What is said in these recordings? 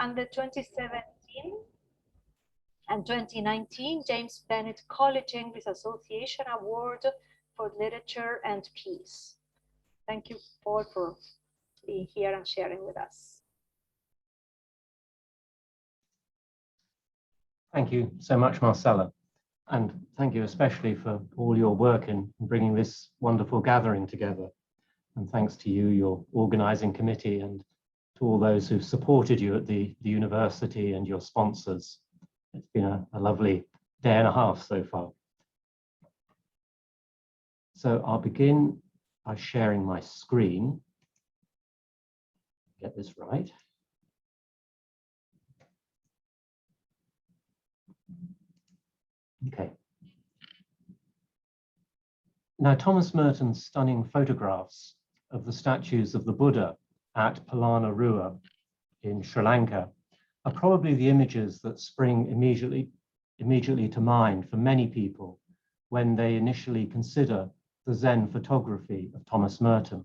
and the 2017 and 2019 James Bennett College English Association Award for Literature and Peace. Thank you, Paul, for being here and sharing with us. Thank you so much, Marcella. And thank you especially for all your work in bringing this wonderful gathering together. And thanks to you, your organizing committee, and to all those who've supported you at the university and your sponsors. It's been a lovely day and a half so far. So I'll begin by sharing my screen. Get this right. Okay. Now, Thomas Merton's stunning photographs of the statues of the Buddha at Palana Rua in Sri Lanka are probably the images that spring immediately to mind for many people when they initially consider the Zen photography of Thomas Merton.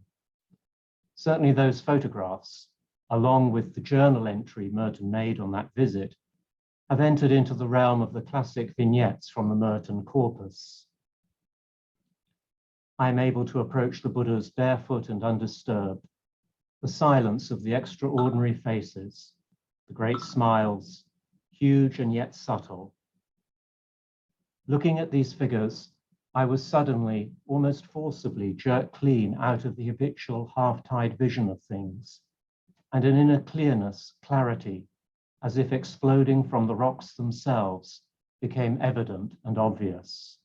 Certainly those photographs, along with the journal entry Merton made on that visit, have entered into the realm of the classic vignettes from the Merton corpus. I am able to approach the Buddhas barefoot and undisturbed, the silence of the extraordinary faces, the great smiles, huge and yet subtle. Looking at these figures, I was suddenly, almost forcibly, jerked clean out of the habitual half-tide vision of things, and an inner clearness, clarity, as if exploding from the rocks themselves, became evident and obvious.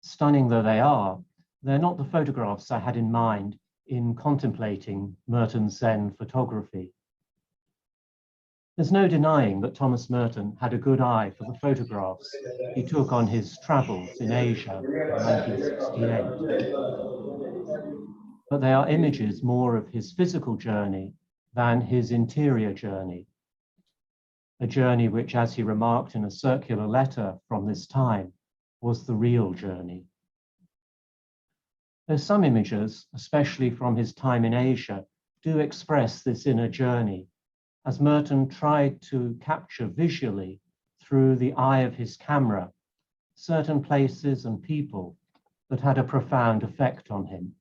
Stunning though they are, they're not the photographs I had in mind in contemplating Merton's Zen photography. There's no denying that Thomas Merton had a good eye for the photographs he took on his travels in Asia in 1968. But they are images more of his physical journey than his interior journey, a journey which, as he remarked in a circular letter from this time, was the real journey. Though some images, especially from his time in Asia, do express this inner journey, as Merton tried to capture visually through the eye of his camera certain places and people that had a profound effect on him.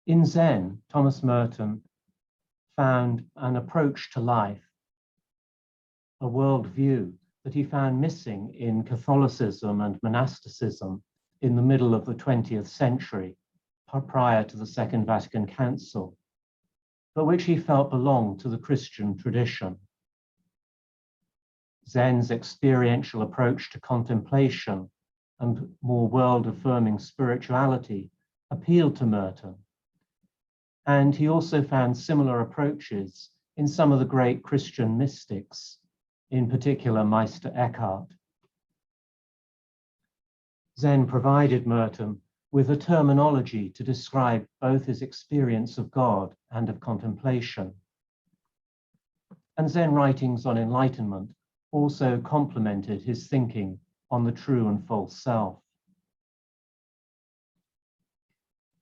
In Zen, Thomas Merton found an approach to life, a worldview that he found missing in Catholicism and monasticism in the middle of the 20th century, prior to the Second Vatican Council, but which he felt belonged to the Christian tradition. Zen's experiential approach to contemplation and more world-affirming spirituality appealed to Merton, and he also found similar approaches in some of the great Christian mystics, in particular Meister Eckhart. Zen provided Merton with a terminology to describe both his experience of God and of contemplation. And Zen writings on enlightenment also complemented his thinking on the true and false self.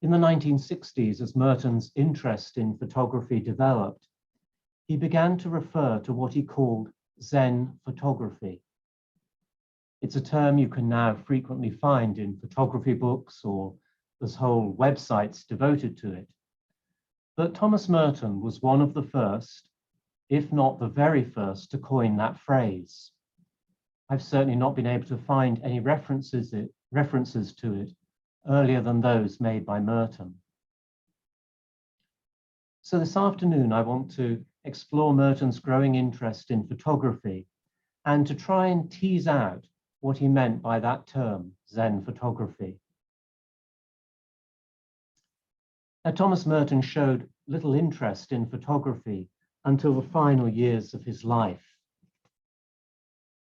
In the 1960s, as Merton's interest in photography developed, he began to refer to what he called Zen photography. It's a term you can now frequently find in photography books, or there's whole websites devoted to it. But Thomas Merton was one of the first, if not the very first, to coin that phrase. I've certainly not been able to find any references to it earlier than those made by Merton. So this afternoon, I want to explore Merton's growing interest in photography and to try and tease out what he meant by that term, Zen photography. Now, Thomas Merton showed little interest in photography until the final years of his life.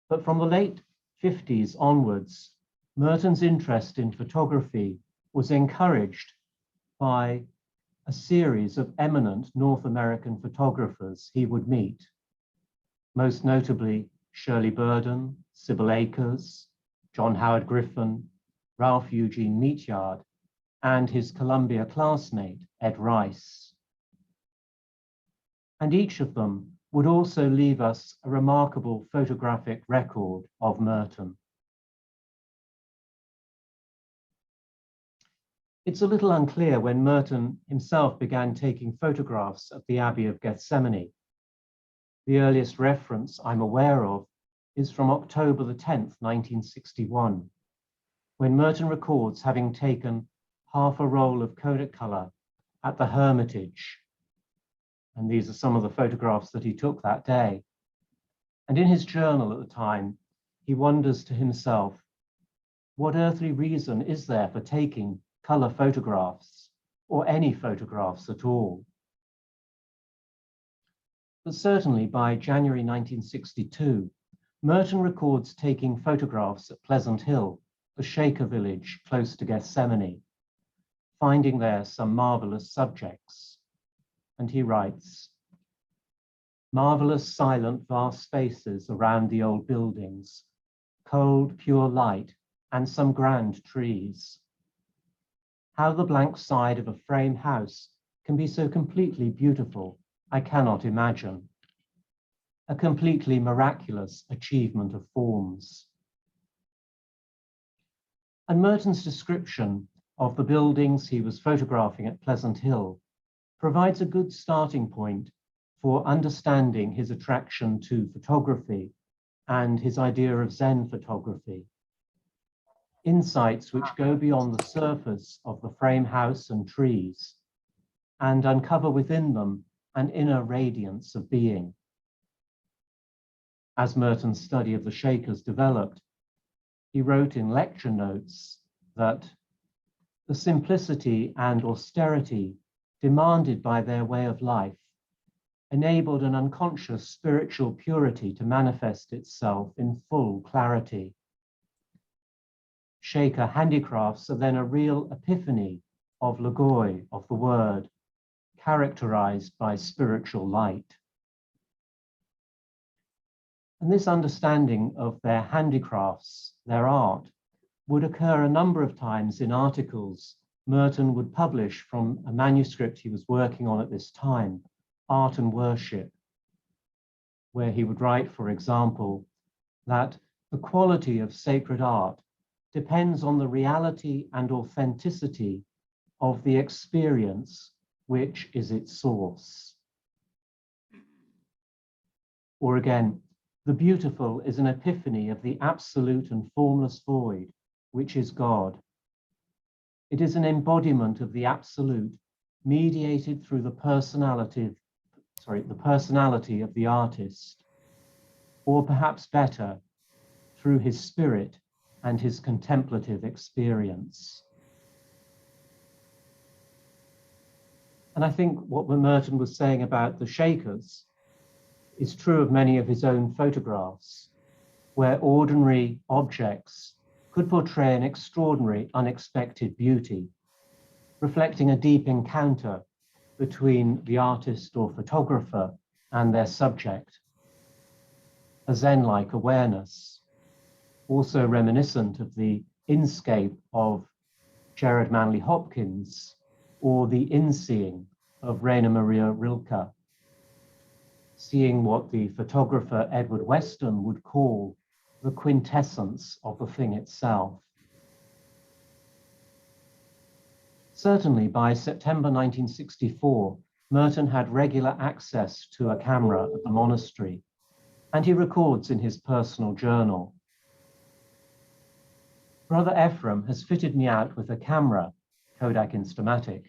But from the late 50s onwards, Merton's interest in photography was encouraged by a series of eminent North American photographers he would meet, most notably Shirley Burden, Sybil Akers, John Howard Griffin, Ralph Eugene Meatyard, and his Columbia classmate, Ed Rice. And each of them would also leave us a remarkable photographic record of Merton. It's a little unclear when Merton himself began taking photographs at the Abbey of Gethsemane. The earliest reference I'm aware of is from October the 10th, 1961, when Merton records having taken half a roll of Kodacolor at the Hermitage. And these are some of the photographs that he took that day. And in his journal at the time, he wonders to himself, what earthly reason is there for taking color photographs or any photographs at all? But certainly by January 1962, Merton records taking photographs at Pleasant Hill, the Shaker village close to Gethsemane, finding there some marvelous subjects. And he writes, marvelous, silent, vast spaces around the old buildings, cold, pure light, and some grand trees. How the blank side of a frame house can be so completely beautiful, I cannot imagine. A completely miraculous achievement of forms. And Merton's description of the buildings he was photographing at Pleasant Hill provides a good starting point for understanding his attraction to photography and his idea of Zen photography. Insights which go beyond the surface of the frame house and trees and uncover within them an inner radiance of being. As Merton's study of the Shakers developed, he wrote in lecture notes that the simplicity and austerity demanded by their way of life enabled an unconscious spiritual purity to manifest itself in full clarity. Shaker handicrafts are then a real epiphany of logoi, of the word, characterized by spiritual light. And this understanding of their handicrafts, their art, would occur a number of times in articles Merton would publish from a manuscript he was working on at this time, Art and Worship, where he would write, for example, that the quality of sacred art depends on the reality and authenticity of the experience which is its source. Or again, the beautiful is an epiphany of the absolute and formless void, which is God. It is an embodiment of the absolute, mediated through the personality of the artist, or perhaps better, through his spirit and his contemplative experience. And I think what Merton was saying about the Shakers is true of many of his own photographs, where ordinary objects could portray an extraordinary, unexpected beauty, reflecting a deep encounter between the artist or photographer and their subject, a Zen-like awareness, also reminiscent of the inscape of Gerard Manley Hopkins or the inseeing of Rainer Maria Rilke, seeing what the photographer Edward Weston would call the quintessence of the thing itself. Certainly by September 1964, Merton had regular access to a camera at the monastery, and he records in his personal journal. Brother Ephraim has fitted me out with a camera, Kodak Instamatic,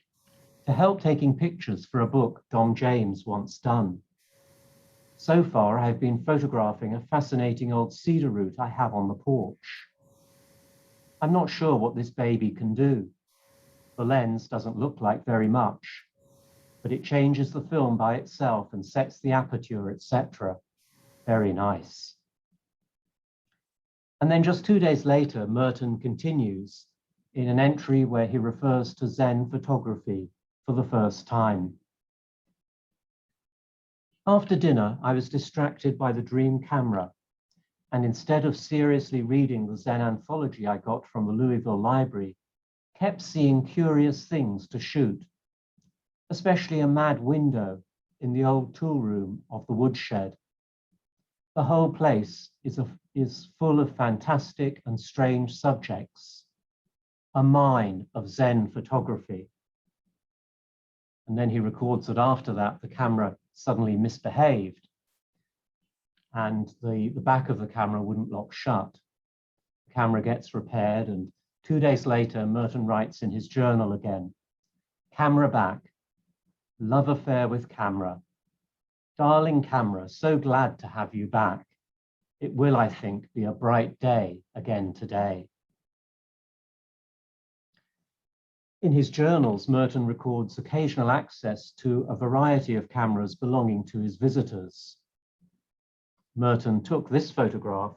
to help taking pictures for a book Dom James once done. So far, I've been photographing a fascinating old cedar root I have on the porch. I'm not sure what this baby can do. The lens doesn't look like very much, but it changes the film by itself and sets the aperture, etc. Very nice. And then just 2 days later, Merton continues in an entry where he refers to Zen photography for the first time. After dinner, I was distracted by the dream camera, and instead of seriously reading the Zen anthology I got from the Louisville Library, kept seeing curious things to shoot, especially a mad window in the old tool room of the woodshed. The whole place is full of fantastic and strange subjects, a mine of Zen photography. And then he records that after that, the camera suddenly misbehaved and the back of the camera wouldn't lock shut. The camera gets repaired, and 2 days later, Merton writes in his journal again, "Camera back, love affair with camera. Darling camera, so glad to have you back. It will, I think, be a bright day again today." In his journals, Merton records occasional access to a variety of cameras belonging to his visitors. Merton took this photograph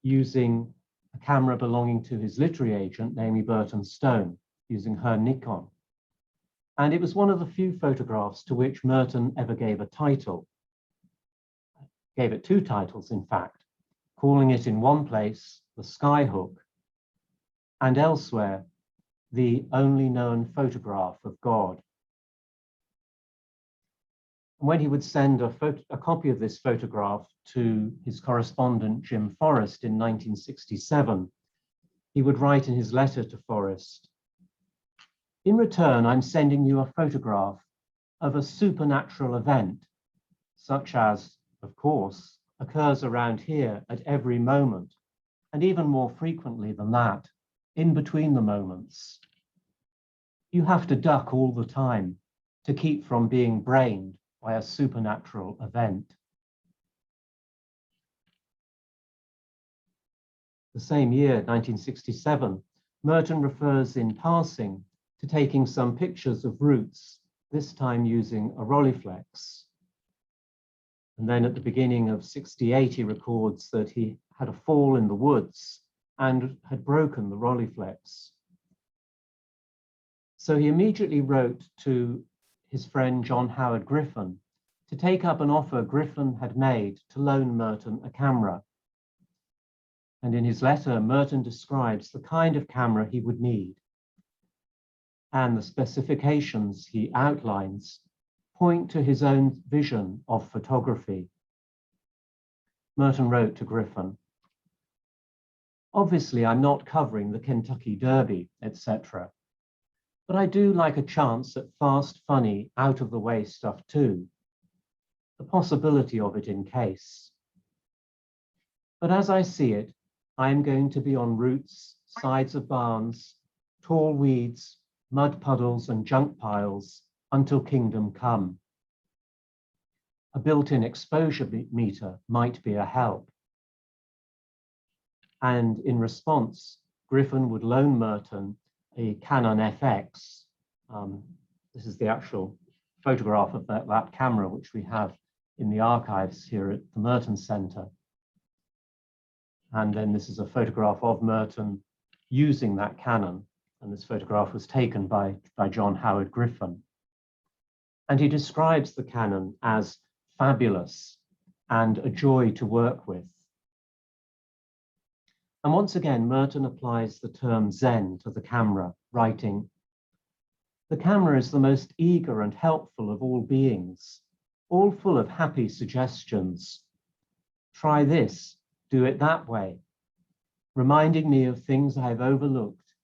using a camera belonging to his literary agent, namely Burton Stone, using her Nikon. And it was one of the few photographs to which Merton ever gave a title. Gave it 2 titles, in fact, calling it in one place, The Skyhook, and elsewhere, The Only Known Photograph of God. And when he would send a copy of this photograph to his correspondent, Jim Forrest, in 1967, he would write in his letter to Forrest, "In return, I'm sending you a photograph of a supernatural event, such as, of course, occurs around here at every moment, and even more frequently than that, in between the moments. You have to duck all the time to keep from being brained by a supernatural event." The same year, 1967, Merton refers in passing to taking some pictures of roots, this time using a Rolleiflex. And then at the beginning of 68, he records that he had a fall in the woods and had broken the Rolleiflex. So he immediately wrote to his friend John Howard Griffin to take up an offer Griffin had made to loan Merton a camera. And in his letter, Merton describes the kind of camera he would need, and the specifications he outlines point to his own vision of photography. Merton wrote to Griffin, "Obviously, I'm not covering the Kentucky Derby, etc. But I do like a chance at fast, funny, out-of-the-way stuff too. The possibility of it in case. But as I see it, I am going to be on roots, sides of barns, tall weeds, mud puddles and junk piles until kingdom come. A built-in exposure meter might be a help." And in response, Griffin would loan Merton a Canon FX. This is the actual photograph of that camera, which we have in the archives here at the Merton Center. And then this is a photograph of Merton using that Canon. And this photograph was taken by John Howard Griffin. And he describes the Canon as fabulous and a joy to work with. And once again, Merton applies the term Zen to the camera, writing, "The camera is the most eager and helpful of all beings, all full of happy suggestions. Try this, do it that way, reminding me of things I've overlooked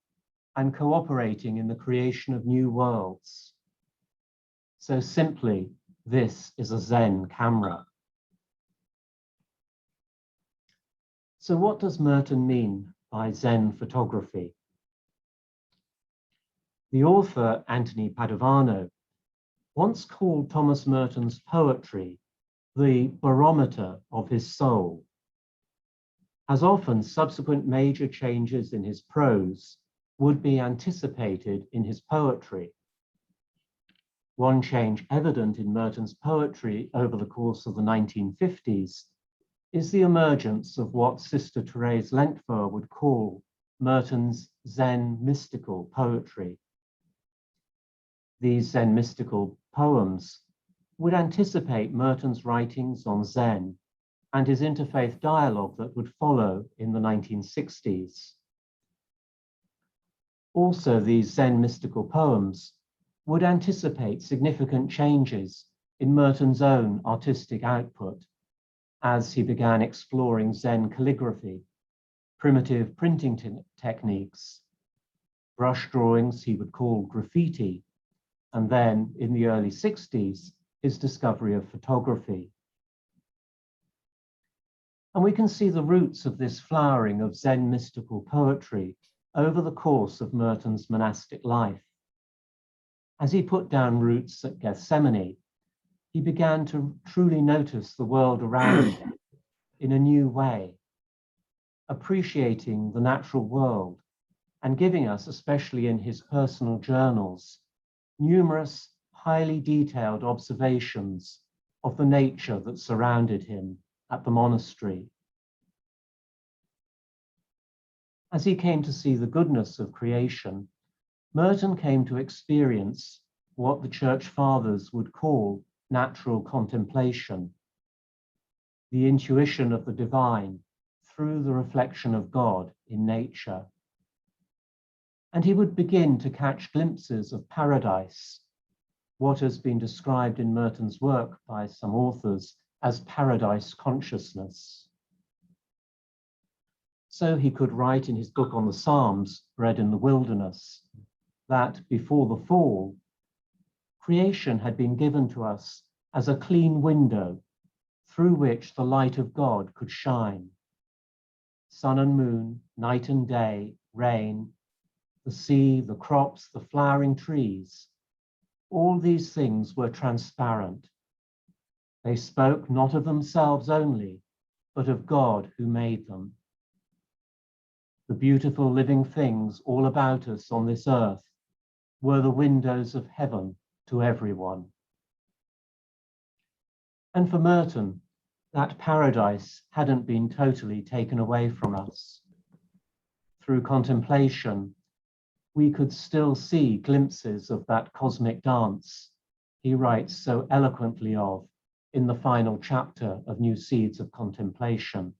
and cooperating in the creation of new worlds. So simply, this is a Zen camera." So what does Merton mean by Zen photography? The author, Anthony Padovano, once called Thomas Merton's poetry the barometer of his soul. As often, subsequent major changes in his prose would be anticipated in his poetry. One change evident in Merton's poetry over the course of the 1950s is the emergence of what Sister Therese Lentfeuer would call Merton's Zen mystical poetry. These Zen mystical poems would anticipate Merton's writings on Zen and his interfaith dialogue that would follow in the 1960s. Also, these Zen mystical poems would anticipate significant changes in Merton's own artistic output as he began exploring Zen calligraphy, primitive printing techniques, brush drawings he would call graffiti, and then in the early 60s, his discovery of photography. And we can see the roots of this flowering of Zen mystical poetry over the course of Merton's monastic life. As he put down roots at Gethsemane, he began to truly notice the world around him in a new way, appreciating the natural world and giving us, especially in his personal journals, numerous highly detailed observations of the nature that surrounded him at the monastery. As he came to see the goodness of creation, Merton came to experience what the Church Fathers would call natural contemplation, the intuition of the divine through the reflection of God in nature. And he would begin to catch glimpses of paradise, what has been described in Merton's work by some authors as paradise consciousness. So he could write in his book on the Psalms, Read in the Wilderness, that before the fall, creation had been given to us as a clean window through which the light of God could shine. Sun and moon, night and day, rain, the sea, the crops, the flowering trees, all these things were transparent. They spoke not of themselves only, but of God who made them. The beautiful living things all about us on this earth were the windows of heaven to everyone. And for Merton, that paradise hadn't been totally taken away from us. Through contemplation, we could still see glimpses of that cosmic dance he writes so eloquently of in the final chapter of New Seeds of Contemplation.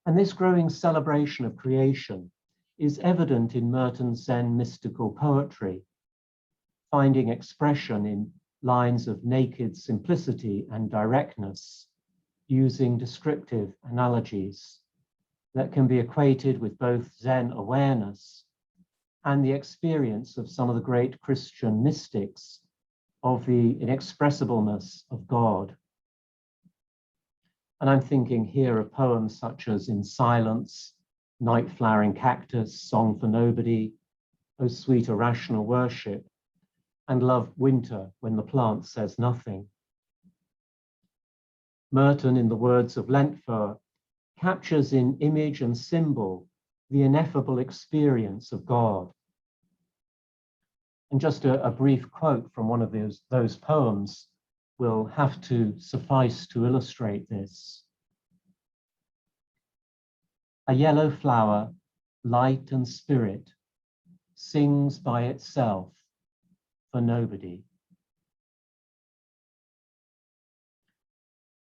And this growing celebration of creation is evident in Merton's Zen mystical poetry, finding expression in lines of naked simplicity and directness, using descriptive analogies that can be equated with both Zen awareness and the experience of some of the great Christian mystics of the inexpressibleness of God. And I'm thinking here of poems such as In Silence, Night Flowering Cactus, Song for Nobody, O Sweet Irrational Worship, and Love Winter When the Plant Says Nothing. Merton, in the words of Lentfur, captures in image and symbol the ineffable experience of God. And just a brief quote from one of those poems will have to suffice to illustrate this. A yellow flower, light and spirit, sings by itself for nobody.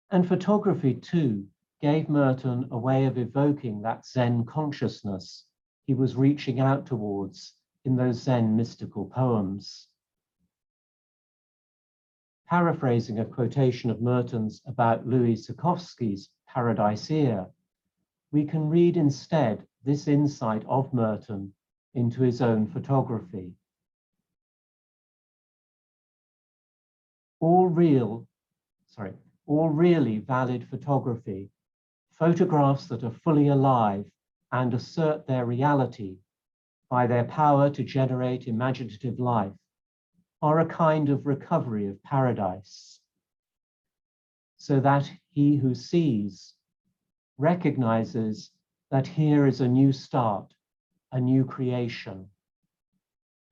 And photography too gave Merton a way of evoking that Zen consciousness he was reaching out towards in those Zen mystical poems. Paraphrasing a quotation of Merton's about Louis Zukovsky's Paradisier, we can read instead this insight of Merton into his own photography. All really valid photography, photographs that are fully alive and assert their reality by their power to generate imaginative life, are a kind of recovery of paradise, so that he who sees recognizes that here is a new start, a new creation,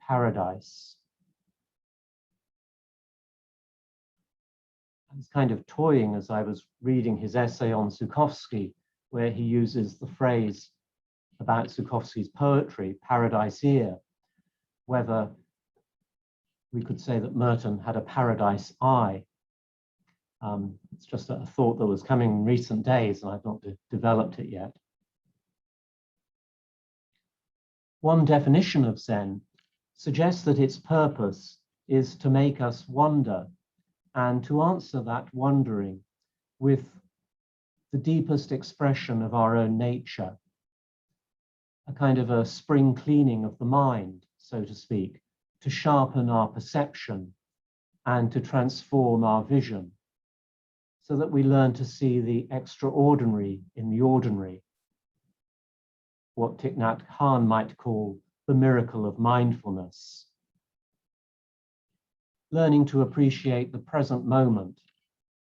paradise. I was kind of toying as I was reading his essay on Zukovsky, where he uses the phrase about Zukovsky's poetry, paradisier, whether we could say that Merton had a paradise eye. It's just a thought that was coming in recent days, and I've not developed it yet. One definition of Zen suggests that its purpose is to make us wonder and to answer that wondering with the deepest expression of our own nature, a kind of a spring cleaning of the mind, so to speak, to sharpen our perception and to transform our vision so that we learn to see the extraordinary in the ordinary, what Thich Nhat Hanh might call the miracle of mindfulness. Learning to appreciate the present moment,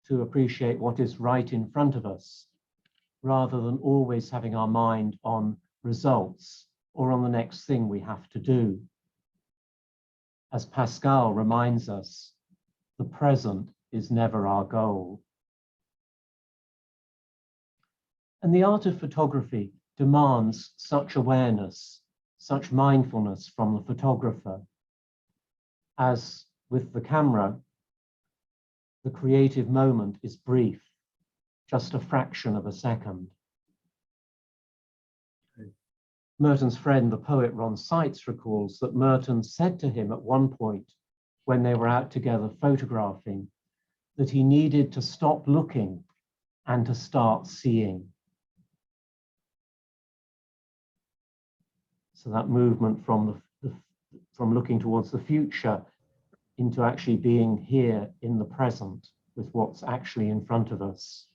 to appreciate what is right in front of us, rather than always having our mind on results or on the next thing we have to do. As Pascal reminds us, the present is never our goal. And the art of photography demands such awareness, such mindfulness from the photographer. As with the camera, the creative moment is brief, just a fraction of a second. Merton's friend, the poet Ron Seitz, recalls that Merton said to him at one point when they were out together photographing that he needed to stop looking and to start seeing. So that movement from looking towards the future into actually being here in the present with what's actually in front of us.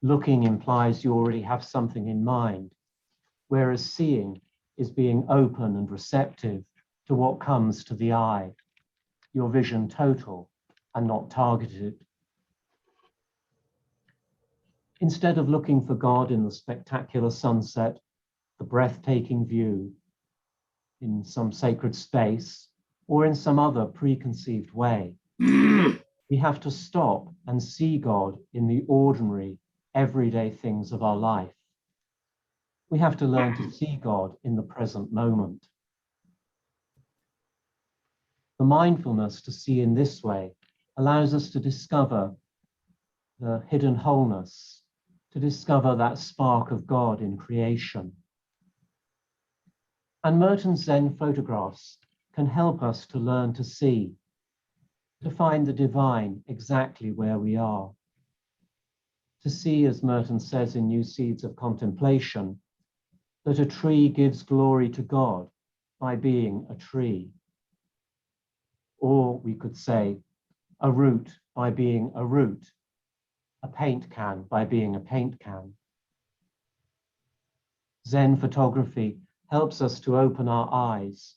Looking implies you already have something in mind, whereas seeing is being open and receptive to what comes to the eye, your vision total and not targeted. Instead of looking for God in the spectacular sunset, the breathtaking view in some sacred space or in some other preconceived way, we have to stop and see God in the ordinary, everyday things of our life. We have to learn to see God in the present moment. The mindfulness to see in this way allows us to discover the hidden wholeness, to discover that spark of God in creation. And Merton's Zen photographs can help us to learn to see, to find the divine exactly where we are. To see, as Merton says in New Seeds of Contemplation, that a tree gives glory to God by being a tree. Or we could say, a root by being a root, a paint can by being a paint can. Zen photography helps us to open our eyes.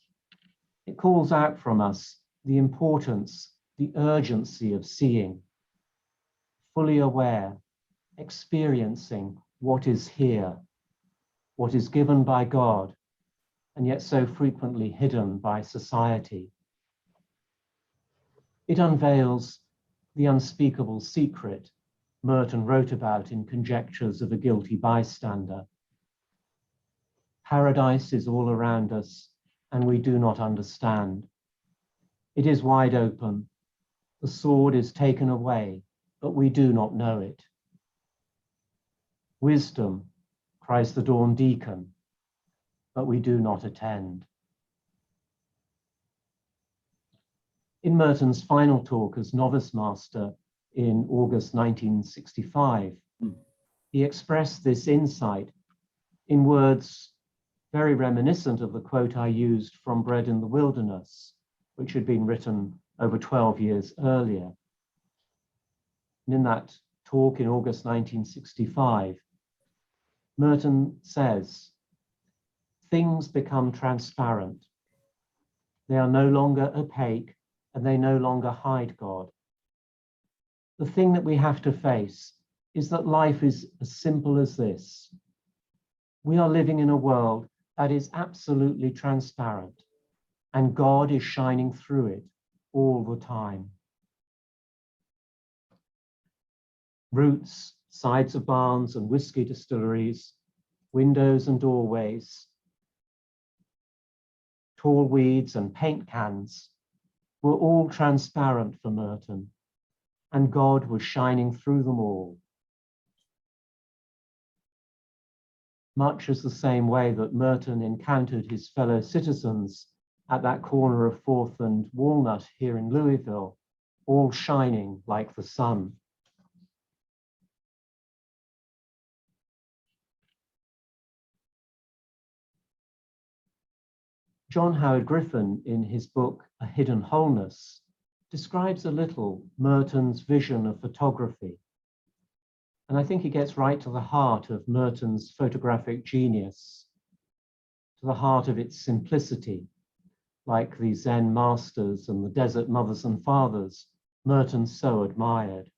It calls out from us the importance, the urgency of seeing, fully aware, experiencing what is here, what is given by God, and yet so frequently hidden by society. It unveils the unspeakable secret Merton wrote about in Conjectures of a Guilty Bystander. Paradise is all around us, and we do not understand. It is wide open. The sword is taken away, but we do not know it. Wisdom, cries the dawn deacon, but we do not attend. In Merton's final talk as novice master in August 1965, he expressed this insight in words very reminiscent of the quote I used from Bread in the Wilderness, which had been written over 12 years earlier. And in that talk in August 1965, Merton says, things become transparent. They are no longer opaque and they no longer hide God. The thing that we have to face is that life is as simple as this. We are living in a world that is absolutely transparent, and God is shining through it all the time. Roots, sides of barns and whiskey distilleries, windows and doorways, tall weeds and paint cans were all transparent for Merton, and God was shining through them all. much as the same way that Merton encountered his fellow citizens at that corner of 4th and Walnut here in Louisville, all shining like the sun. John Howard Griffin, in his book, A Hidden Wholeness, describes a little Merton's vision of photography. And I think he gets right to the heart of Merton's photographic genius, to the heart of its simplicity, like the Zen masters and the desert mothers and fathers Merton so admired.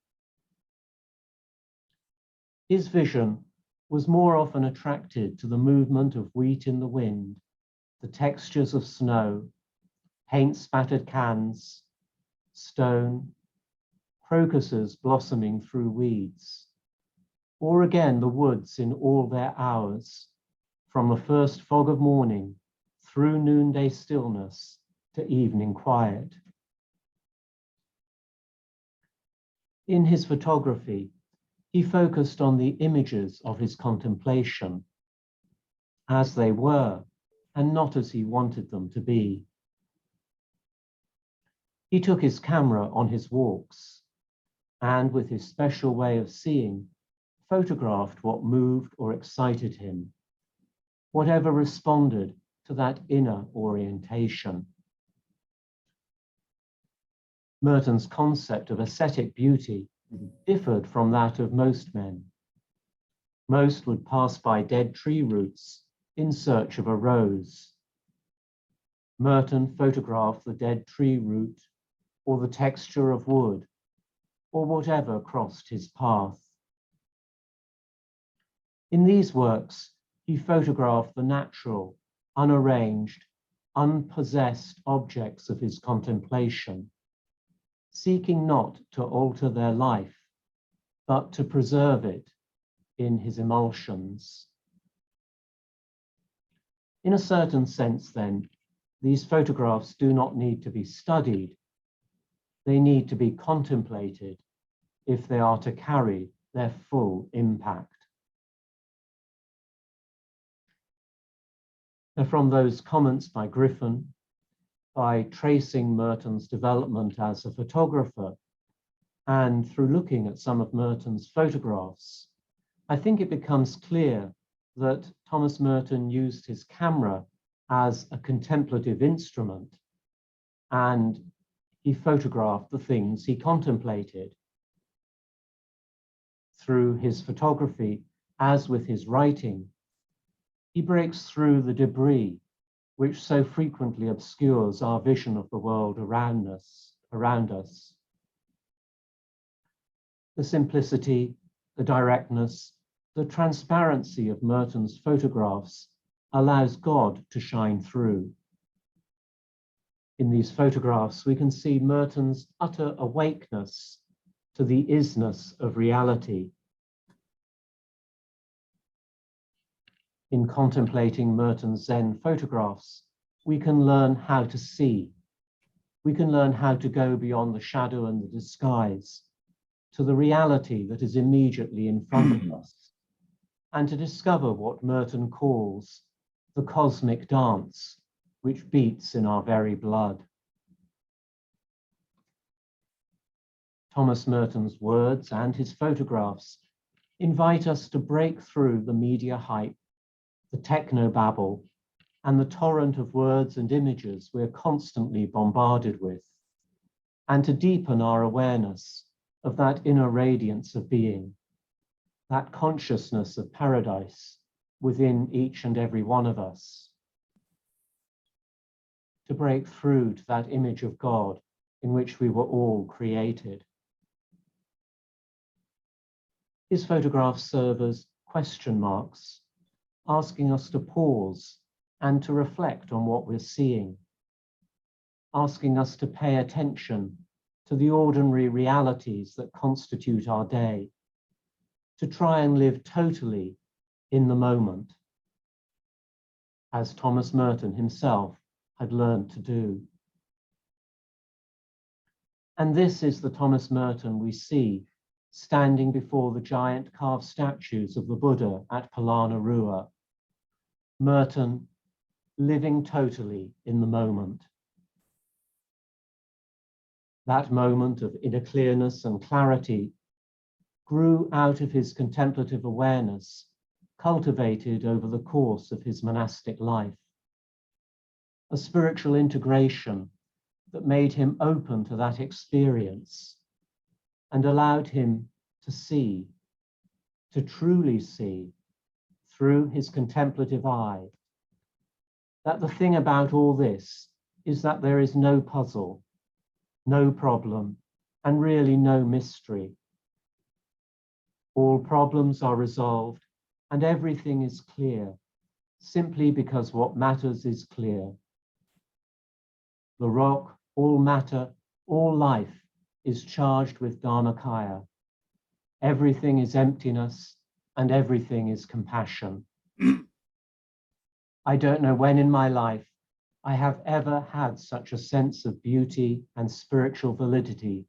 His vision was more often attracted to the movement of wheat in the wind, the textures of snow, paint-spattered cans, stone, crocuses blossoming through weeds, or again the woods in all their hours, from the first fog of morning through noonday stillness to evening quiet. In his photography, he focused on the images of his contemplation as they were and not as he wanted them to be. He took his camera on his walks and, with his special way of seeing, photographed what moved or excited him, whatever responded to that inner orientation. Merton's concept of aesthetic beauty differed from that of most men. Most would pass by dead tree roots in search of a rose. Merton photographed the dead tree root or the texture of wood or whatever crossed his path. In these works, he photographed the natural, unarranged, unpossessed objects of his contemplation, seeking not to alter their life, but to preserve it in his emulsions. In a certain sense, then, these photographs do not need to be studied. They need to be contemplated if they are to carry their full impact. Now, from those comments by Griffin, by tracing Merton's development as a photographer, and through looking at some of Merton's photographs, I think it becomes clear that Thomas Merton used his camera as a contemplative instrument, and he photographed the things he contemplated. Through his photography, as with his writing, he breaks through the debris which so frequently obscures our vision of the world around us. The simplicity, the directness, the transparency of Merton's photographs allows God to shine through. In these photographs, we can see Merton's utter awakeness to the isness of reality. In contemplating Merton's Zen photographs, we can learn how to see. We can learn how to go beyond the shadow and the disguise to the reality that is immediately in front of us, and to discover what Merton calls the cosmic dance, which beats in our very blood. Thomas Merton's words and his photographs invite us to break through the media hype, the technobabble, and the torrent of words and images we're constantly bombarded with, and to deepen our awareness of that inner radiance of being, that consciousness of paradise within each and every one of us, to break through to that image of God in which we were all created. His photographs serve as question marks, asking us to pause and to reflect on what we're seeing, asking us to pay attention to the ordinary realities that constitute our day, to try and live totally in the moment, as Thomas Merton himself had learned to do. And this is the Thomas Merton we see standing before the giant carved statues of the Buddha at Palanarua Merton, living totally in the moment. That moment of inner clearness and clarity grew out of his contemplative awareness, cultivated over the course of his monastic life. A spiritual integration that made him open to that experience and allowed him to see, to truly see, through his contemplative eye, that the thing about all this is that there is no puzzle, no problem, and really no mystery. All problems are resolved and everything is clear, simply because what matters is clear. The rock, all matter, all life is charged with Dharmakaya. Everything is emptiness and everything is compassion. I don't know when in my life I have ever had such a sense of beauty and spiritual validity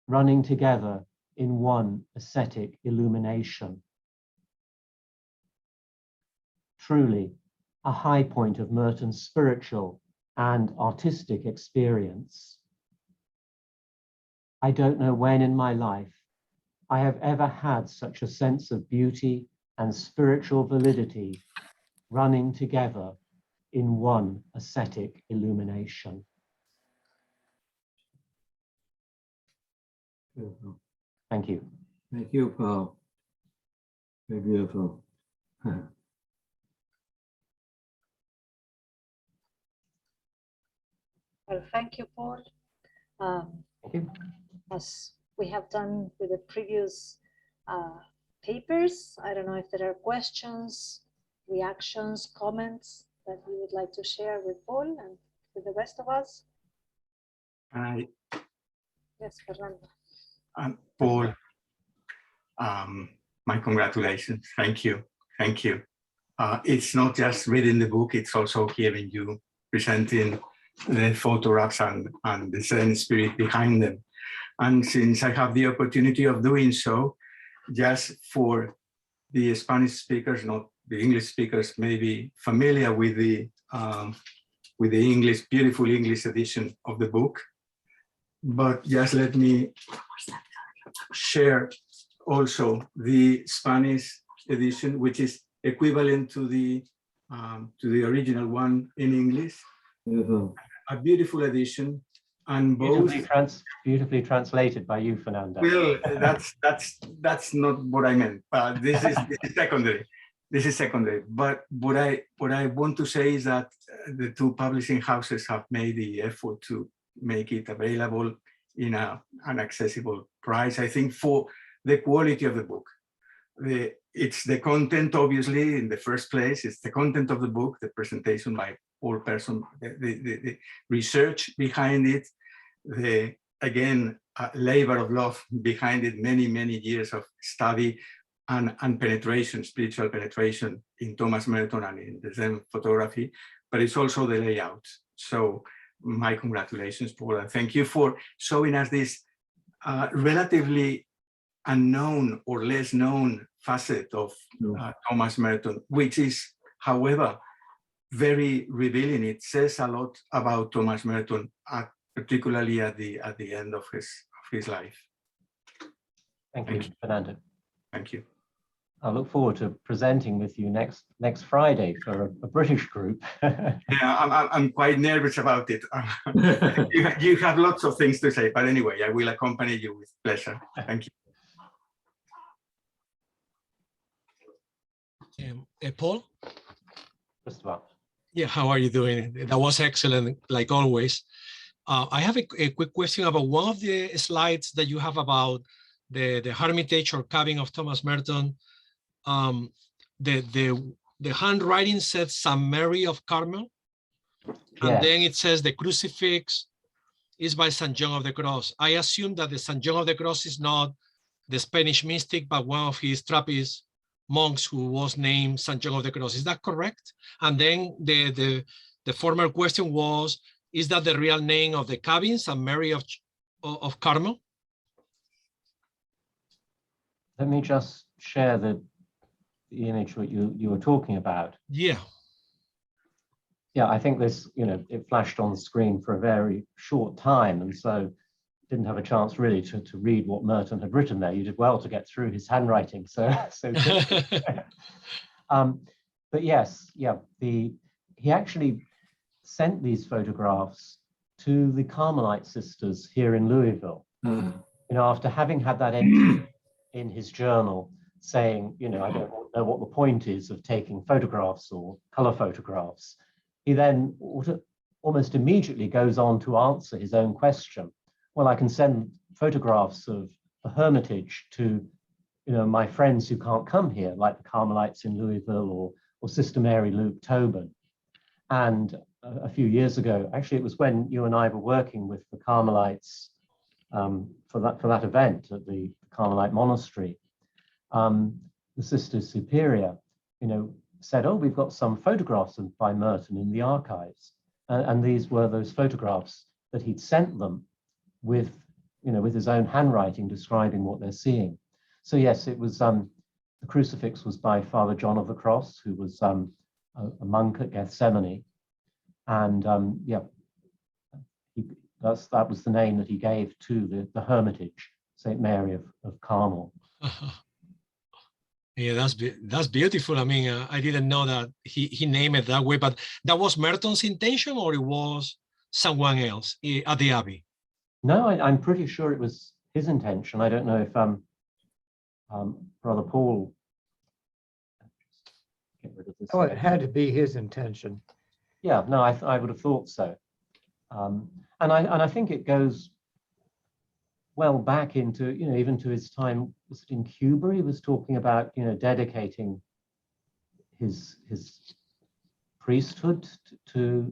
running together in one ascetic illumination. Truly, a high point of Merton's spiritual and artistic experience. I don't know when in my life I have ever had such a sense of beauty and spiritual validity running together in one ascetic illumination. Beautiful. Thank you. Thank you, Paul. Very beautiful. Well, thank you, Paul. Thank you. As we have done with the previous papers, I don't know if there are questions, reactions, comments that you would like to share with Paul and with the rest of us. Yes, Fernando. Paul, my congratulations. Thank you. Thank you. It's not just reading the book, it's also hearing you presenting the photographs and the Zen spirit behind them. And since I have the opportunity of doing so, just for the Spanish speakers, not the English speakers, may be familiar with the English, beautiful English edition of the book. But just let me share also the Spanish edition, which is equivalent to the original one in English. Beautiful. A beautiful edition, and both beautifully translated by you, Fernando. Well, that's not what I meant. This is secondary. This is secondary. But what I want to say is that the two publishing houses have made the effort to make it available in an accessible price. I think for the quality of the book, it's the content, obviously, in the first place. It's the content of the book, the presentation by Paul Person, the research behind it, the labor of love behind it, many years of study and penetration, spiritual penetration in Thomas Merton and in the Zen photography, but it's also the layout. So my congratulations, Paul, and thank you for showing us this relatively unknown or less known facet of Thomas Merton, which is, however, very revealing. It says a lot about Thomas Merton, particularly at the end of his life. Thank you, Fernando. Thank you. I look forward to presenting with you next Friday for a British group. Yeah, I'm quite nervous about it. You have lots of things to say, but anyway, I will accompany you with pleasure. Thank you. Paul? Just about. Yeah, how are you doing? That was excellent, like always. I have a quick question about one of the slides that you have about the hermitage or cabin of Thomas Merton. The handwriting says St. Mary of Carmel, and Yes. then it says the crucifix is by St. John of the Cross. I assume that the St. John of the Cross is not the Spanish mystic, but one of his Trappist monks who was named St. John of the Cross. Is that correct? And then the former question was, is that the real name of the cabin, St. Mary of Carmel? Let me just share the image what you were talking about. Yeah. yeah, I think this, it flashed on the screen for a very short time, and so didn't have a chance really to read what Merton had written there. You did well to get through his handwriting so quickly. But yes, yeah, he actually sent these photographs to the Carmelite sisters here in Louisville. After having had that entry in his journal saying, I don't know what the point is of taking photographs or color photographs, he then almost immediately goes on to answer his own question. Well, I can send photographs of the Hermitage to, my friends who can't come here, like the Carmelites in Louisville or Sister Mary Luke Tobin. And a few years ago, actually, it was when you and I were working with the Carmelites for that event at the Carmelite Monastery. The Sister Superior, said, "Oh, we've got some photographs by Merton in the archives," and these were those photographs that he'd sent them with his own handwriting describing what they're seeing. So yes, it was the crucifix was by Father John of the Cross, who was a monk at Gethsemane, and that was the name that he gave to the hermitage, St. Mary of Carmel. Yeah, that's beautiful. I mean, I didn't know that he named it that way, but that was Merton's intention, or it was someone else at the Abbey? No, I'm pretty sure it was his intention. I don't know if Brother Paul. Get rid of this. Oh, it had to be his intention. Yeah, no, I would have thought so, and I think it goes well back into even to his time. Was it in Cuba? He was talking about dedicating his priesthood to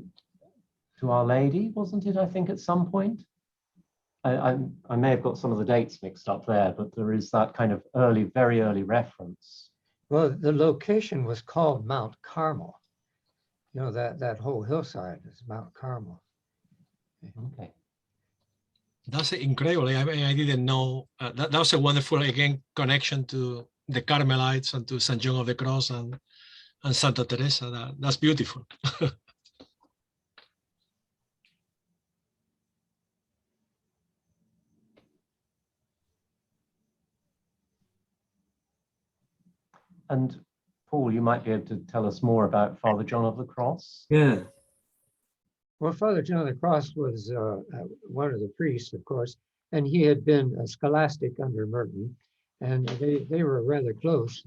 Our Lady, wasn't it? I think at some point. I may have got some of the dates mixed up there, but there is that kind of very early reference. Well, the location was called Mount Carmel. That whole hillside is Mount Carmel. Okay. That's incredible. I didn't know. That was a wonderful, again, connection to the Carmelites and to St. John of the Cross and Santa Teresa. That's beautiful. And Paul, you might be able to tell us more about Father John of the Cross. Yeah. Well, Father John of the Cross was one of the priests, of course, and he had been a scholastic under Merton, and they were rather close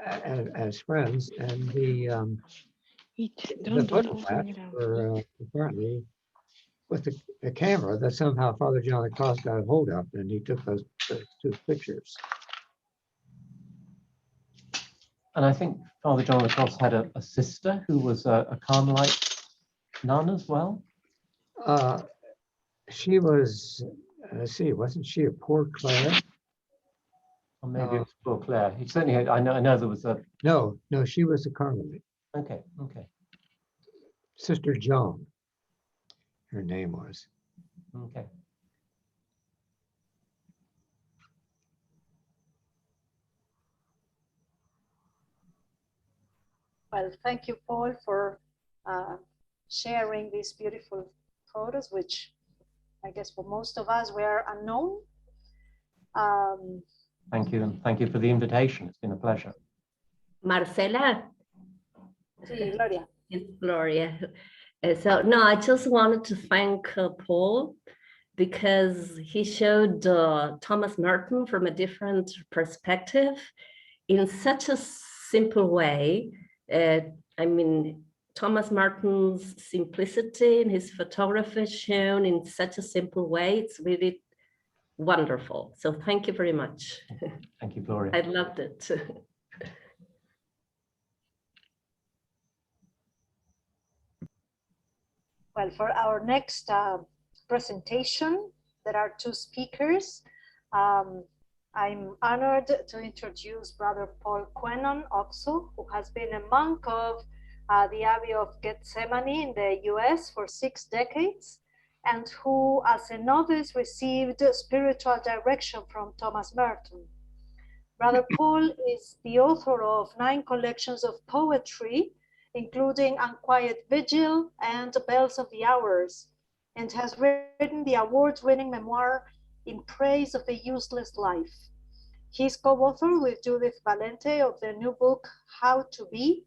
as friends. And the photographs were apparently with the camera that somehow Father John of the Cross got a hold of, and he took those two pictures. And I think Father John of the Cross had a sister who was a Carmelite nun as well. She was, let's see, wasn't she a Poor Clare? Or maybe it was Poor Clare. He certainly had, I know there was a... No, she was a Carmelite. Okay. Sister Joan, her name was. Okay. Well, thank you, Paul, for sharing these beautiful photos, which I guess for most of us were unknown. Thank you, and thank you for the invitation. It's been a pleasure. Marcela. Sí, Gloria. It's Gloria. So no, I just wanted to thank Paul because he showed Thomas Merton from a different perspective in such a simple way. I mean, Thomas Merton's simplicity in his photography shown in such a simple way. It's really wonderful. So thank you very much. Thank you, Gloria. I loved it. Well, for our next presentation, there are two speakers. I'm honored to introduce Brother Paul Quenon Oxu, who has been a monk of the Abbey of Gethsemane in the US for 6 decades, and who as a novice received spiritual direction from Thomas Merton. Brother Paul is the author of 9 collections of poetry, including Unquiet Vigil and Bells of the Hours, and has written the award-winning memoir In Praise of the Useless Life. He is co-author with Judith Valente of the new book, How to Be.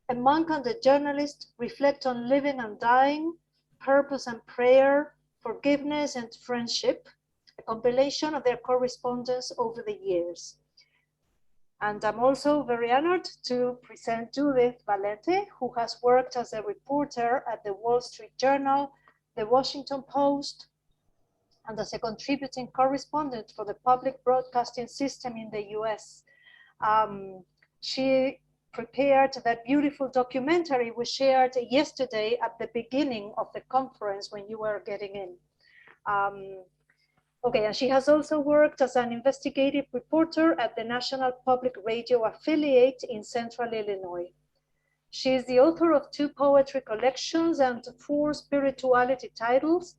A monk and a journalist reflect on living and dying, purpose and prayer, forgiveness and friendship, a compilation of their correspondence over the years. And I'm also very honored to present Judith Valente, who has worked as a reporter at the Wall Street Journal, the Washington Post, and as a contributing correspondent for the public broadcasting system in the US. She prepared that beautiful documentary we shared yesterday at the beginning of the conference when you were getting in. Okay, and she has also worked as an investigative reporter at the National Public Radio affiliate in Central Illinois. She is the author of 2 poetry collections and 4 spirituality titles,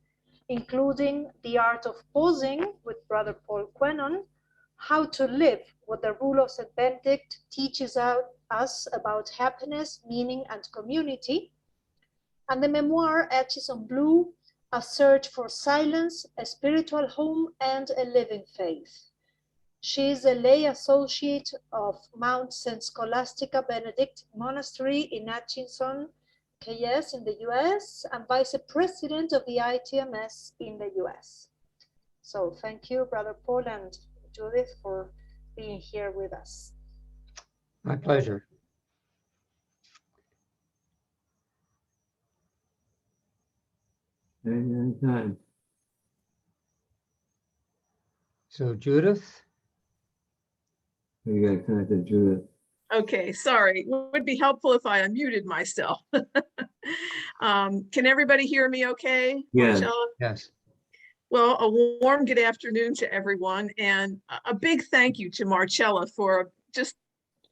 including The Art of Pausing with Brother Paul Quenon, How to Live, What the Rule of St. Benedict Teaches Us About Happiness, Meaning, and Community, and the memoir Etches on Blue, A Search for Silence, A Spiritual Home, and a Living Faith. She is a lay associate of Mount St. Scholastica Benedict Monastery in Atchison, KS in the US, and vice president of the ITMS in the US. So thank you, Brother Paul and Judith, for being here with us. My pleasure. Anytime. So Judith? You got connected, Judith. Okay, sorry. It would be helpful if I unmuted myself. Can everybody hear me okay? Yeah. Marcella? Yes. Well, a warm good afternoon to everyone, and a big thank you to Marcella for just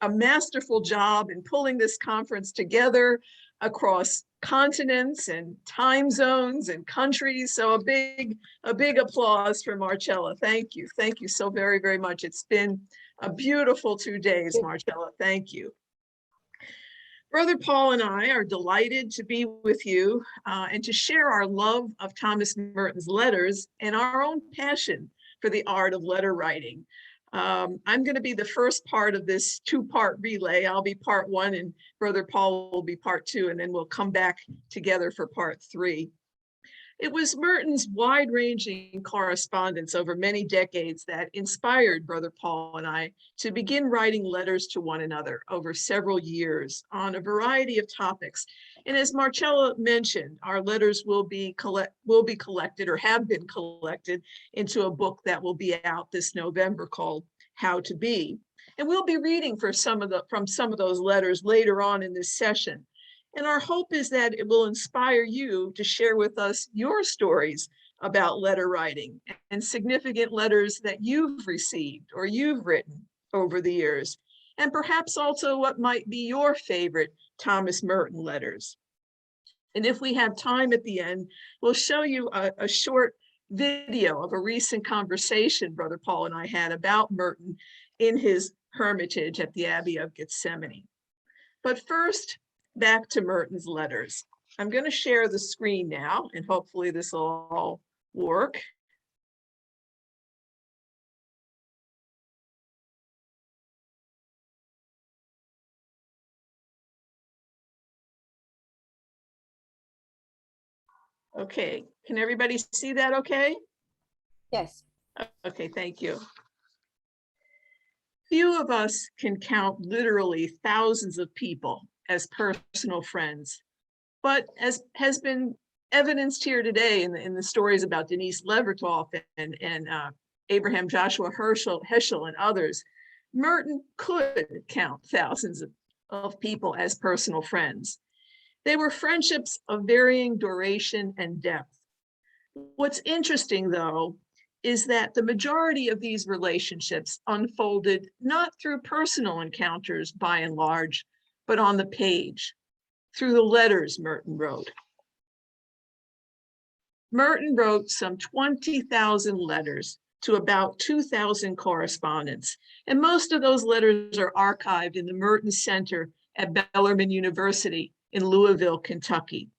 a masterful job in pulling this conference together across continents and time zones and countries. So a big applause for Marcella. Thank you. Thank you so very, very much. It's been a beautiful 2 days, Marcella. Thank you. Brother Paul and I are delighted to be with you and to share our love of Thomas Merton's letters and our own passion for the art of letter writing. I'm going to be the first part of this 2-part relay. I'll be part 1 and Brother Paul will be part 2, and then we'll come back together for part 3. It was Merton's wide-ranging correspondence over many decades that inspired Brother Paul and I to begin writing letters to one another over several years on a variety of topics. And as Marcella mentioned, our letters will be collected or have been collected into a book that will be out this November called How to Be. And we'll be reading from some of those letters later on in this session. And our hope is that it will inspire you to share with us your stories about letter writing and significant letters that you've received or you've written over the years, and perhaps also what might be your favorite Thomas Merton letters. And if we have time at the end, we'll show you a short video of a recent conversation Brother Paul and I had about Merton in his hermitage at the Abbey of Gethsemane. But first, back to Merton's letters. I'm going to share the screen now, and hopefully this will all work. Okay, can everybody see that okay? Yes. Okay, thank you. Few of us can count literally thousands of people as personal friends, but as has been evidenced here today in the stories about Denise Levertov and Abraham Joshua Heschel and others, Merton could count thousands of people as personal friends. They were friendships of varying duration and depth. What's interesting, though, is that the majority of these relationships unfolded not through personal encounters by and large, but on the page, through the letters Merton wrote. Merton wrote some 20,000 letters to about 2,000 correspondents, and most of those letters are archived in the Merton Center at Bellarmine University in Louisville, Kentucky.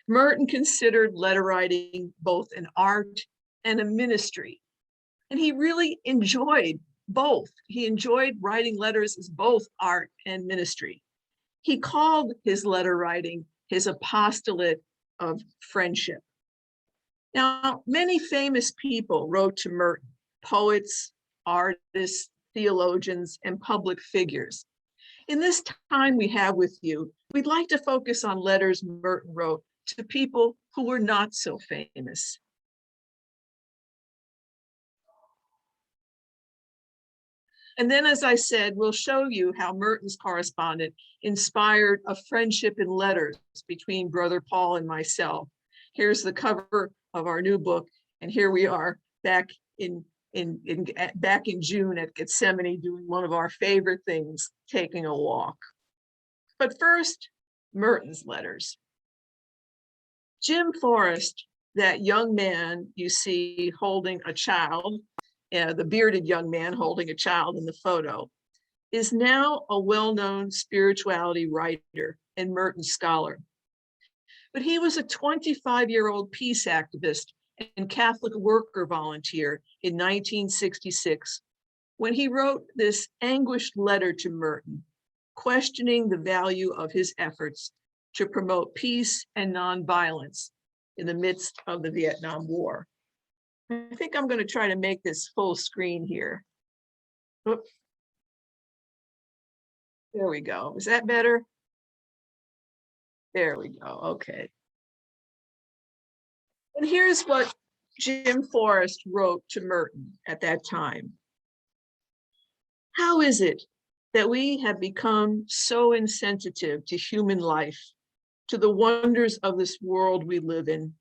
Merton considered letter writing both an art and a ministry, and he really enjoyed both. He enjoyed writing letters as both art and ministry. He called his letter writing his apostolate of friendship. Now, many famous people wrote to Merton, poets, artists, theologians, and public figures. In this time we have with you, we'd like to focus on letters Merton wrote to people who were not so famous. And then, as I said, we'll show you how Merton's correspondence inspired a friendship in letters between Brother Paul and myself. Here's the cover of our new book, and here we are back in June at Gethsemane doing one of our favorite things, taking a walk. But first, Merton's letters. Jim Forrest, that young man you see holding a child, the bearded young man holding a child in the photo, is now a well-known spirituality writer and Merton scholar. But he was a 25-year-old peace activist and Catholic worker volunteer in 1966 when he wrote this anguished letter to Merton, questioning the value of his efforts to promote peace and nonviolence in the midst of the Vietnam War. I think I'm going to try to make this full screen here. Oops. There we go. Is that better? There we go. Okay. And here's what Jim Forrest wrote to Merton at that time. How is it that we have become so insensitive to human life, to the wonders of this world we live in,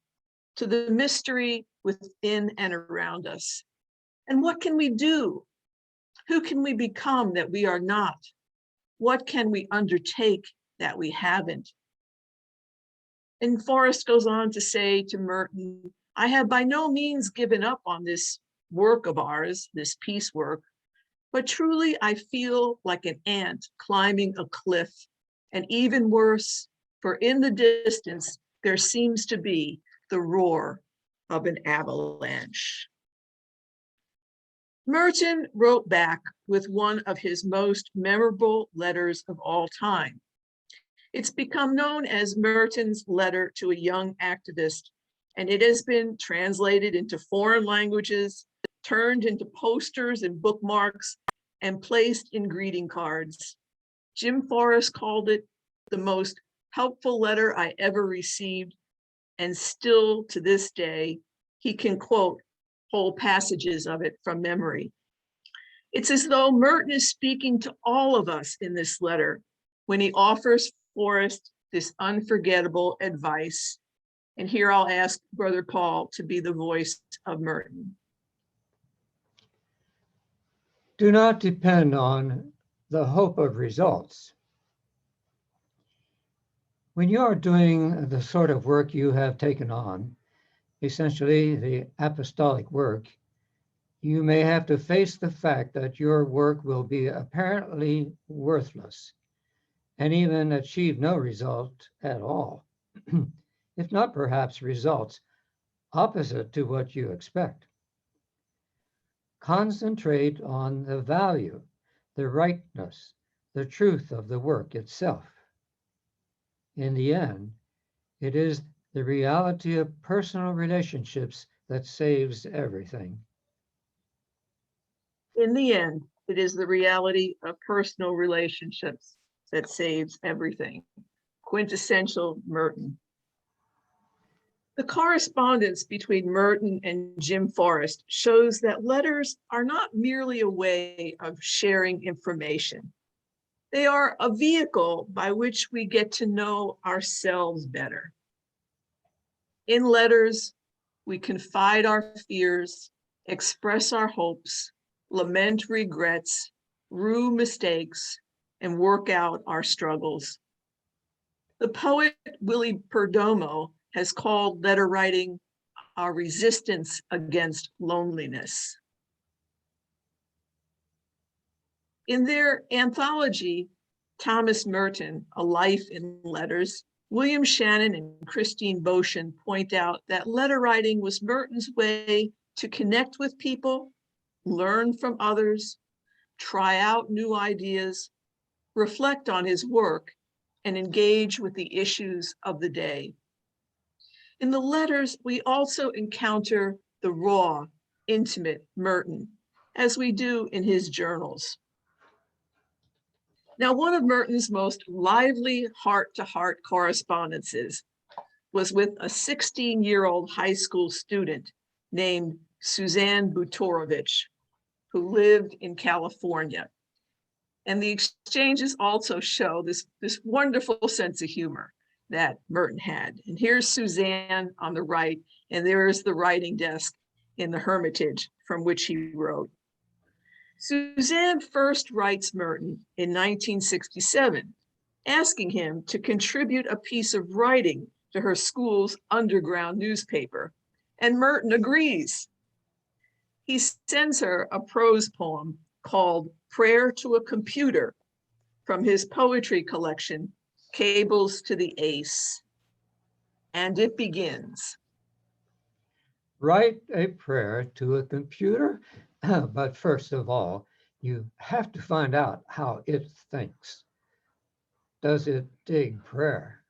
to the mystery within and around us? And what can we do? Who can we become that we are not? What can we undertake that we haven't? And Forrest goes on to say to Merton, I have by no means given up on this work of ours, this peace work, but truly I feel like an ant climbing a cliff, and even worse, for in the distance, there seems to be the roar of an avalanche. Merton wrote back with one of his most memorable letters of all time. It's become known as Merton's letter to a young activist, and it has been translated into foreign languages, turned into posters and bookmarks, and placed in greeting cards. Jim Forrest called it the most helpful letter I ever received, and still to this day, he can quote whole passages of it from memory. It's as though Merton is speaking to all of us in this letter when he offers Forrest this unforgettable advice. And here I'll ask Brother Paul to be the voice of Merton. Do not depend on the hope of results. When you are doing the sort of work you have taken on, essentially the apostolic work, you may have to face the fact that your work will be apparently worthless and even achieve no result at all, if not perhaps results opposite to what you expect. Concentrate on the value, the rightness, the truth of the work itself. In the end, it is the reality of personal relationships that saves everything. In the end, it is the reality of personal relationships that saves everything. Quintessential Merton. The correspondence between Merton and Jim Forrest shows that letters are not merely a way of sharing information. They are a vehicle by which we get to know ourselves better. In letters, we confide our fears, express our hopes, lament regrets, rue mistakes, and work out our struggles. The poet Willie Perdomo has called letter writing our resistance against loneliness. In their anthology, Thomas Merton, A Life in Letters, William Shannon and Christine Boshin point out that letter writing was Merton's way to connect with people, learn from others, try out new ideas, reflect on his work, and engage with the issues of the day. In the letters, we also encounter the raw, intimate Merton, as we do in his journals. Now, one of Merton's most lively heart-to-heart correspondences was with a 16-year-old high school student named Suzanne Butorovich, who lived in California. And the exchanges also show this wonderful sense of humor that Merton had. And here's Suzanne on the right, and there's the writing desk in the Hermitage from which he wrote. Suzanne first writes Merton in 1967, asking him to contribute a piece of writing to her school's underground newspaper, and Merton agrees. He sends her a prose poem called Prayer to a Computer from his poetry collection, Cables to the Ace. And it begins. Write a prayer to a computer, but first of all, you have to find out how it thinks. Does it dig prayer?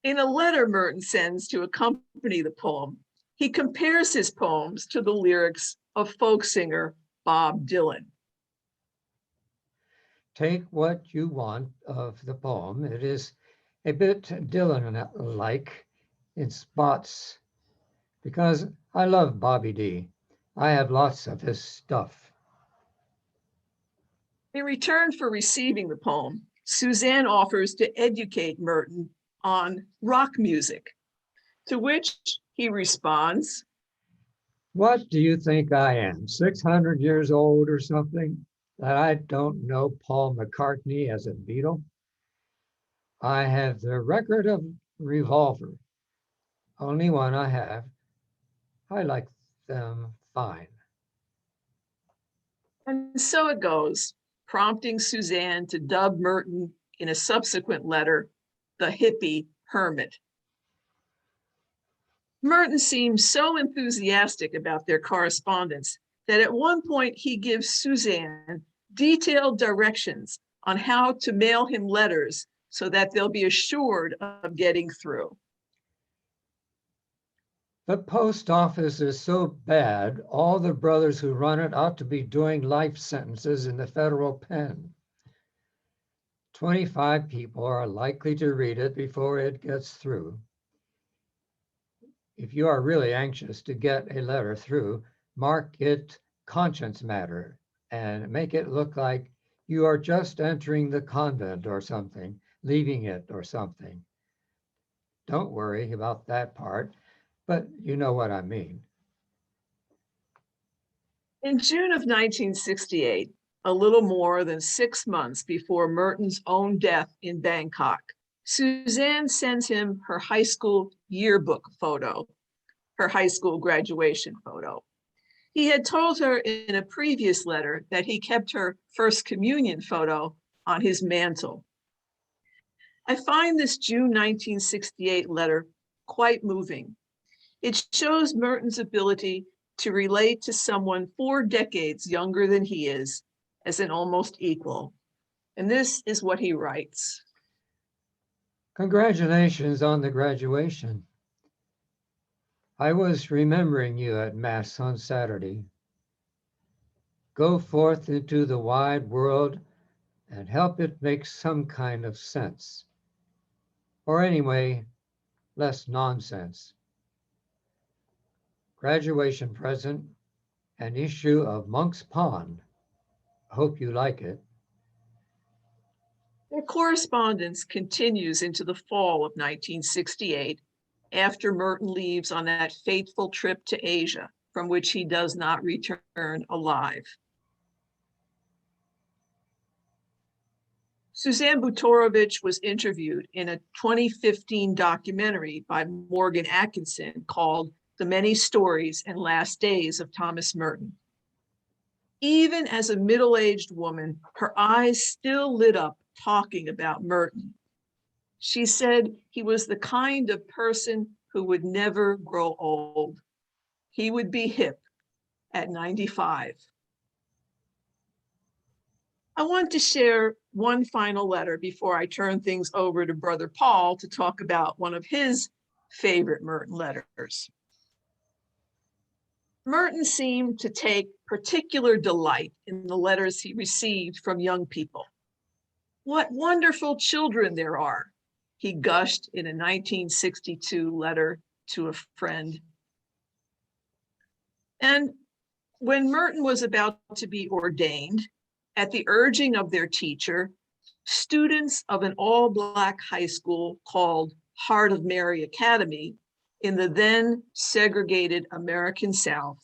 In a letter Merton sends to accompany the poem, he compares his poems to the lyrics of folk singer Bob Dylan. Take what you want of the poem. It is a bit Dylan-like in spots, because I love Bobby D. I have lots of his stuff. In return for receiving the poem, Suzanne offers to educate Merton on rock music, to which he responds, What do you think I am, 600 years old or something, that I don't know Paul McCartney as a Beatle? I have the record of Revolver, only one I have. I like them fine. And so it goes, prompting Suzanne to dub Merton in a subsequent letter, the hippie hermit. Merton seems so enthusiastic about their correspondence that at one point he gives Suzanne detailed directions on how to mail him letters so that they'll be assured of getting through. The post office is so bad, all the brothers who run it ought to be doing life sentences in the federal pen. 25 people are likely to read it before it gets through. If you are really anxious to get a letter through, mark it conscience matter and make it look like you are just entering the convent or something, leaving it or something. Don't worry about that part, but you know what I mean. In June of 1968, a little more than 6 months before Merton's own death in Bangkok, Suzanne sends him her high school yearbook photo, her high school graduation photo. He had told her in a previous letter that he kept her first communion photo on his mantle. I find this June 1968 letter quite moving. It shows Merton's ability to relate to someone 4 decades younger than he is as an almost equal. And this is what he writes. Congratulations on the graduation. I was remembering you at Mass on Saturday. Go forth into the wide world and help it make some kind of sense. Or anyway, less nonsense. Graduation present, an issue of Monk's Pond. Hope you like it. Their correspondence continues into the fall of 1968, after Merton leaves on that fateful trip to Asia, from which he does not return alive. Suzanne Butorovich was interviewed in a 2015 documentary by Morgan Atkinson called The Many Stories and Last Days of Thomas Merton. Even as a middle-aged woman, her eyes still lit up talking about Merton. She said he was the kind of person who would never grow old. He would be hip at 95. I want to share one final letter before I turn things over to Brother Paul to talk about one of his favorite Merton letters. Merton seemed to take particular delight in the letters he received from young people. What wonderful children there are, he gushed in a 1962 letter to a friend. And when Merton was about to be ordained, at the urging of their teacher, students of an all-Black high school called Heart of Mary Academy in the then segregated American South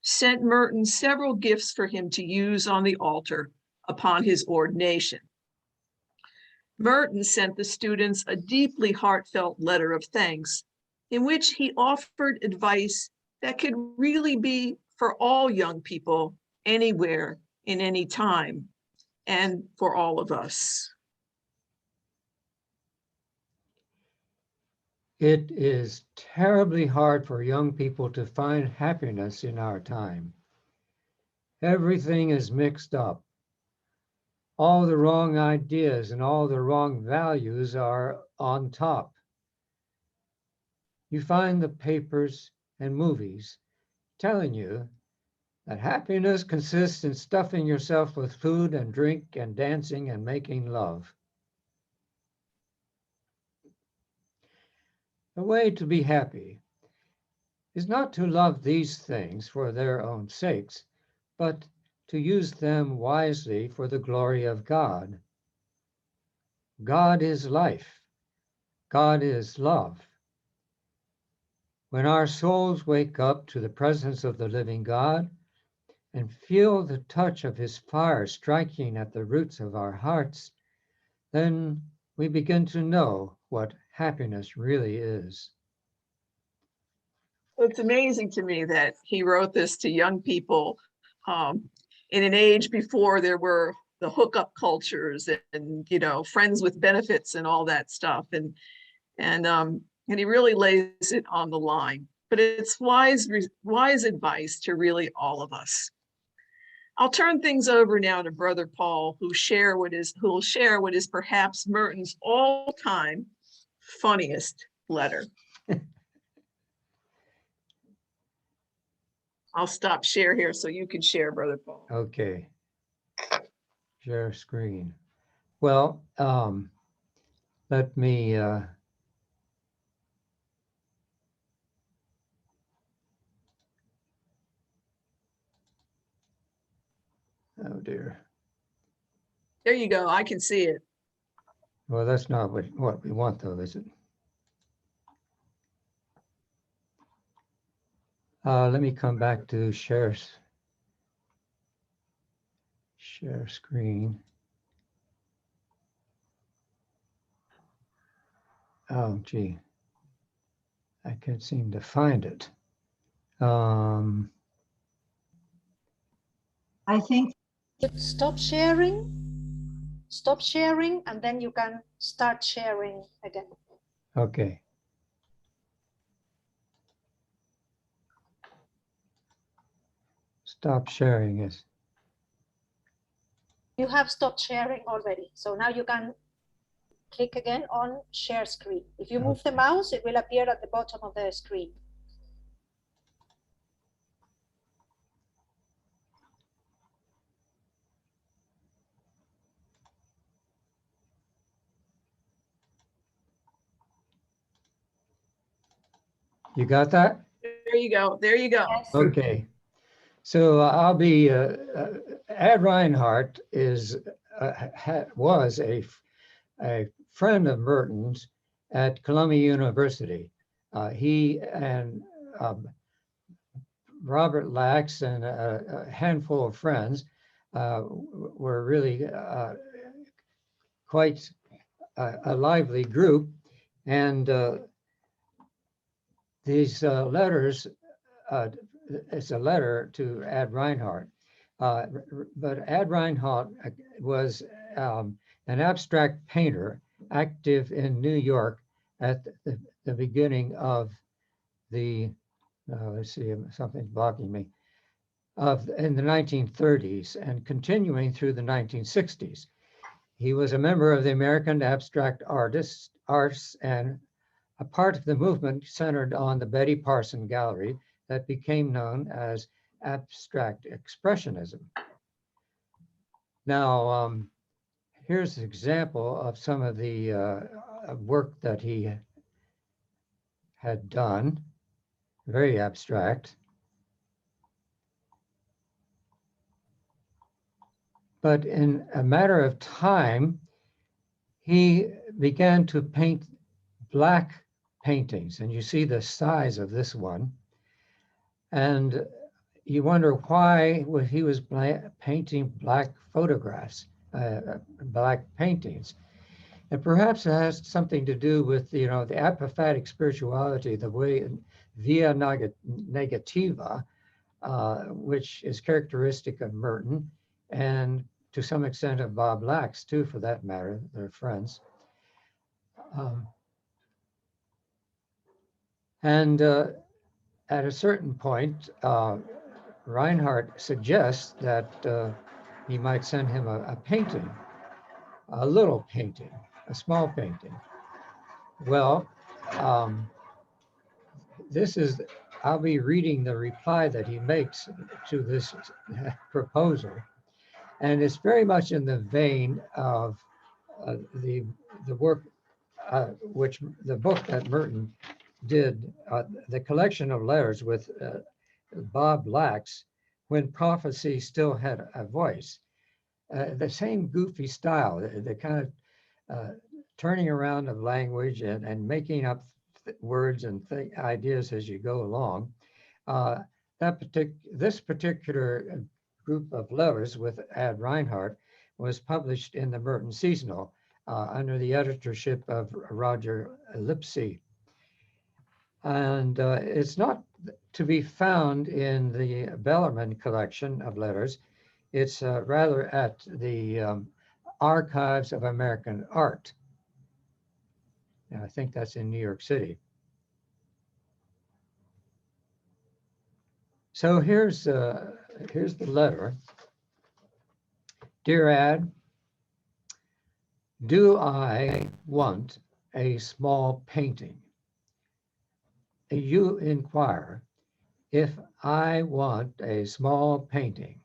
sent Merton several gifts for him to use on the altar upon his ordination. Merton sent the students a deeply heartfelt letter of thanks in which he offered advice that could really be for all young people anywhere in any time and for all of us. It is terribly hard for young people to find happiness in our time. Everything is mixed up. All the wrong ideas and all the wrong values are on top. You find the papers and movies telling you that happiness consists in stuffing yourself with food and drink and dancing and making love. The way to be happy is not to love these things for their own sakes, but to use them wisely for the glory of God. God is life. God is love. When our souls wake up to the presence of the living God and feel the touch of his fire striking at the roots of our hearts, then we begin to know what happiness really is. It's amazing to me that he wrote this to young people in an age before there were the hookup cultures and you know, friends with benefits and all that stuff. And he really lays it on the line. But it's wise advice to really all of us. I'll turn things over now to Brother Paul, who will share what is perhaps Merton's all-time funniest letter. I'll stop share here so you can share, Brother Paul. Okay. Share screen. Well, let me oh dear. There you go. I can see it. Well, that's not what we want, though, is it? Let me come back to share screen. Oh, gee. I can't seem to find it. I think Stop sharing, and then you can start sharing again. Okay. Stop sharing is. You have stopped sharing already. So now you can click again on share screen. If you move the mouse, it will appear at the bottom of the screen. You got that? There you go. There you go. Yes. Okay. So I'll be, Ad Reinhardt was a friend of Merton's at Columbia University. He and Robert Lax and a handful of friends were really quite a lively group. And these letters, it's a letter to Ad Reinhardt. But Ad Reinhardt was an abstract painter active in New York at the beginning of the, let's see, something's blocking me, in the 1930s and continuing through the 1960s. He was a member of the American Abstract Arts and a part of the movement centered on the Betty Parson Gallery that became known as abstract expressionism. Now, here's an example of some of the work that he had done, very abstract. But in a matter of time, he began to paint black paintings, and you see the size of this one. And you wonder why he was painting black photographs, black paintings. And perhaps it has something to do with, the apophatic spirituality, the way via negativa, which is characteristic of Merton, and to some extent of Bob Lax too, for that matter, they're friends. At a certain point, Reinhardt suggests that he might send him a painting, a little painting, a small painting. Well, I'll be reading the reply that he makes to this proposal. And it's very much in the vein of the work, the book that Merton did, the collection of letters with Bob Lax, when prophecy still had a voice. The same goofy style, the kind of turning around of language and making up words and ideas as you go along. This particular group of letters with Ad Reinhardt was published in the Merton Seasonal under the editorship of Roger Lipsey. And it's not to be found in the Bellarmine collection of letters. It's rather at the Archives of American Art. And I think that's in New York City. So here's the letter. Dear Ad, do I want a small painting? You inquire if I want a small painting.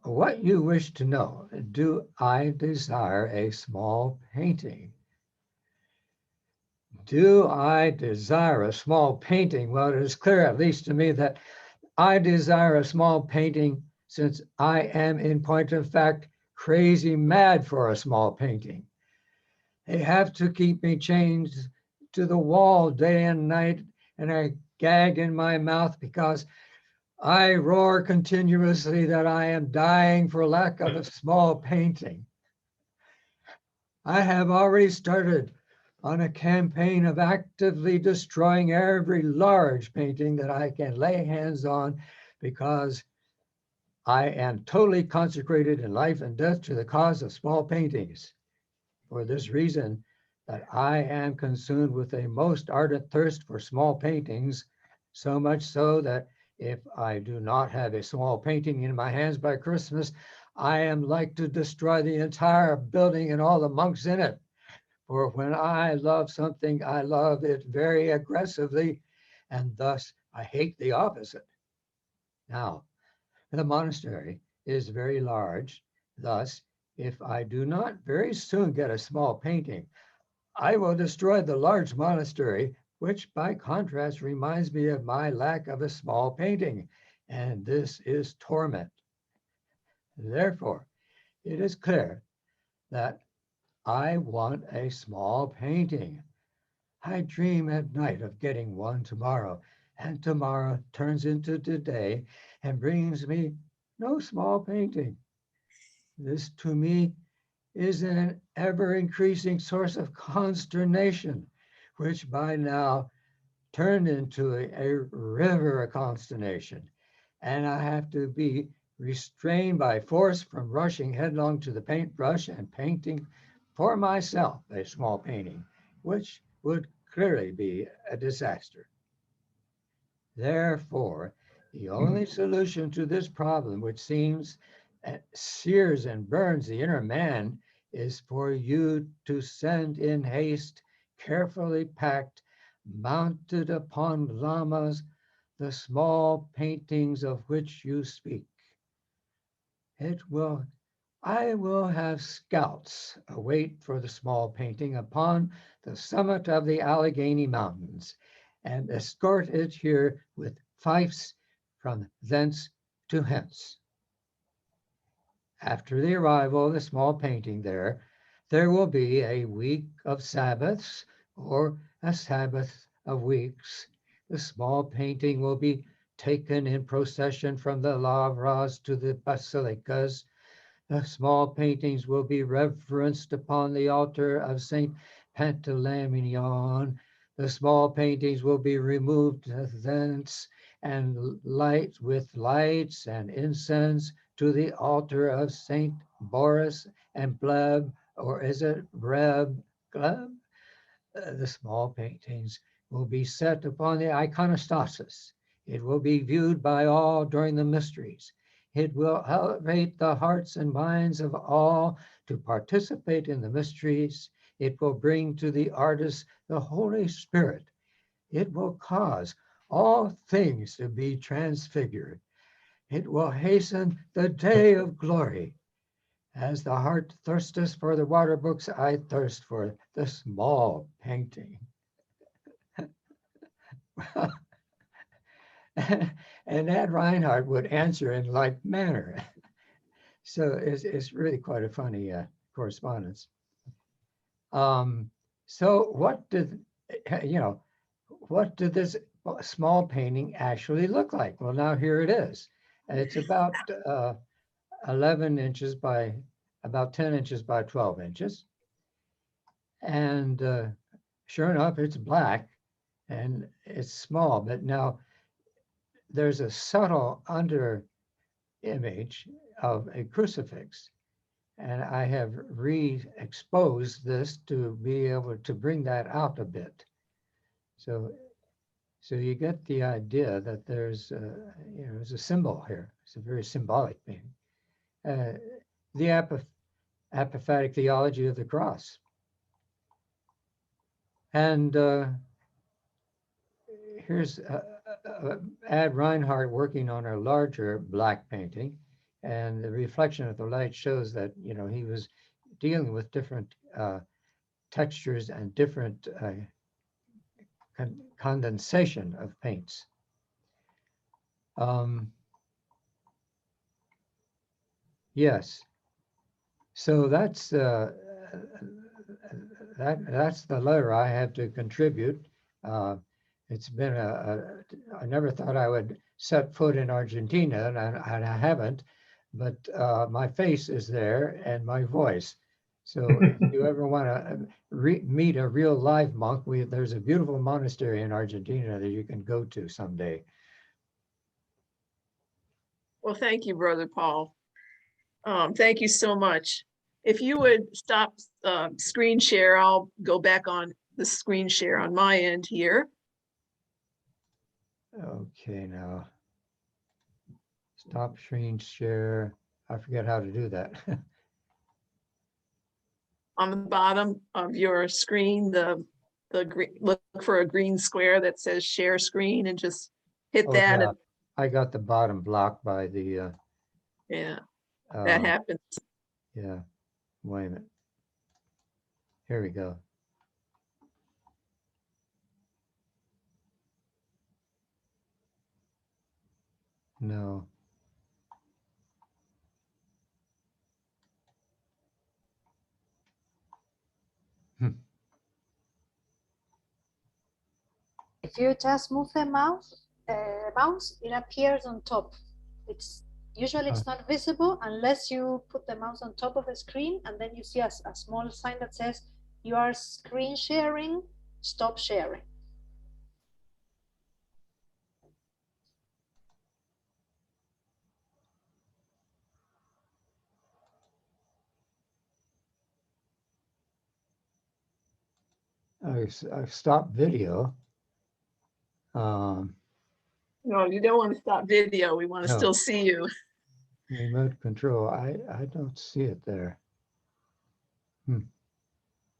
What you wish to know, do I desire a small painting? Do I desire a small painting? Well, it is clear, at least to me, that I desire a small painting since I am, in point of fact, crazy mad for a small painting. They have to keep me chained to the wall day and night, and I gag in my mouth because I roar continuously that I am dying for lack of a small painting. I have already started on a campaign of actively destroying every large painting that I can lay hands on because I am totally consecrated in life and death to the cause of small paintings. For this reason, that I am consumed with a most ardent thirst for small paintings, so much so that if I do not have a small painting in my hands by Christmas, I am like to destroy the entire building and all the monks in it. For when I love something, I love it very aggressively, and thus I hate the opposite. Now, the monastery is very large. Thus, if I do not very soon get a small painting, I will destroy the large monastery, which by contrast reminds me of my lack of a small painting, and this is torment. Therefore, it is clear that I want a small painting. I dream at night of getting one tomorrow, and tomorrow turns into today and brings me no small painting. This to me is an ever-increasing source of consternation, which by now turned into a river of consternation. And I have to be restrained by force from rushing headlong to the paintbrush and painting for myself a small painting, which would clearly be a disaster. Therefore, the only solution to this problem, which seems sears and burns the inner man, is for you to send in haste, carefully packed, mounted upon llamas, the small paintings of which you speak. I will have scouts await for the small painting upon the summit of the Allegheny Mountains, and escort it here with fifes from thence to hence. After the arrival of the small painting there will be a week of Sabbaths or a Sabbath of weeks. The small painting will be taken in procession from the lavras to the basilicas. The small paintings will be reverenced upon the altar of Saint Pantaleimon. The small paintings will be removed thence and light with lights and incense to the altar of Saint Boris and Bleb, or is it Breb? Gleb? The small paintings will be set upon the iconostasis. It will be viewed by all during the mysteries. It will elevate the hearts and minds of all to participate in the mysteries. It will bring to the artist the Holy Spirit. It will cause all things to be transfigured. It will hasten the day of glory. As the heart thirsteth for the water brooks, I thirst for the small painting. And Ed Reinhardt would answer in like manner. So it's really quite a funny correspondence. So what did this small painting actually look like? Well, now here it is. It's about 11 inches by about 10 inches by 12 inches. And sure enough, it's black and it's small, but now there's a subtle under image of a crucifix. And I have re-exposed this to be able to bring that out a bit. So you get the idea that there's a symbol here. It's a very symbolic thing. The apophatic theology of the cross. And here's Ad Reinhardt working on a larger black painting, and the reflection of the light shows that he was dealing with different textures and different condensation of paints. Yes, so that's the letter I have to contribute. It's been I never thought I would set foot in Argentina, and I haven't, but my face is there and my voice. So if you ever want to meet a real live monk, there's a beautiful monastery in Argentina that you can go to someday. Well, thank you, Brother Paul. Thank you so much. If you would stop screen share, I'll go back on the screen share on my end here. Okay, now stop screen share. I forget how to do that. On the bottom of your screen, look for a green square that says share screen and just hit that. Yeah. And I got the bottom blocked by the yeah, that happens. Yeah, wait a minute. Here we go. No. If you just move the mouse, it appears on top. Usually it's not visible unless you put the mouse on top of the screen, and then you see a small sign that says you are screen sharing, stop sharing. I've stopped video. No, you don't want to stop video. We want to No. still see you. Remote control. I don't see it there.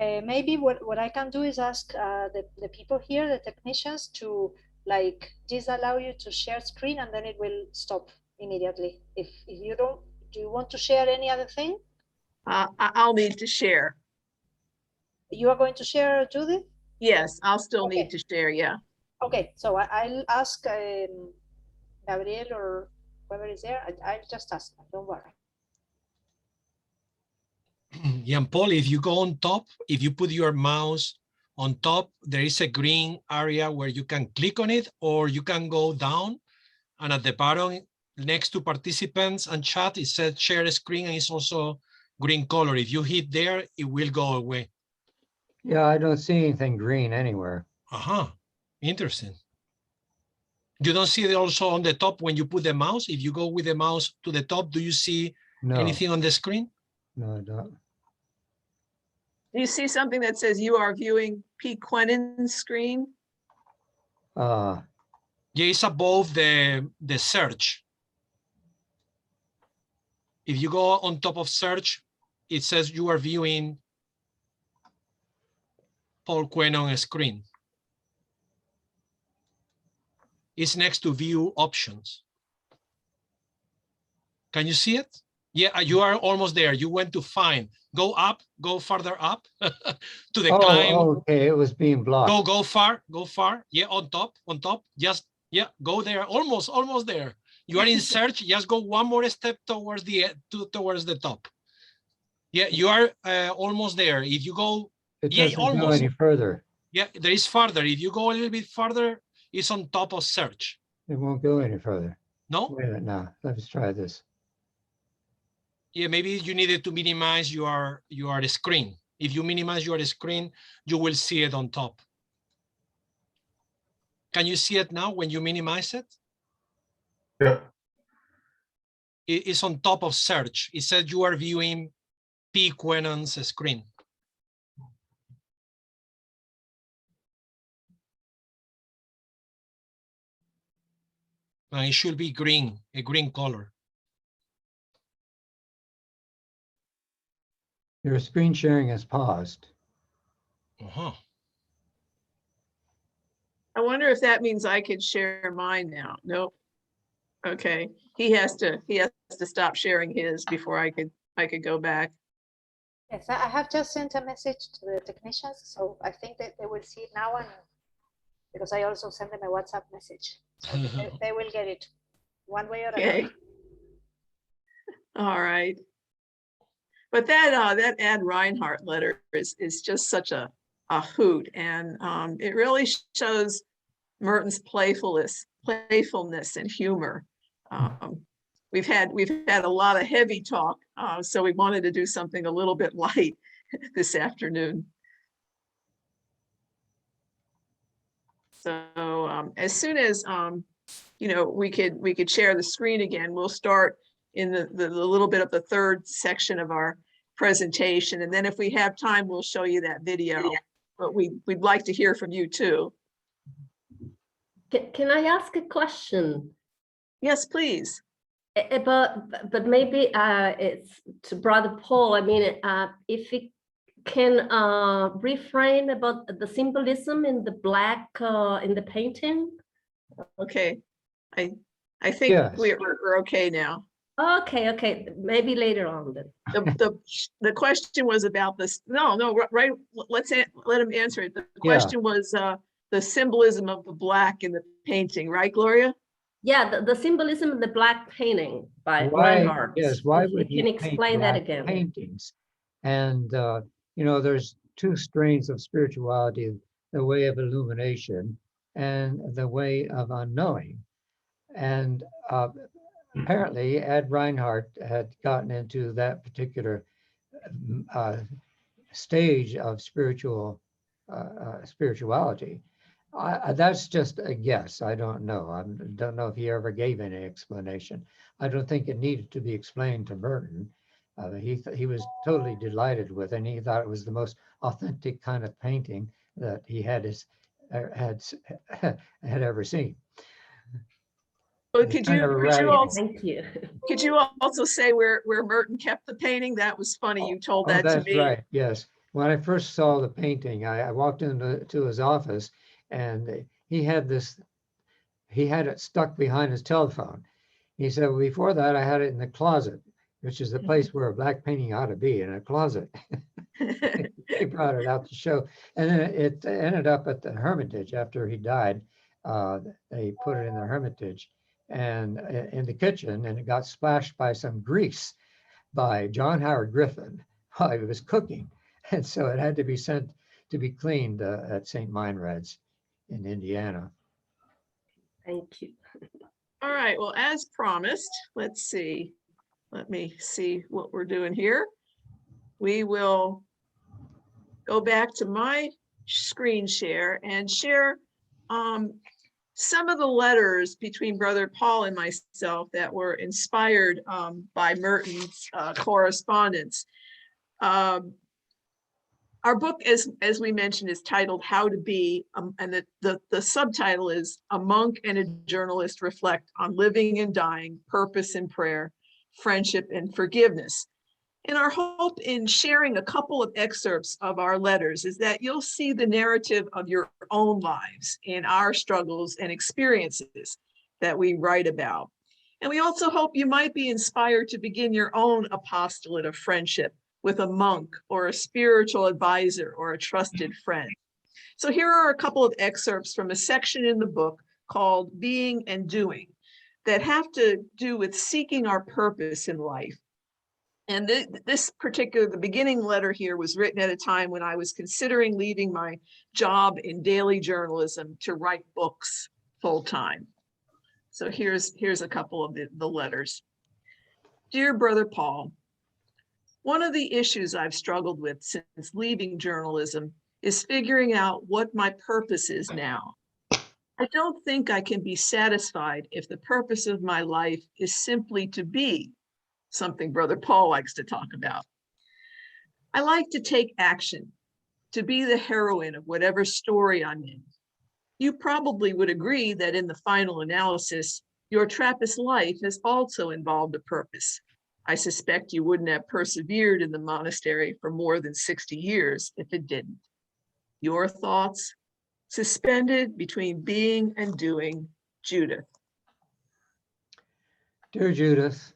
Maybe what I can do is ask the people here, the technicians, to like disallow you to share screen, and then it will stop immediately. If you don't, do you want to share any other thing? I'll need to share. You are going to share, Judith? Yes, I'll still Okay. need to share. Yeah. Okay, so I'll ask Gabriel or whoever is there. I'll just ask them, don't worry. Jean Paul, if you go on top, if you put your mouse on top, there is a green area where you can click on it, or you can go down, and at the bottom next to participants and chat, it says share screen, and it's also green color. If you hit there, it will go away. Yeah, I don't see anything green anywhere. Interesting. You don't see it also on the top when you put the mouse? If you go with the mouse to the top, do you see anything on the screen? No, I don't. Do you see something that says you are viewing P. Quennen's screen? Yeah, it's above the search. If you go on top of search, it says you are viewing Paul Quennen's screen. It's next to view options. Can you see it? Yeah, you are almost there. You went to find. Go up, go farther up to the climb. Okay, it was being blocked. Go far. Yeah, on top. Just, yeah, go there. Almost there. You are in search. Just go one more step towards the top. Yeah, you are almost there. If you go, It yeah, doesn't almost. go any further. Yeah, there is farther. If you go a little bit farther, it's on top of search. It won't go any further. No? Wait a minute now. Let's try this. Yeah, maybe you needed to minimize your screen. If you minimize your screen, you will see it on top. Can you see it now when you minimize it? Yeah. It's on top of search. It says you are viewing P. Quennen's screen. And it should be green, a green color. Your screen sharing is paused. I wonder if that means I could share mine now. Nope. Okay, he has to stop sharing his before I could go back. Yes, I have just sent a message to the technicians, so I think that they will see it now, and because I also sent them a WhatsApp message, so they will get it one way or another. All right. But that Ad Reinhardt letter is just such a hoot, and it really shows Merton's playfulness and humor. We've had a lot of heavy talk, so we wanted to do something a little bit light this afternoon. So as soon as we could share the screen again, we'll start in the little bit of the third section of our presentation, and then if we have time, we'll show you that video. But we'd like to hear from you too. Can I ask a question? Yes, please. But maybe it's to Brother Paul. I mean, if it can reframe about the symbolism in the black in the painting. Okay, I think Yes. we're okay now. Okay, maybe later on then. The question was about this. No, right. Let him answer it. The question was the symbolism of the black in the painting, right, Gloria? Yeah, the symbolism of the black painting by Reinhardt. Yes, why If would you he can paint explain that black again? paintings? And there's two strains of spirituality: the way of illumination and the way of unknowing. And apparently, Ad Reinhardt had gotten into that particular stage of spirituality. That's just a guess. I don't know. I don't know if he ever gave any explanation. I don't think it needed to be explained to Merton. He was totally delighted with it, and he thought it was the most authentic kind of painting that he had ever seen. But It's kind of a ratty- Thank you. could you also say where Merton kept the painting? That was funny. You told that to that's me. right. Yes. When I first saw the painting, I walked into his office, and he had it stuck behind his telephone. He said, well, before that, I had it in the closet, which is the place where a black painting ought to be, in a closet. He brought it out to show. And then it ended up at the Hermitage after he died. They put it in the Hermitage and in the kitchen, and it got splashed by some grease by John Howard Griffin while he was cooking. And so it had to be sent to be cleaned at St. Meinrad's in Indiana. Thank you. All right, well, as promised, let's see. Let me see what we're doing here. We will go back to my screen share and share some of the letters between Brother Paul and myself that were inspired by Merton's correspondence. Our book, as we mentioned, is titled How to Be, and the subtitle is A Monk and a Journalist Reflect on Living and Dying, Purpose and Prayer, Friendship and Forgiveness. And our hope in sharing a couple of excerpts of our letters is that you'll see the narrative of your own lives in our struggles and experiences that we write about. And we also hope you might be inspired to begin your own apostolate of friendship with a monk or a spiritual advisor or a trusted friend. So here are a couple of excerpts from a section in the book called Being and Doing that have to do with seeking our purpose in life. And the beginning letter here was written at a time when I was considering leaving my job in daily journalism to write books full time. So here's a couple of the letters. Dear Brother Paul, one of the issues I've struggled with since leaving journalism is figuring out what my purpose is now. I don't think I can be satisfied if the purpose of my life is simply to be, something Brother Paul likes to talk about. I like to take action, to be the heroine of whatever story I'm in. You probably would agree that in the final analysis, your Trappist life has also involved a purpose. I suspect you wouldn't have persevered in the monastery for more than 60 years if it didn't. Your thoughts, suspended between being and doing, Judith. Dear Judith,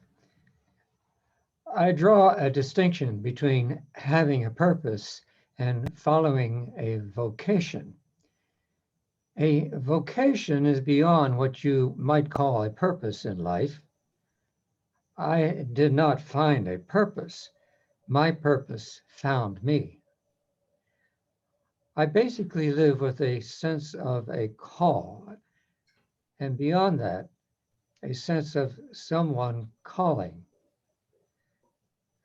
I draw a distinction between having a purpose and following a vocation. A vocation is beyond what you might call a purpose in life. I did not find a purpose. My purpose found me. I basically live with a sense of a call, and beyond that, a sense of someone calling.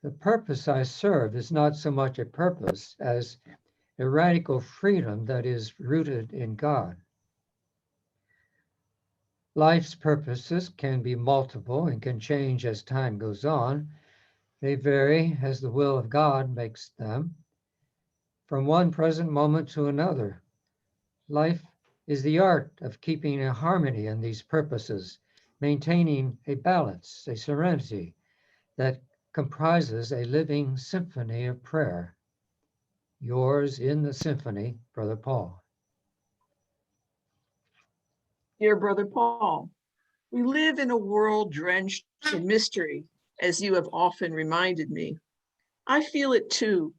The purpose I serve is not so much a purpose as a radical freedom that is rooted in God. Life's purposes can be multiple and can change as time goes on. They vary as the will of God makes them, from one present moment to another. Life is the art of keeping a harmony in these purposes, maintaining a balance, a serenity that comprises a living symphony of prayer. Yours in the symphony, Brother Paul. Dear Brother Paul, we live in a world drenched in mystery, as you have often reminded me. I feel it too,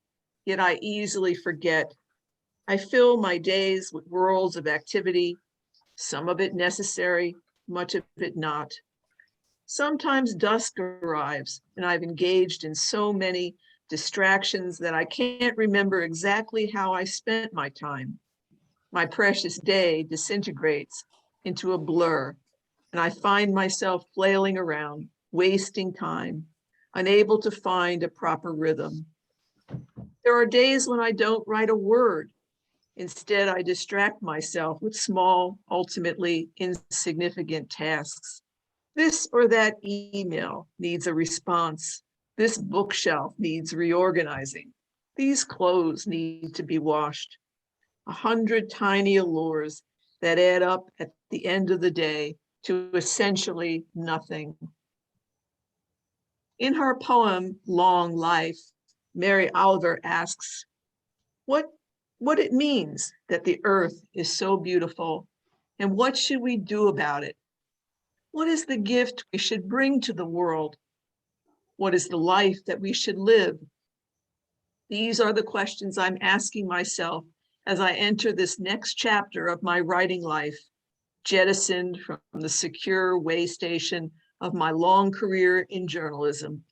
yet I easily forget. I fill my days with worlds of activity, some of it necessary, much of it not. Sometimes dusk arrives, and I've engaged in so many distractions that I can't remember exactly how I spent my time. My precious day disintegrates into a blur, and I find myself flailing around, wasting time, unable to find a proper rhythm. There are days when I don't write a word. Instead, I distract myself with small, ultimately insignificant tasks. This or that email needs a response. This bookshelf needs reorganizing. These clothes need to be washed. 100 tiny allures that add up at the end of the day to essentially nothing. In her poem, Long Life, Mary Oliver asks, what it means that the earth is so beautiful, and what should we do about it? What is the gift we should bring to the world? What is the life that we should live? These are the questions I'm asking myself as I enter this next chapter of my writing life, jettisoned from the secure way station of my long career in journalism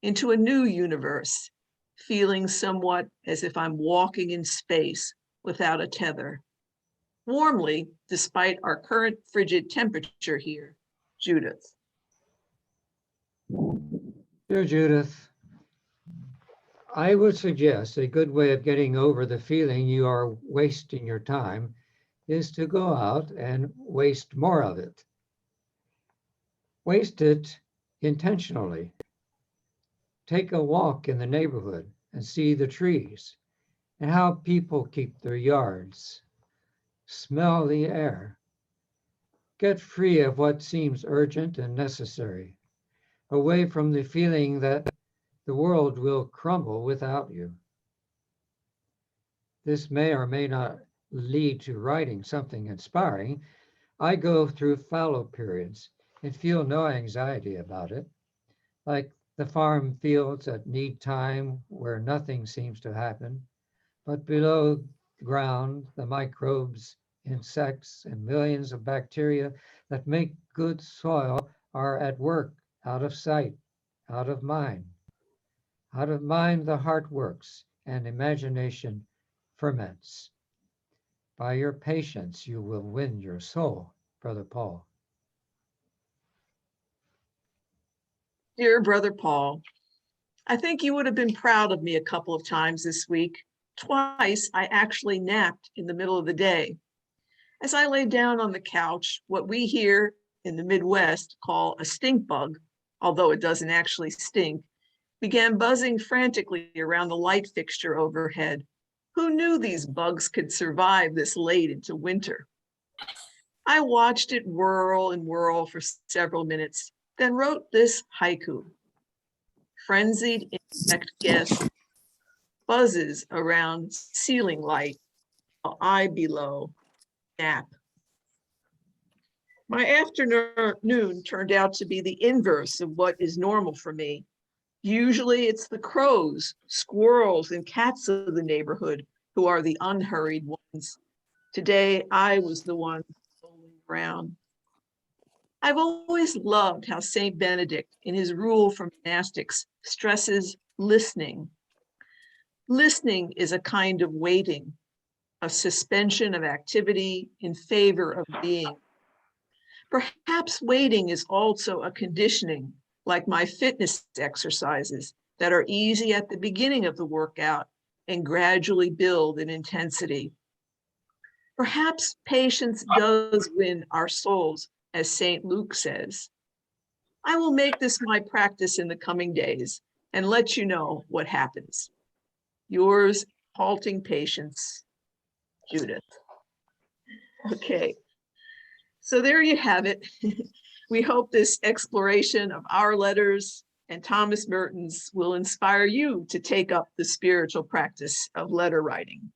into a new universe, feeling somewhat as if I'm walking in space without a tether. Warmly, despite our current frigid temperature here, Judith. Dear Judith, I would suggest a good way of getting over the feeling you are wasting your time is to go out and waste more of it. Waste it intentionally. Take a walk in the neighborhood and see the trees and how people keep their yards. Smell the air. Get free of what seems urgent and necessary, away from the feeling that the world will crumble without you. This may or may not lead to writing something inspiring. I go through fallow periods and feel no anxiety about it, like the farm fields that need time where nothing seems to happen, but below ground, the microbes, insects, and millions of bacteria that make good soil are at work, out of sight, out of mind. Out of mind, the heart works and imagination ferments. By your patience, you will win your soul, Brother Paul. Dear Brother Paul, I think you would have been proud of me a couple of times this week. Twice, I actually napped in the middle of the day. As I lay down on the couch, what we here in the Midwest call a stink bug, although it doesn't actually stink, began buzzing frantically around the light fixture overhead. Who knew these bugs could survive this late into winter? I watched it whirl and whirl for several minutes, then wrote this haiku. Frenzied insect guest buzzes around ceiling light, while I below nap. My afternoon turned out to be the inverse of what is normal for me. Usually it's the crows, squirrels, and cats of the neighborhood who are the unhurried ones. Today, I was the one rolling around. I've always loved how St. Benedict, in his rule for monastics, stresses listening. Listening is a kind of waiting, a suspension of activity in favor of being. Perhaps waiting is also a conditioning, like my fitness exercises that are easy at the beginning of the workout and gradually build in intensity. Perhaps patience does win our souls, as St. Luke says. I will make this my practice in the coming days and let you know what happens. Yours, halting patience, Judith. Okay, so there you have it. We hope this exploration of our letters and Thomas Merton's will inspire you to take up the spiritual practice of letter writing.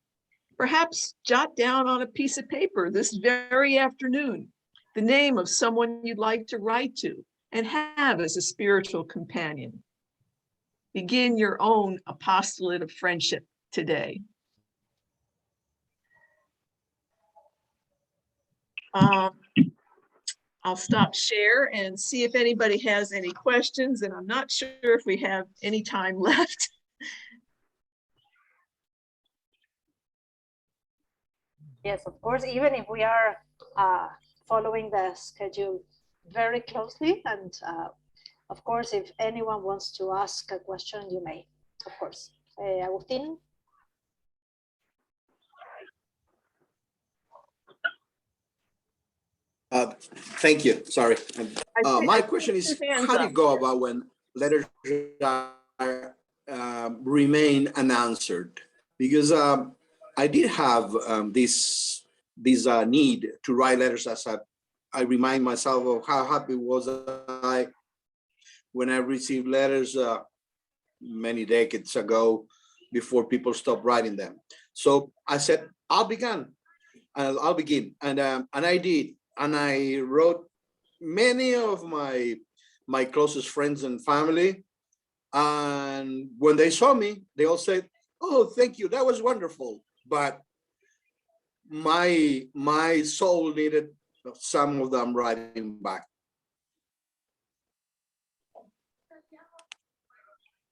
Perhaps jot down on a piece of paper this very afternoon the name of someone you'd like to write to and have as a spiritual companion. Begin your own apostolate of friendship today. I'll stop share and see if anybody has any questions, and I'm not sure if we have any time left. Yes, of course, even if we are following the schedule very closely, and of course, if anyone wants to ask a question, you may, of course. Agustin? Thank you. Sorry. My question is, how do you go about when letters are, remain unanswered? Because I did have this need to write letters, as I remind myself of how happy was I when I received letters many decades ago, before people stopped writing them. So I said, I'll begin, and I did, and I wrote many of my closest friends and family, and when they saw me, they all said, "Oh, thank you, that was wonderful." But my soul needed some of them writing back.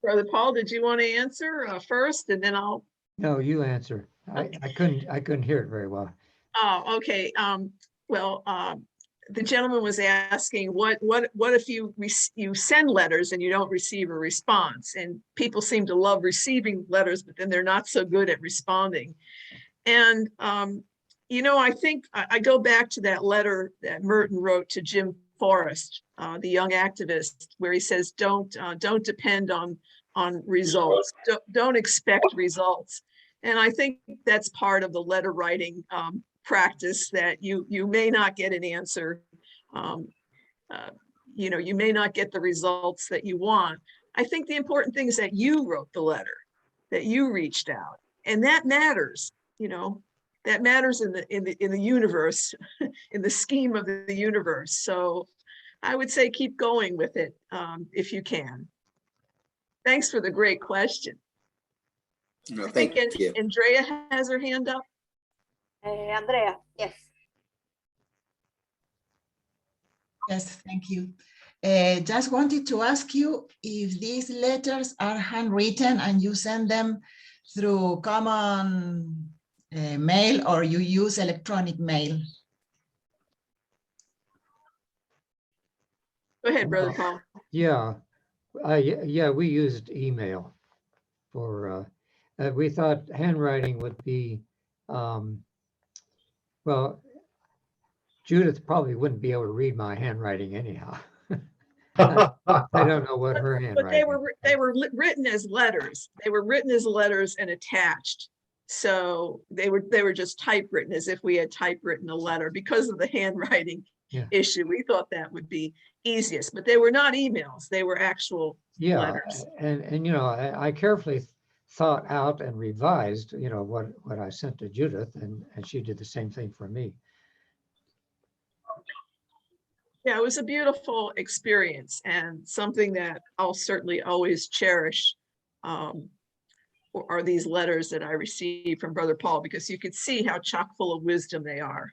Brother Paul, did you want to answer first, and then I'll? No, you answer. I couldn't hear it very well. Oh, okay. The gentleman was asking, what if you send letters and you don't receive a response? And people seem to love receiving letters, but then they're not so good at responding. And you know, I think I go back to that letter that Merton wrote to Jim Forrest, the young activist, where he says, don't depend on results. Don't expect results. And I think that's part of the letter writing practice, that you may not get an answer. You know, you may not get the results that you want. I think the important thing is that you wrote the letter, that you reached out, and that matters. You know, that matters in the universe, in the scheme of the universe. So I would say keep going with it if you can. Thanks for the great question. No, I think thank you. Andrea has her hand up. Andrea, yes. Yes, thank you. Just wanted to ask you if these letters are handwritten and you send them through common mail, or you use electronic mail. Go ahead, Brother Paul. Yeah, yeah, we used email for, we thought handwriting would be, well, Judith probably wouldn't be able to read my handwriting anyhow. I don't know what her handwriting. But they were written as letters. They were written as letters and attached. So they were just typewritten, as if we had typewritten a letter. Because of the handwriting issue, we thought that would be easiest. But they were not emails; they were actual letters. And you know, I carefully thought out and revised, you know, what I sent to Judith, and she did the same thing for me. Yeah, it was a beautiful experience, and something that I'll certainly always cherish are these letters that I received from Brother Paul, because you could see how chock full of wisdom they are.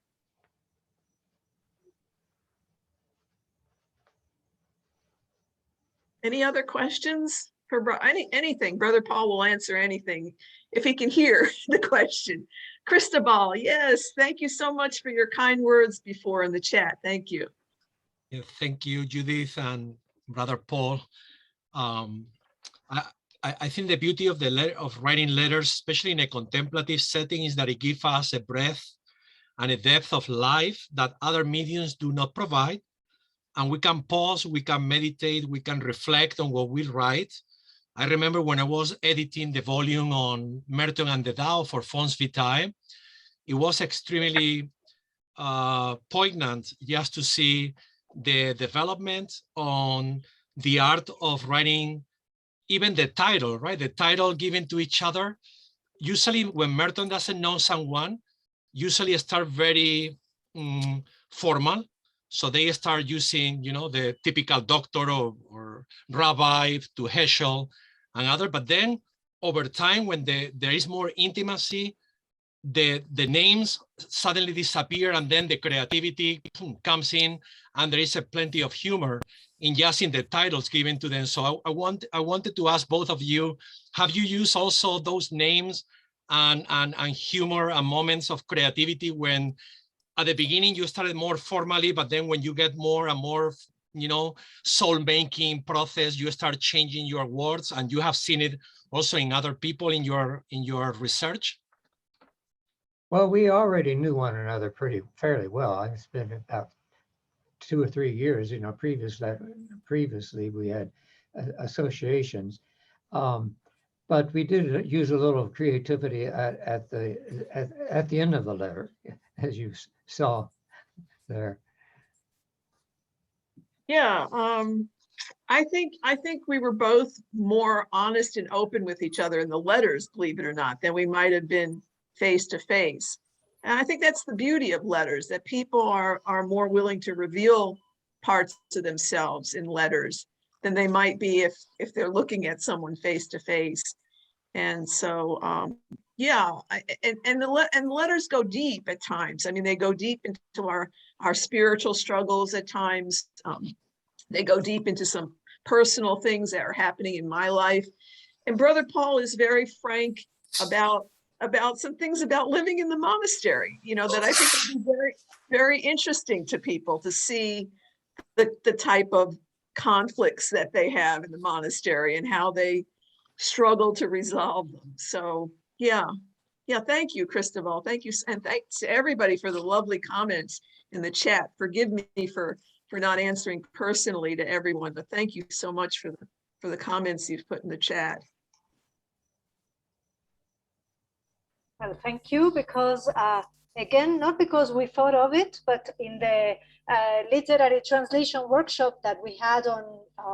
Any other questions for anything? Brother Paul will answer anything if he can hear the question. Cristobal, yes, thank you so much for your kind words before in the chat. Thank you. Yeah, thank you, Judith and Brother Paul. I think the beauty of of writing letters, especially in a contemplative setting, is that it gives us a breadth and a depth of life that other mediums do not provide. And we can pause, we can meditate, we can reflect on what we write. I remember when I was editing the volume on Merton and the Tao for Fons Vitae, it was extremely poignant just to see the development on the art of writing, even the title, right? The title given to each other. Usually when Merton doesn't know someone, usually start very formal. So they start using, you know, the typical doctor or rabbi to Heschel and other, but then over time, when there is more intimacy, the names suddenly disappear, and then the creativity comes in, and there is plenty of humor in just in the titles given to them. So I wanted to ask both of you, have you used also those names and humor and moments of creativity when at the beginning you started more formally, but then when you get more and more, you know, soul-making process, you start changing your words, and you have seen it also in other people in your research? Well, we already knew one another fairly well. It's been about 2 or 3 years, you know, previously we had associations. But but we did use a little creativity at the end of the letter, as you saw there. Yeah, I think we were both more honest and open with each other in the letters, believe it or not, than we might have been face to face. And I think that's the beauty of letters, that people are more willing to reveal parts of themselves in letters than they might be if they're looking at someone face to face. And so, yeah, and letters go deep at times. I mean, they go deep into our spiritual struggles at times. They go deep into some personal things that are happening in my life. And Brother Paul is very frank about some things about living in the monastery, you know, that I think would be very, very interesting to people to see the type of conflicts that they have in the monastery and how they struggle to resolve them. So yeah, thank you, Cristobal. Thank you, and thanks to everybody for the lovely comments in the chat. Forgive me for not answering personally to everyone, but thank you so much for the comments you've put in the chat. Well, thank you, because again, not because we thought of it, but in the literary translation workshop that we had on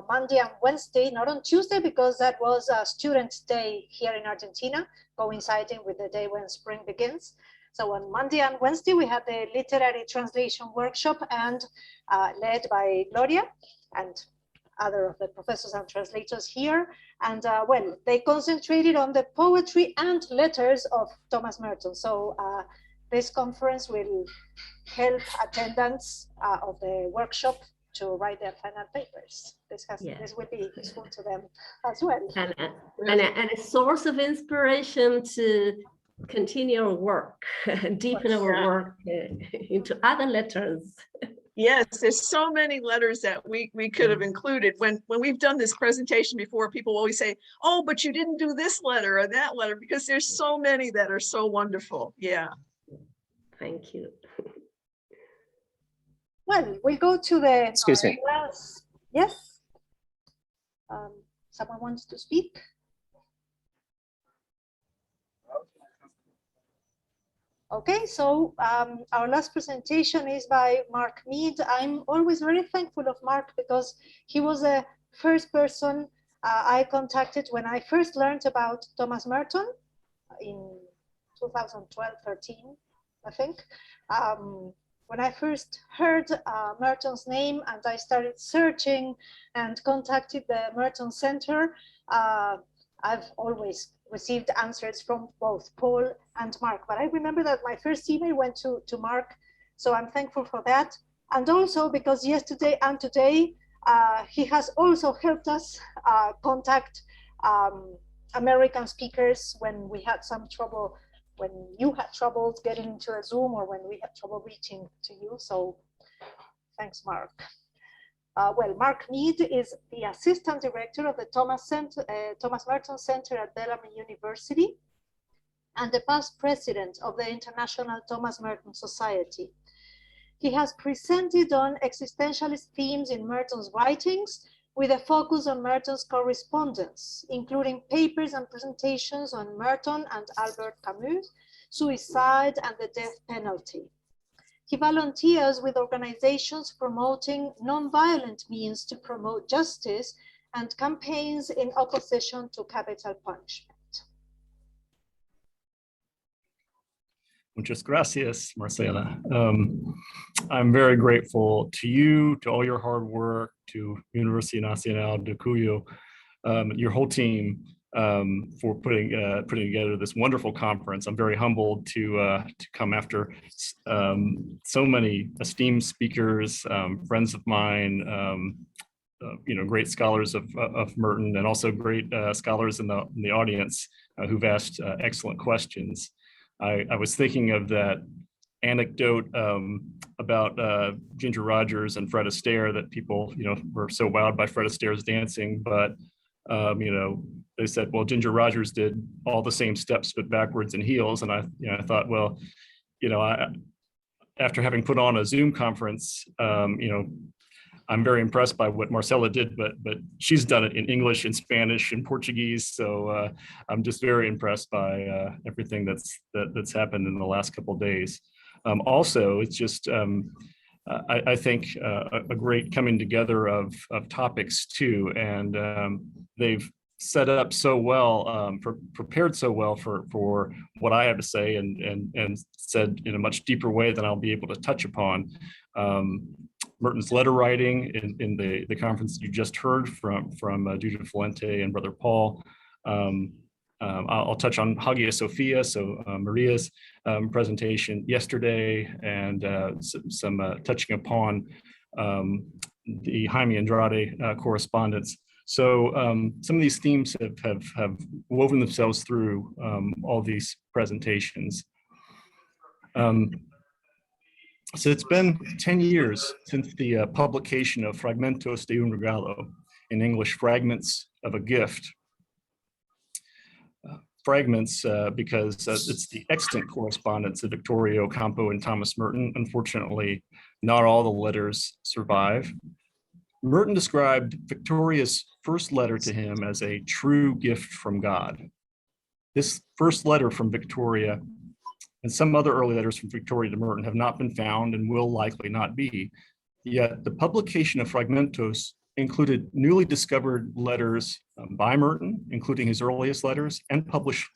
Monday and Wednesday, not on Tuesday, because that was a student day here in Argentina, coinciding with the day when spring begins. So on Monday and Wednesday, we had the literary translation workshop, and led by Gloria and other of the professors and translators here. And well, they concentrated on the poetry and letters of Thomas Merton. So this conference will help attendants of the workshop to write their final papers. This will be useful to them as well. And a source of inspiration to continue our work, deepen our work into other letters. Yes, there's so many letters that we could have included. When we've done this presentation before, people always say, oh, but you didn't do this letter or that letter, because there's so many that are so wonderful. Yeah. Thank you. Well, we'll go to the Excuse me. last. Yes. Someone wants to speak? Okay, so our last presentation is by Mark Mead. I'm always very thankful of Mark because he was the first person I contacted when I first learned about Thomas Merton in 2012-13, I think. When I first heard Merton's name and I started searching and contacted the Merton Center, I've always received answers from both Paul and Mark. But I remember that my first email went to Mark, so I'm thankful for that. And also because yesterday and today, he has also helped us contact American speakers when we had some trouble, when you had trouble getting into a Zoom or when we had trouble reaching to you. So thanks, Mark. Well, Mark Mead is the Assistant Director of the Thomas Merton Center at Bellamy University and the past President of the International Thomas Merton Society. He has presented on existentialist themes in Merton's writings with a focus on Merton's correspondence, including papers and presentations on Merton and Albert Camus, suicide and the death penalty. He volunteers with organizations promoting nonviolent means to promote justice and campaigns in opposition to capital punishment. Muchas gracias, Marcela. I'm very grateful to you, to all your hard work, to Universidad Nacional de Cuyo, your whole team, for putting together this wonderful conference. I'm very humbled to come after so many esteemed speakers, friends of mine, great scholars of Merton, and also great scholars in the audience who've asked excellent questions. I was thinking of that anecdote about Ginger Rogers and Fred Astaire, that people were so wowed by Fred Astaire's dancing, but they said, well, Ginger Rogers did all the same steps but backwards in heels. And I thought, well, after having put on a Zoom conference, I'm very impressed by what Marcela did, but she's done it in English, in Spanish, in Portuguese. So I'm just very impressed by everything that's happened in the last couple of days. Also, it's just I think a great coming together of topics too, and they've set up so well, prepared so well for what I have to say, and said in a much deeper way than I'll be able to touch upon. Merton's letter writing in the conference you just heard from Judith Valente and Brother Paul. I'll touch on Hagia Sophia, so Maria's presentation yesterday, and some touching upon the Jaime Andrade correspondence. So some of these themes have woven themselves through all these presentations. So it's been 10 years since the publication of Fragmentos de un Regalo, in English, Fragments of a Gift. Fragments because it's the extant correspondence of Victoria Ocampo and Thomas Merton. Unfortunately, not all the letters survive. Merton described Victoria's first letter to him as a true gift from God. This first letter from Victoria and some other early letters from Victoria to Merton have not been found and will likely not be. Yet the publication of Fragmentos included newly discovered letters by Merton, including his earliest letters, and published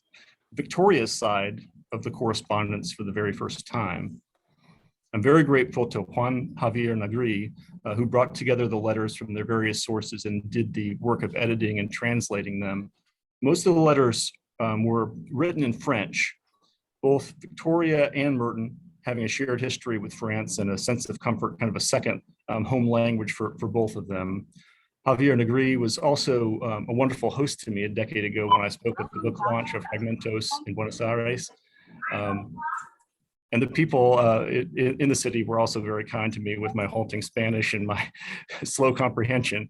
Victoria's side of the correspondence for the very first time. I'm very grateful to Juan Javier Nagri, who brought together the letters from their various sources and did the work of editing and translating them. Most of the letters were written in French, both Victoria and Merton having a shared history with France and a sense of comfort, kind of a second home language for both of them. Javier Nagri was also a wonderful host to me a decade ago when I spoke at the book launch of Fragmentos in Buenos Aires. And the people in the city were also very kind to me with my halting Spanish and my slow comprehension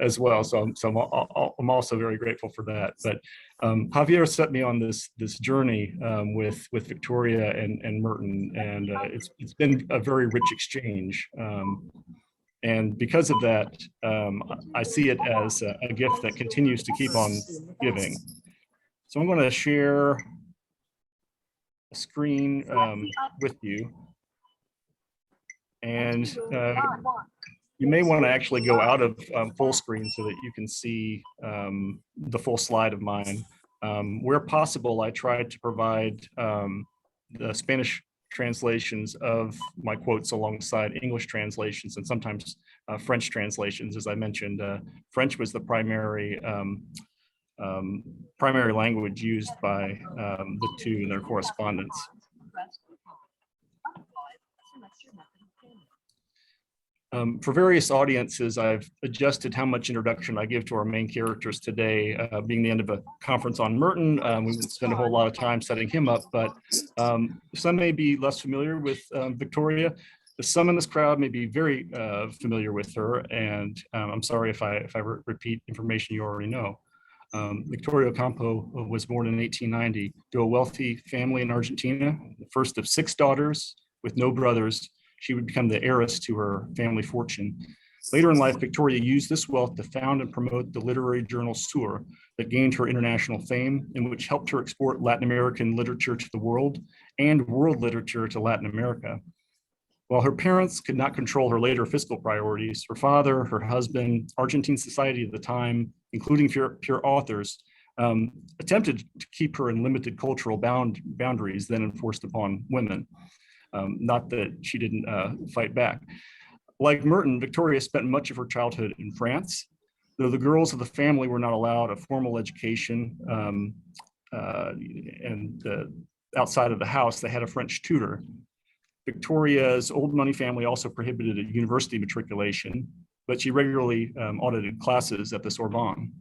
as well. So I'm also very grateful for that. But Javier set me on this journey with Victoria and Merton, and it's been a very rich exchange. And because of that, I see it as a gift that continues to keep on giving. So I'm going to share a screen with you, and you may want to actually go out of full screen so that you can see the full slide of mine. Where possible, I tried to provide the Spanish translations of my quotes alongside English translations and sometimes French translations. As I mentioned, French was the primary language used by the two in their correspondence. For various audiences, I've adjusted how much introduction I give to our main characters today. Being the end of a conference on Merton, we won't spend a whole lot of time setting him up, but some may be less familiar with Victoria. Some in this crowd may be very familiar with her, and I'm sorry if I repeat information you already know. Victoria Ocampo was born in 1890 to a wealthy family in Argentina, the first of 6 daughters with no brothers. She would become the heiress to her family fortune. Later in life, Victoria used this wealth to found and promote the literary journal Sur that gained her international fame and which helped her export Latin American literature to the world and world literature to Latin America. While her parents could not control her later fiscal priorities, her father, her husband, Argentine society at the time, including pure authors, attempted to keep her in limited cultural boundaries then enforced upon women. Not that she didn't fight back. Like Merton, Victoria spent much of her childhood in France, though the girls of the family were not allowed a formal education, and outside of the house, they had a French tutor. Victoria's old money family also prohibited a university matriculation, but she regularly audited classes at the Sorbonne.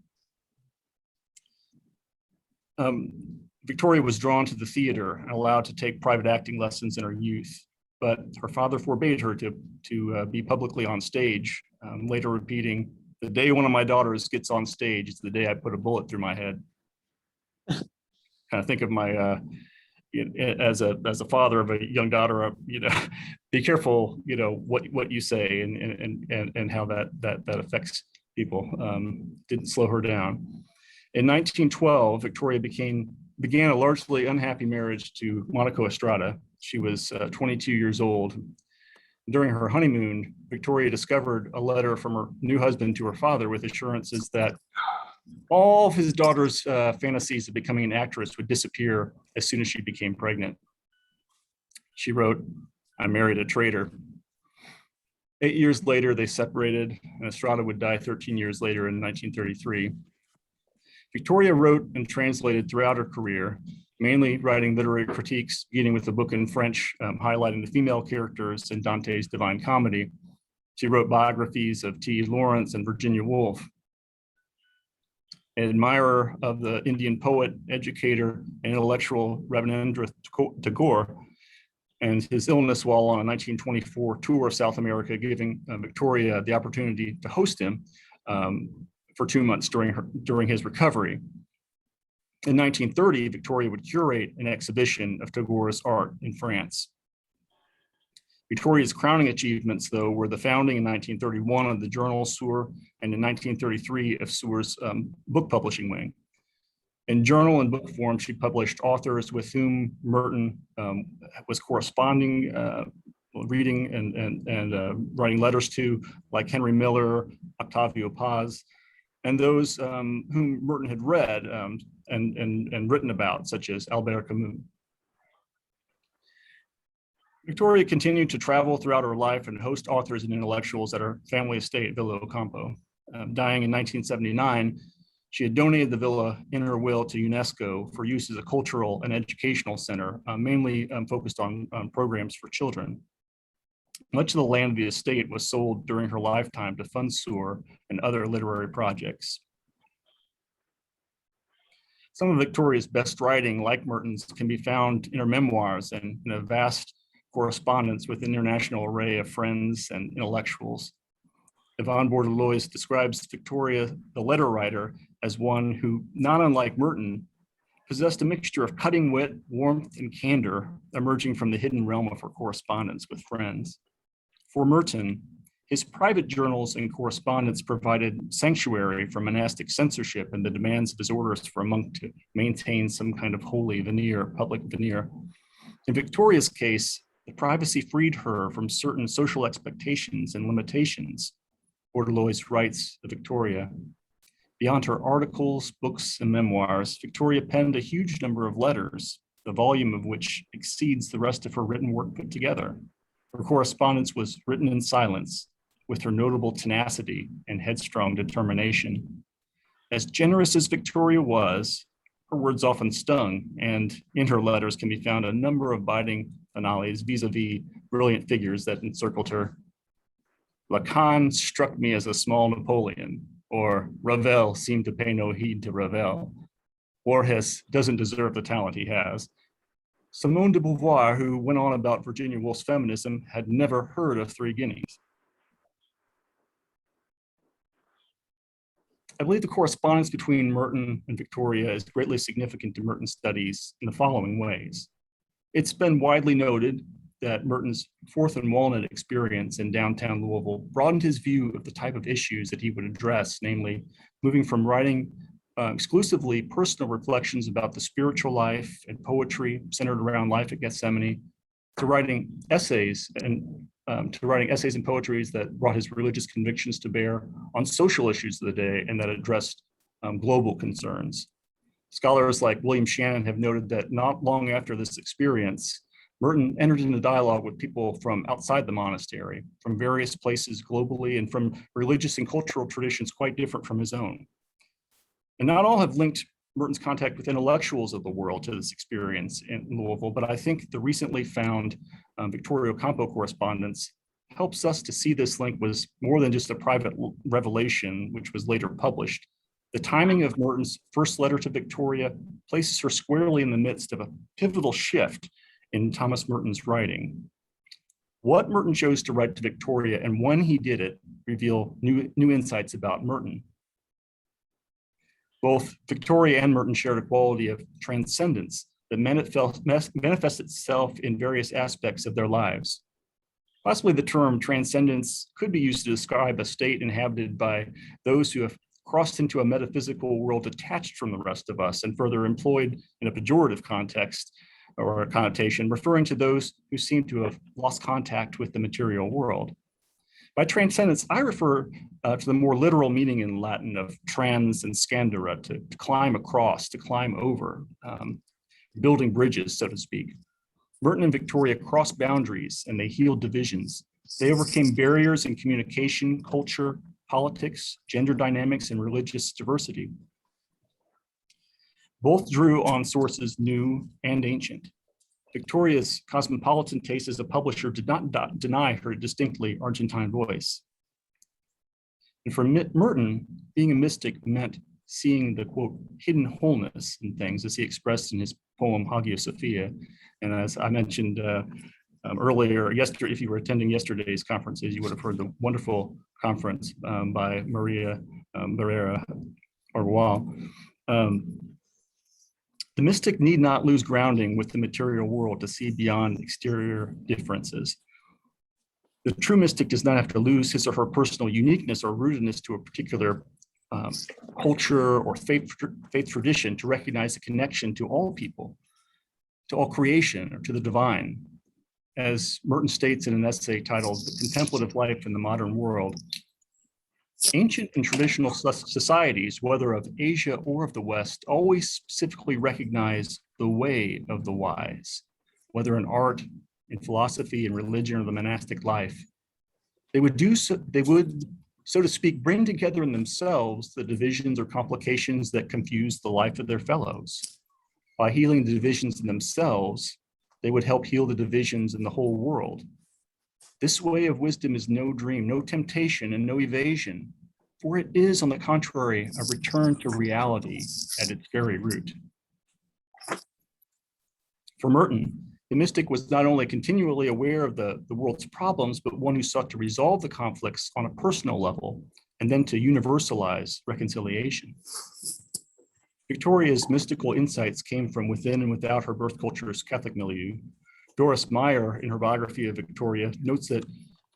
Victoria was drawn to the theater and allowed to take private acting lessons in her youth, but her father forbade her to be publicly on stage, later repeating, "The day one of my daughters gets on stage is the day I put a bullet through my head." Kind of think of my, as a father of a young daughter, be careful, what you say and how that affects people. Didn't slow her down. In 1912, Victoria began a largely unhappy marriage to Monaco Estrada. She was 22 years old. During her honeymoon, Victoria discovered a letter from her new husband to her father with assurances that all of his daughter's fantasies of becoming an actress would disappear as soon as she became pregnant. She wrote, "I married a traitor." 8 years later, they separated, and Estrada would die 13 years later in 1933. Victoria wrote and translated throughout her career, mainly writing literary critiques, beginning with a book in French highlighting the female characters in Dante's Divine Comedy. She wrote biographies of T. Lawrence and Virginia Woolf. An admirer of the Indian poet, educator, and intellectual Rabindranath Tagore, and his illness while on a 1924 tour of South America, giving Victoria the opportunity to host him for 2 months during his recovery. In 1930, Victoria would curate an exhibition of Tagore's art in France. Victoria's crowning achievements, though, were the founding in 1931 of the journal Sur, and in 1933 of Sur's book publishing wing. In journal and book form, she published authors with whom Merton was corresponding, reading and writing letters to, like Henry Miller, Octavio Paz, and those whom Merton had read and written about, such as Albert Camus. Victoria continued to travel throughout her life and host authors and intellectuals at her family estate, Villa Ocampo. Dying in 1979, she had donated the villa in her will to UNESCO for use as a cultural and educational center, mainly focused on programs for children. Much of the land of the estate was sold during her lifetime to fund Sur and other literary projects. Some of Victoria's best writing, like Merton's, can be found in her memoirs and in a vast correspondence with an international array of friends and intellectuals. Yvonne Bordelois describes Victoria, the letter writer, as one who, not unlike Merton, possessed a mixture of cutting wit, warmth, and candor emerging from the hidden realm of her correspondence with friends. For Merton, his private journals and correspondence provided sanctuary from monastic censorship and the demands of his orders for a monk to maintain some kind of holy veneer, public veneer. In Victoria's case, the privacy freed her from certain social expectations and limitations. Bordelois writes of Victoria, beyond her articles, books, and memoirs, Victoria penned a huge number of letters, the volume of which exceeds the rest of her written work put together. Her correspondence was written in silence, with her notable tenacity and headstrong determination. As generous as Victoria was, her words often stung, and in her letters can be found a number of biting finales vis-a-vis brilliant figures that encircled her. Lacan struck me as a small Napoleon, or Ravel seemed to pay no heed to Ravel. Borges doesn't deserve the talent he has. Simone de Beauvoir, who went on about Virginia Woolf's feminism, had never heard of 3 Guineas. I believe the correspondence between Merton and Victoria is greatly significant to Merton's studies in the following ways. It's been widely noted that Merton's Fourth and Walnut experience in downtown Louisville broadened his view of the type of issues that he would address, namely moving from writing exclusively personal reflections about the spiritual life and poetry centered around life at Gethsemane, to writing essays and poetries that brought his religious convictions to bear on social issues of the day and that addressed global concerns. Scholars like William Shannon have noted that not long after this experience, Merton entered into dialogue with people from outside the monastery, from various places globally, and from religious and cultural traditions quite different from his own. And not all have linked Merton's contact with intellectuals of the world to this experience in Louisville, but I think the recently found Victoria Ocampo correspondence helps us to see this link was more than just a private revelation, which was later published. The timing of Merton's first letter to Victoria places her squarely in the midst of a pivotal shift in Thomas Merton's writing. What Merton chose to write to Victoria and when he did it reveal new insights about Merton. Both Victoria and Merton shared a quality of transcendence that manifests itself in various aspects of their lives. Possibly the term transcendence could be used to describe a state inhabited by those who have crossed into a metaphysical world detached from the rest of us, and further employed in a pejorative context or a connotation, referring to those who seem to have lost contact with the material world. By transcendence, I refer to the more literal meaning in Latin of trans and scandere, to climb across, to climb over, building bridges, so to speak. Merton and Victoria crossed boundaries and they healed divisions. They overcame barriers in communication, culture, politics, gender dynamics, and religious diversity. Both drew on sources new and ancient. Victoria's cosmopolitan taste as a publisher did not deny her distinctly Argentine voice. And for Merton, being a mystic meant seeing the, quote, hidden wholeness in things, as he expressed in his poem Hagia Sophia. And as I mentioned earlier, yesterday, if you were attending yesterday's conferences, you would have heard the wonderful conference by Maria Barrera Orwal. The mystic need not lose grounding with the material world to see beyond exterior differences. The true mystic does not have to lose his or her personal uniqueness or rootedness to a particular culture or faith tradition to recognize a connection to all people, to all creation, or to the divine. As Merton states in an essay titled "The Contemplative Life in the Modern World," ancient and traditional societies, whether of Asia or of the West, always specifically recognize the way of the wise, whether in art, in philosophy, in religion, or the monastic life. They would, so to speak, bring together in themselves the divisions or complications that confuse the life of their fellows. By healing the divisions in themselves, they would help heal the divisions in the whole world. This way of wisdom is no dream, no temptation, and no evasion, for it is, on the contrary, a return to reality at its very root. For Merton, the mystic was not only continually aware of the world's problems, but one who sought to resolve the conflicts on a personal level, and then to universalize reconciliation. Victoria's mystical insights came from within and without her birth culture's Catholic milieu. Doris Meyer, in her biography of Victoria, notes that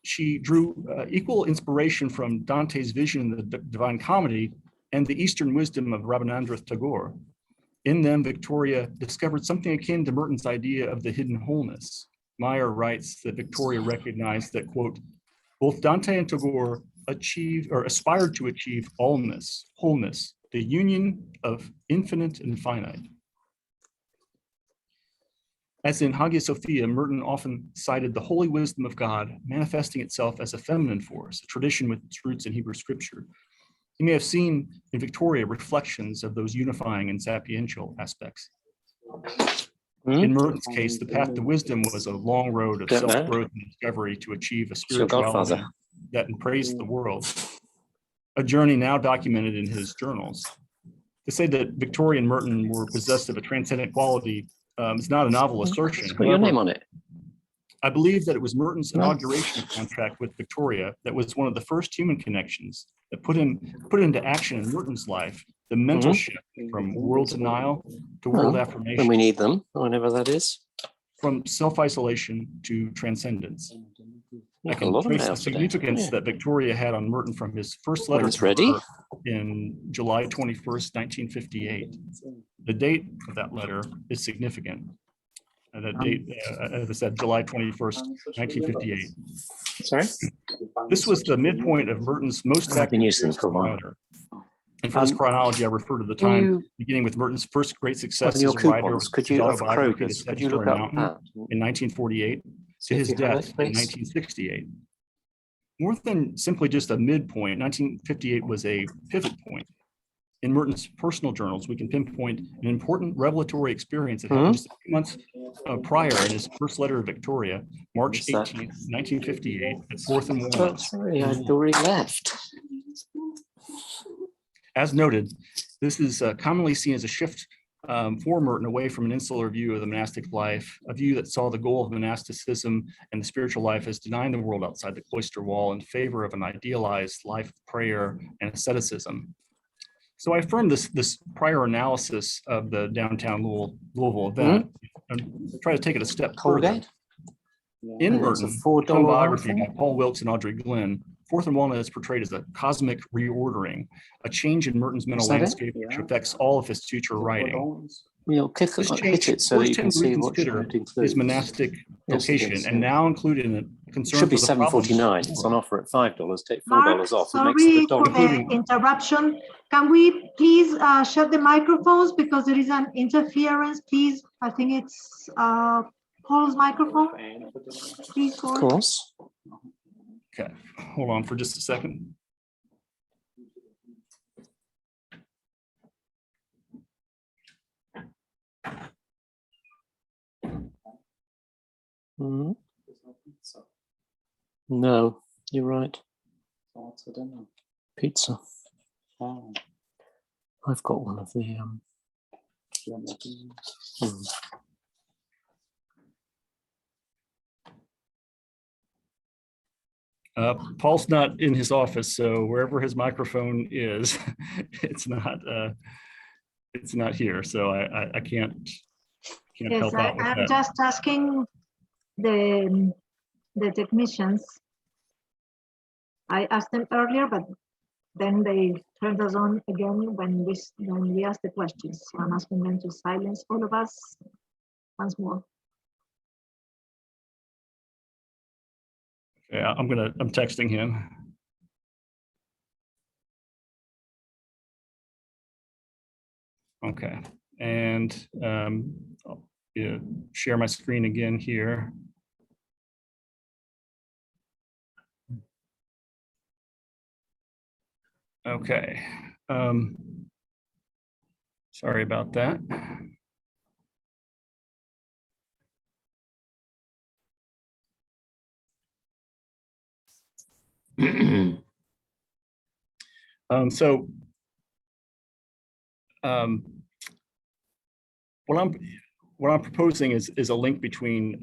she drew equal inspiration from Dante's vision in the Divine Comedy and the Eastern wisdom of Rabindranath Tagore. In them, Victoria discovered something akin to Merton's idea of the hidden wholeness. Meyer writes that Victoria recognized that, quote, both Dante and Tagore aspired to achieve allness, wholeness, the union of infinite and finite. As in Hagia Sophia, Merton often cited the holy wisdom of God manifesting itself as a feminine force, a tradition with its roots in Hebrew scripture. You may have seen in Victoria reflections of those unifying and sapiential aspects. In Merton's case, the path to wisdom was a long road of self-growth and discovery to achieve a spirituality that embraced the world, a journey now documented in his journals. To say that Victoria and Merton were possessed of a transcendent quality is not a novel assertion. Put your name on it. I believe that it was Merton's inauguration contract with Victoria that was one of the first human connections that put into action in Merton's life the mental shift from world denial to world affirmation. When we need them, whenever that is. From self-isolation to transcendence. I can trace the significance that Victoria had on Merton from his first letter to her in July 21st, 1958. The date of that letter is significant. That date, as I said, July 21st, 1958. Sorry? This was the midpoint of Merton's most active letter. And for this chronology, I refer to the time beginning with Merton's first great success as a writer of his autobiography, The Seven-Story Mountain, in 1948, to his death in 1968. More than simply just a midpoint, 1958 was a pivot point. In Merton's personal journals, we can pinpoint an important revelatory experience that happened just a few months prior in his first letter to Victoria, March 18th, 1958, at 4th and Walnut. Sorry, I'd already left. As noted, this is commonly seen as a shift for Merton away from an insular view of the monastic life, a view that saw the goal of monasticism and the spiritual life as denying the world outside the cloister wall in favor of an idealized life of prayer and asceticism. So I affirm this prior analysis of the downtown Louisville event and try to take it a step further. In And it's a Merton, $4 home biography one by Paul Wilkes and Audrey Glenn, Fourth and Walnut is portrayed as a cosmic reordering, a change in Merton's mental Is that it? landscape which affects all of his future writing. You'll This hit change it so that forced you him can to see what reconsider it includes. his monastic Yes, it vocation is, and yeah. now included in a It concern should be for the problems of $7.49. the It's war. on offer at $5. Take Mark, $4 off. It makes it sorry for $1. the interruption. Can we please shut the microphones because there is an interference, please? I think it's Paul's microphone. Please go Of ahead. course. Okay, hold on for just a second. Mhm. No, you're right. Pizza. I've got one of the Paul's not in his office, so wherever his microphone is, it's not here. So I can't Yes, help out with I'm that. just asking the technicians. I asked them earlier, but then they turned us on again when we asked the questions. So I'm asking them to silence all of us once more. Yeah, I'm texting him. Okay, and I'll share my screen again here. Okay, sorry about that. What I'm proposing is a link between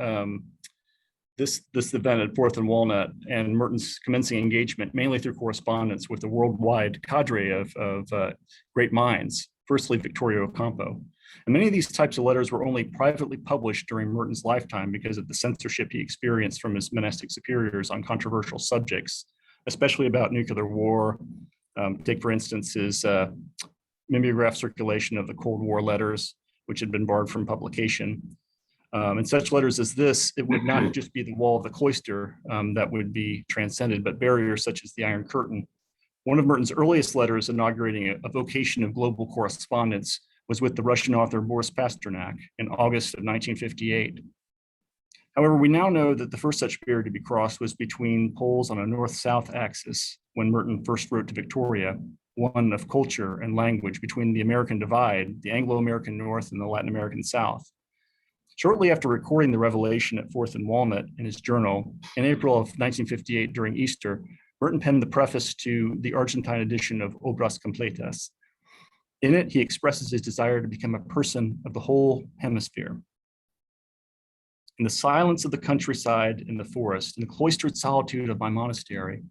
this event at Fourth and Walnut and Merton's commencing engagement, mainly through correspondence with a worldwide cadre of great minds, firstly Victoria Ocampo. And many of these types of letters were only privately published during Merton's lifetime because of the censorship he experienced from his monastic superiors on controversial subjects, especially about nuclear war. Take, for instance, his mimeograph circulation of the Cold War letters, which had been barred from publication. And such letters as this, it would not just be the wall of the cloister that would be transcended, but barriers such as the Iron Curtain. One of Merton's earliest letters inaugurating a vocation of global correspondence was with the Russian author Boris Pasternak in August of 1958. However, we now know that the first such barrier to be crossed was between poles on a north-south axis when Merton first wrote to Victoria, one of culture and language between the American divide, the Anglo-American North and the Latin American South. Shortly after recording the revelation at Fourth and Walnut in his journal, in April of 1958 during Easter, Merton penned the preface to the Argentine edition of Obras Completas. In it, he expresses his desire to become a person of the whole hemisphere. In the silence of the countryside, in the forest, in the cloistered solitude of my monastery,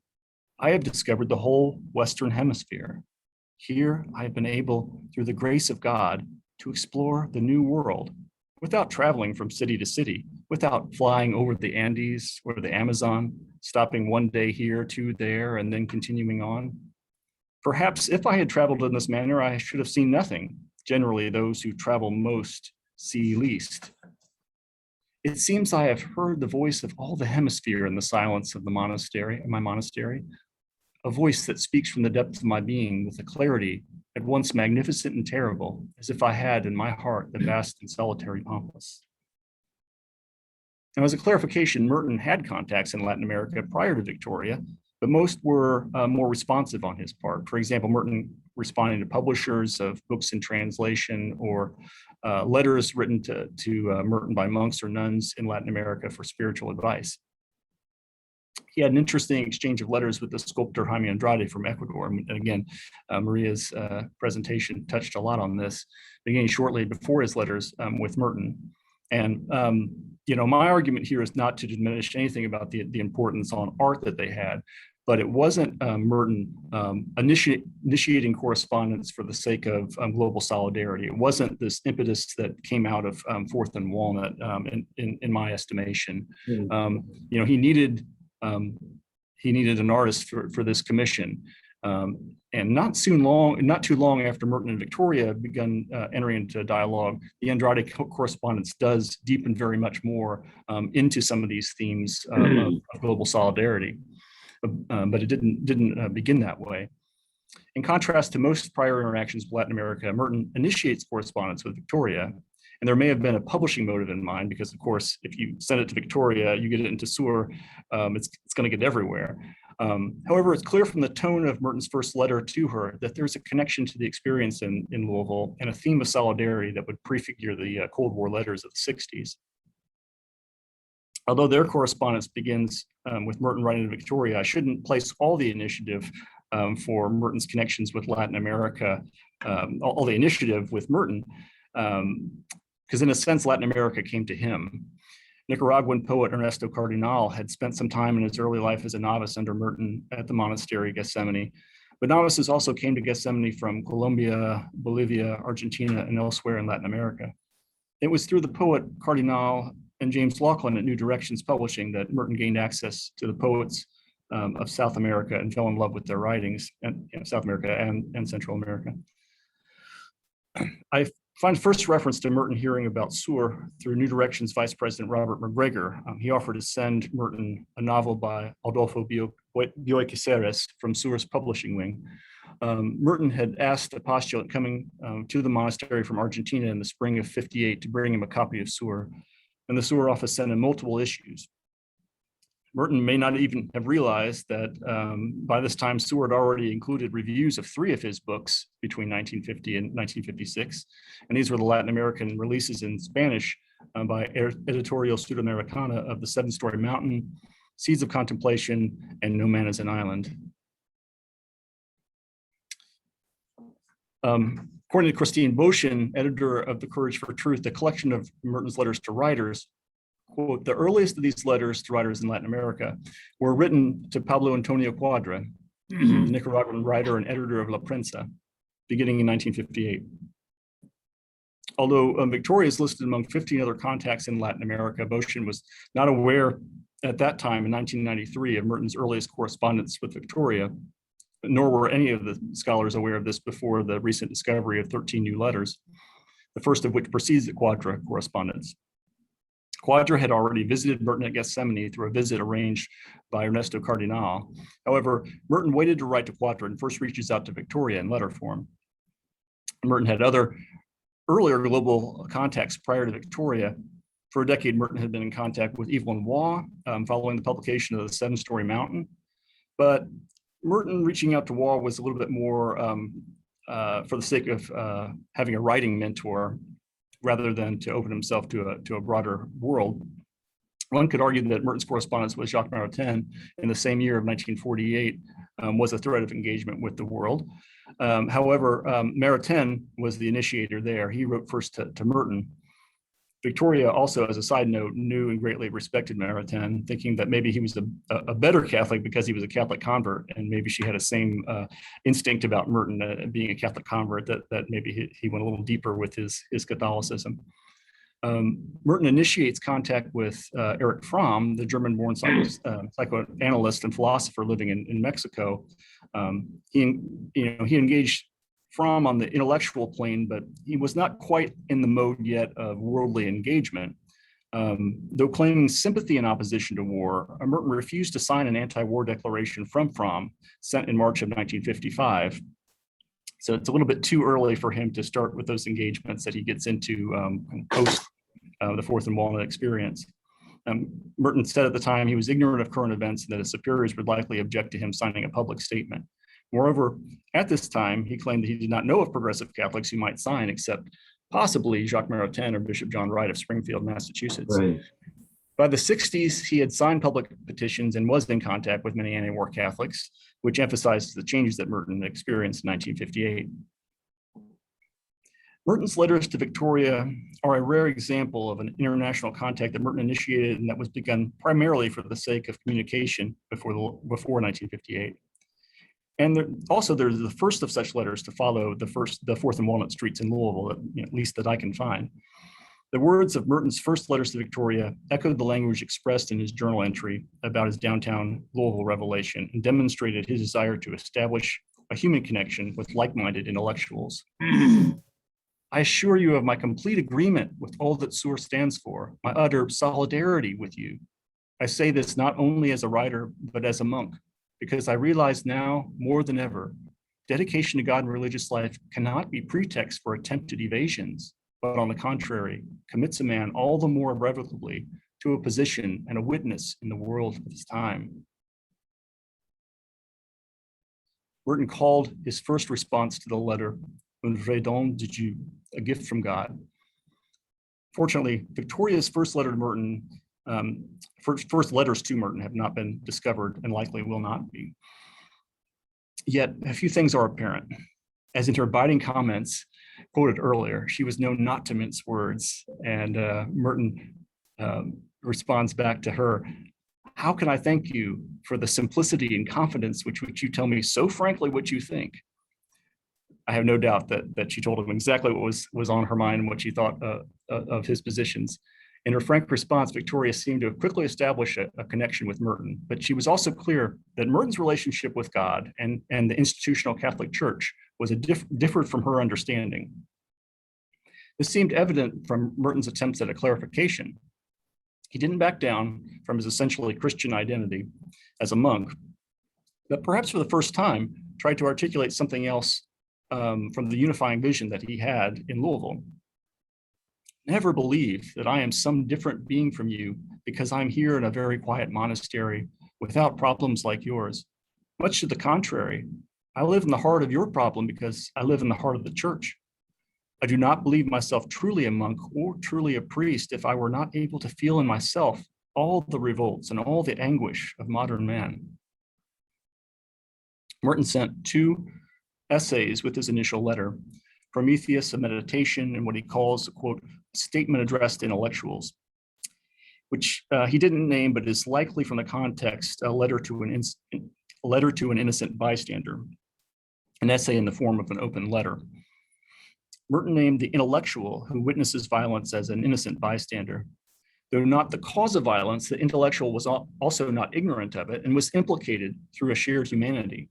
I have discovered the whole Western Hemisphere. Here, I have been able, through the grace of God, to explore the new world without traveling from city to city, without flying over the Andes or the Amazon, stopping one day here, two there, and then continuing on. Perhaps if I had traveled in this manner, I should have seen nothing. Generally, those who travel most see least. It seems I have heard the voice of all the hemisphere in the silence of the monastery, my monastery, a voice that speaks from the depth of my being with a clarity at once magnificent and terrible, as if I had in my heart the vast and solitary pampas. Now, as a clarification, Merton had contacts in Latin America prior to Victoria, but most were more responsive on his part. For example, Merton responding to publishers of books in translation or letters written to Merton by monks or nuns in Latin America for spiritual advice. He had an interesting exchange of letters with the sculptor Jaime Andrade from Ecuador. And again, Maria's presentation touched a lot on this, beginning shortly before his letters with Merton. And my argument here is not to diminish anything about the importance on art that they had, but it wasn't Merton initiating correspondence for the sake of global solidarity. It wasn't this impetus that came out of Fourth and Walnut, in my estimation. You know, he needed an artist for this commission. And not too long after Merton and Victoria begun entering into dialogue, the Andrade correspondence does deepen very much more into some of these themes of global solidarity. But it didn't begin that way. In contrast to most prior interactions with Latin America, Merton initiates correspondence with Victoria, and there may have been a publishing motive in mind, because of course, if you send it to Victoria, you get it into Sur, it's going to get everywhere. However, it's clear from the tone of Merton's first letter to her that there's a connection to the experience in Louisville and a theme of solidarity that would prefigure the Cold War letters of the 60s. Although their correspondence begins with Merton writing to Victoria, I shouldn't place all the initiative for Merton's connections with Latin America, all the initiative with Merton, because in a sense, Latin America came to him. Nicaraguan poet Ernesto Cardinal had spent some time in his early life as a novice under Merton at the monastery Gethsemani, but novices also came to Gethsemani from Colombia, Bolivia, Argentina, and elsewhere in Latin America. It was through the poet Cardinal and James Laughlin at New Directions Publishing that Merton gained access to the poets of South America and fell in love with their writings, and South America and Central America. I find first reference to Merton hearing about Sur through New Directions Vice President Robert McGregor. He offered to send Merton a novel by Adolfo Bioy Caceres from Sur's publishing wing. Merton had asked a postulant coming to the monastery from Argentina in the spring of '58 to bring him a copy of Sur, and the Sur office sent him multiple issues. Merton may not even have realized that by this time, Sur had already included reviews of 3 of his books between 1950 and 1956. And these were the Latin American releases in Spanish by Editorial Sudamericana of The 7-Story Mountain, Seeds of Contemplation, and No Man is an Island. According to Christine Boshin, editor of The Courage for Truth, the collection of Merton's letters to writers, quote, the earliest of these letters to writers in Latin America were written to Pablo Antonio Cuadra, the Nicaraguan writer and editor of La Prensa, beginning in 1958. Although Victoria is listed among 15 other contacts in Latin America, Boshin was not aware at that time in 1993 of Merton's earliest correspondence with Victoria, nor were any of the scholars aware of this before the recent discovery of 13 new letters, the first of which precedes the Cuadra correspondence. Cuadra had already visited Merton at Gethsemani through a visit arranged by Ernesto Cardinal. However, Merton waited to write to Cuadra and first reaches out to Victoria in letter form. Merton had other earlier global contacts prior to Victoria. For a decade, Merton had been in contact with Yves Lenoir following the publication of The 7-Story Mountain. But Merton reaching out to Waugh was a little bit more for the sake of having a writing mentor, rather than to open himself to a broader world. One could argue that Merton's correspondence with Jacques Maritain in the same year of 1948 was a thread of engagement with the world. However, Maritain was the initiator there. He wrote first to Merton. Victoria also, as a side note, knew and greatly respected Maritain, thinking that maybe he was a better Catholic because he was a Catholic convert, and maybe she had a same instinct about Merton being a Catholic convert, that maybe he went a little deeper with his Catholicism. Merton initiates contact with Erich Fromm, the German-born psychoanalyst and philosopher living in Mexico. He engaged Fromm on the intellectual plane, but he was not quite in the mode yet of worldly engagement. Though claiming sympathy in opposition to war, Merton refused to sign an anti-war declaration from Fromm, sent in March of 1955. So it's a little bit too early for him to start with those engagements that he gets into post the Fourth and Walnut experience. Merton said at the time he was ignorant of current events and that his superiors would likely object to him signing a public statement. Moreover, at this time, he claimed that he did not know of progressive Catholics who might sign, except possibly Jacques Maritain or Bishop John Wright of Springfield, Massachusetts. Right. By the 60s, he had signed public petitions and was in contact with many anti-war Catholics, which emphasizes the changes that Merton experienced in 1958. Merton's letters to Victoria are a rare example of an international contact that Merton initiated and that was begun primarily for the sake of communication before 1958. And also there's the first of such letters to follow the 4th and Walnut Streets in Louisville, at least that I can find. The words of Merton's first letters to Victoria echoed the language expressed in his journal entry about his downtown Louisville revelation and demonstrated his desire to establish a human connection with like-minded intellectuals. I assure you of my complete agreement with all that SUR stands for, my utter solidarity with you. I say this not only as a writer, but as a monk, because I realize now more than ever, dedication to God and religious life cannot be pretext for attempted evasions, but on the contrary, commits a man all the more irrevocably to a position and a witness in the world of his time. Merton called his first response to the letter un vrai don de Dieu, a gift from God. Fortunately, Victoria's first letter to Merton, first letters to Merton have not been discovered and likely will not be. Yet a few things are apparent. As in her biting comments quoted earlier, she was known not to mince words, and Merton responds back to her, "How can I thank you for the simplicity and confidence with which you tell me so frankly what you think?" I have no doubt that she told him exactly what was on her mind and what she thought of his positions. In her frank response, Victoria seemed to have quickly established a connection with Merton, but she was also clear that Merton's relationship with God and the institutional Catholic Church was differed from her understanding. This seemed evident from Merton's attempts at a clarification. He didn't back down from his essentially Christian identity as a monk, but perhaps for the first time tried to articulate something else from the unifying vision that he had in Louisville. Never believe that I am some different being from you because I'm here in a very quiet monastery without problems like yours. Much to the contrary, I live in the heart of your problem because I live in the heart of the church. I do not believe myself truly a monk or truly a priest if I were not able to feel in myself all the revolts and all the anguish of modern man. Merton sent 2 essays with his initial letter, Prometheus, a meditation, and what he calls, quote, statement addressed to intellectuals, which he didn't name, but is likely from the context, a letter to an innocent bystander, an essay in the form of an open letter. Merton named the intellectual who witnesses violence as an innocent bystander. Though not the cause of violence, the intellectual was also not ignorant of it and was implicated through a shared humanity,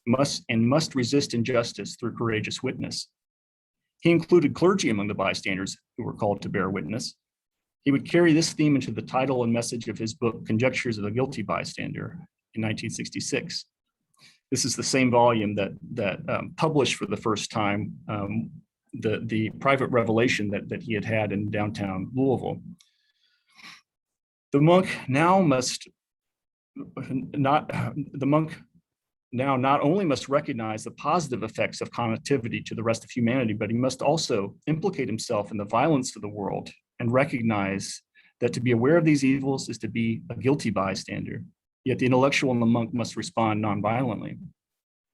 must resist injustice through courageous witness. He included clergy among the bystanders who were called to bear witness. He would carry this theme into the title and message of his book, Conjectures of a Guilty Bystander, in 1966. This is the same volume that published for the first time the private revelation that he had in downtown Louisville. The monk now not only must recognize the positive effects of connectivity to the rest of humanity, but he must also implicate himself in the violence of the world and recognize that to be aware of these evils is to be a guilty bystander. Yet the intellectual and the monk must respond nonviolently.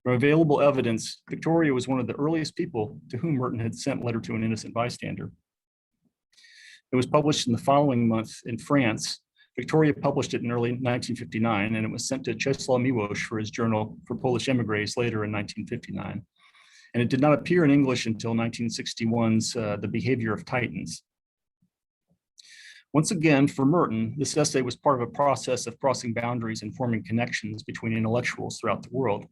From available evidence, Victoria was one of the earliest people to whom Merton had sent letter to an innocent bystander. It was published in the following month in France. Victoria published it in early 1959, and it was sent to Czesław Miłosz for his journal for Polish emigres later in 1959. And it did not appear in English until 1961's The Behavior of Titans. Once again, for Merton, this essay was part of a process of crossing boundaries and forming connections between intellectuals throughout the world.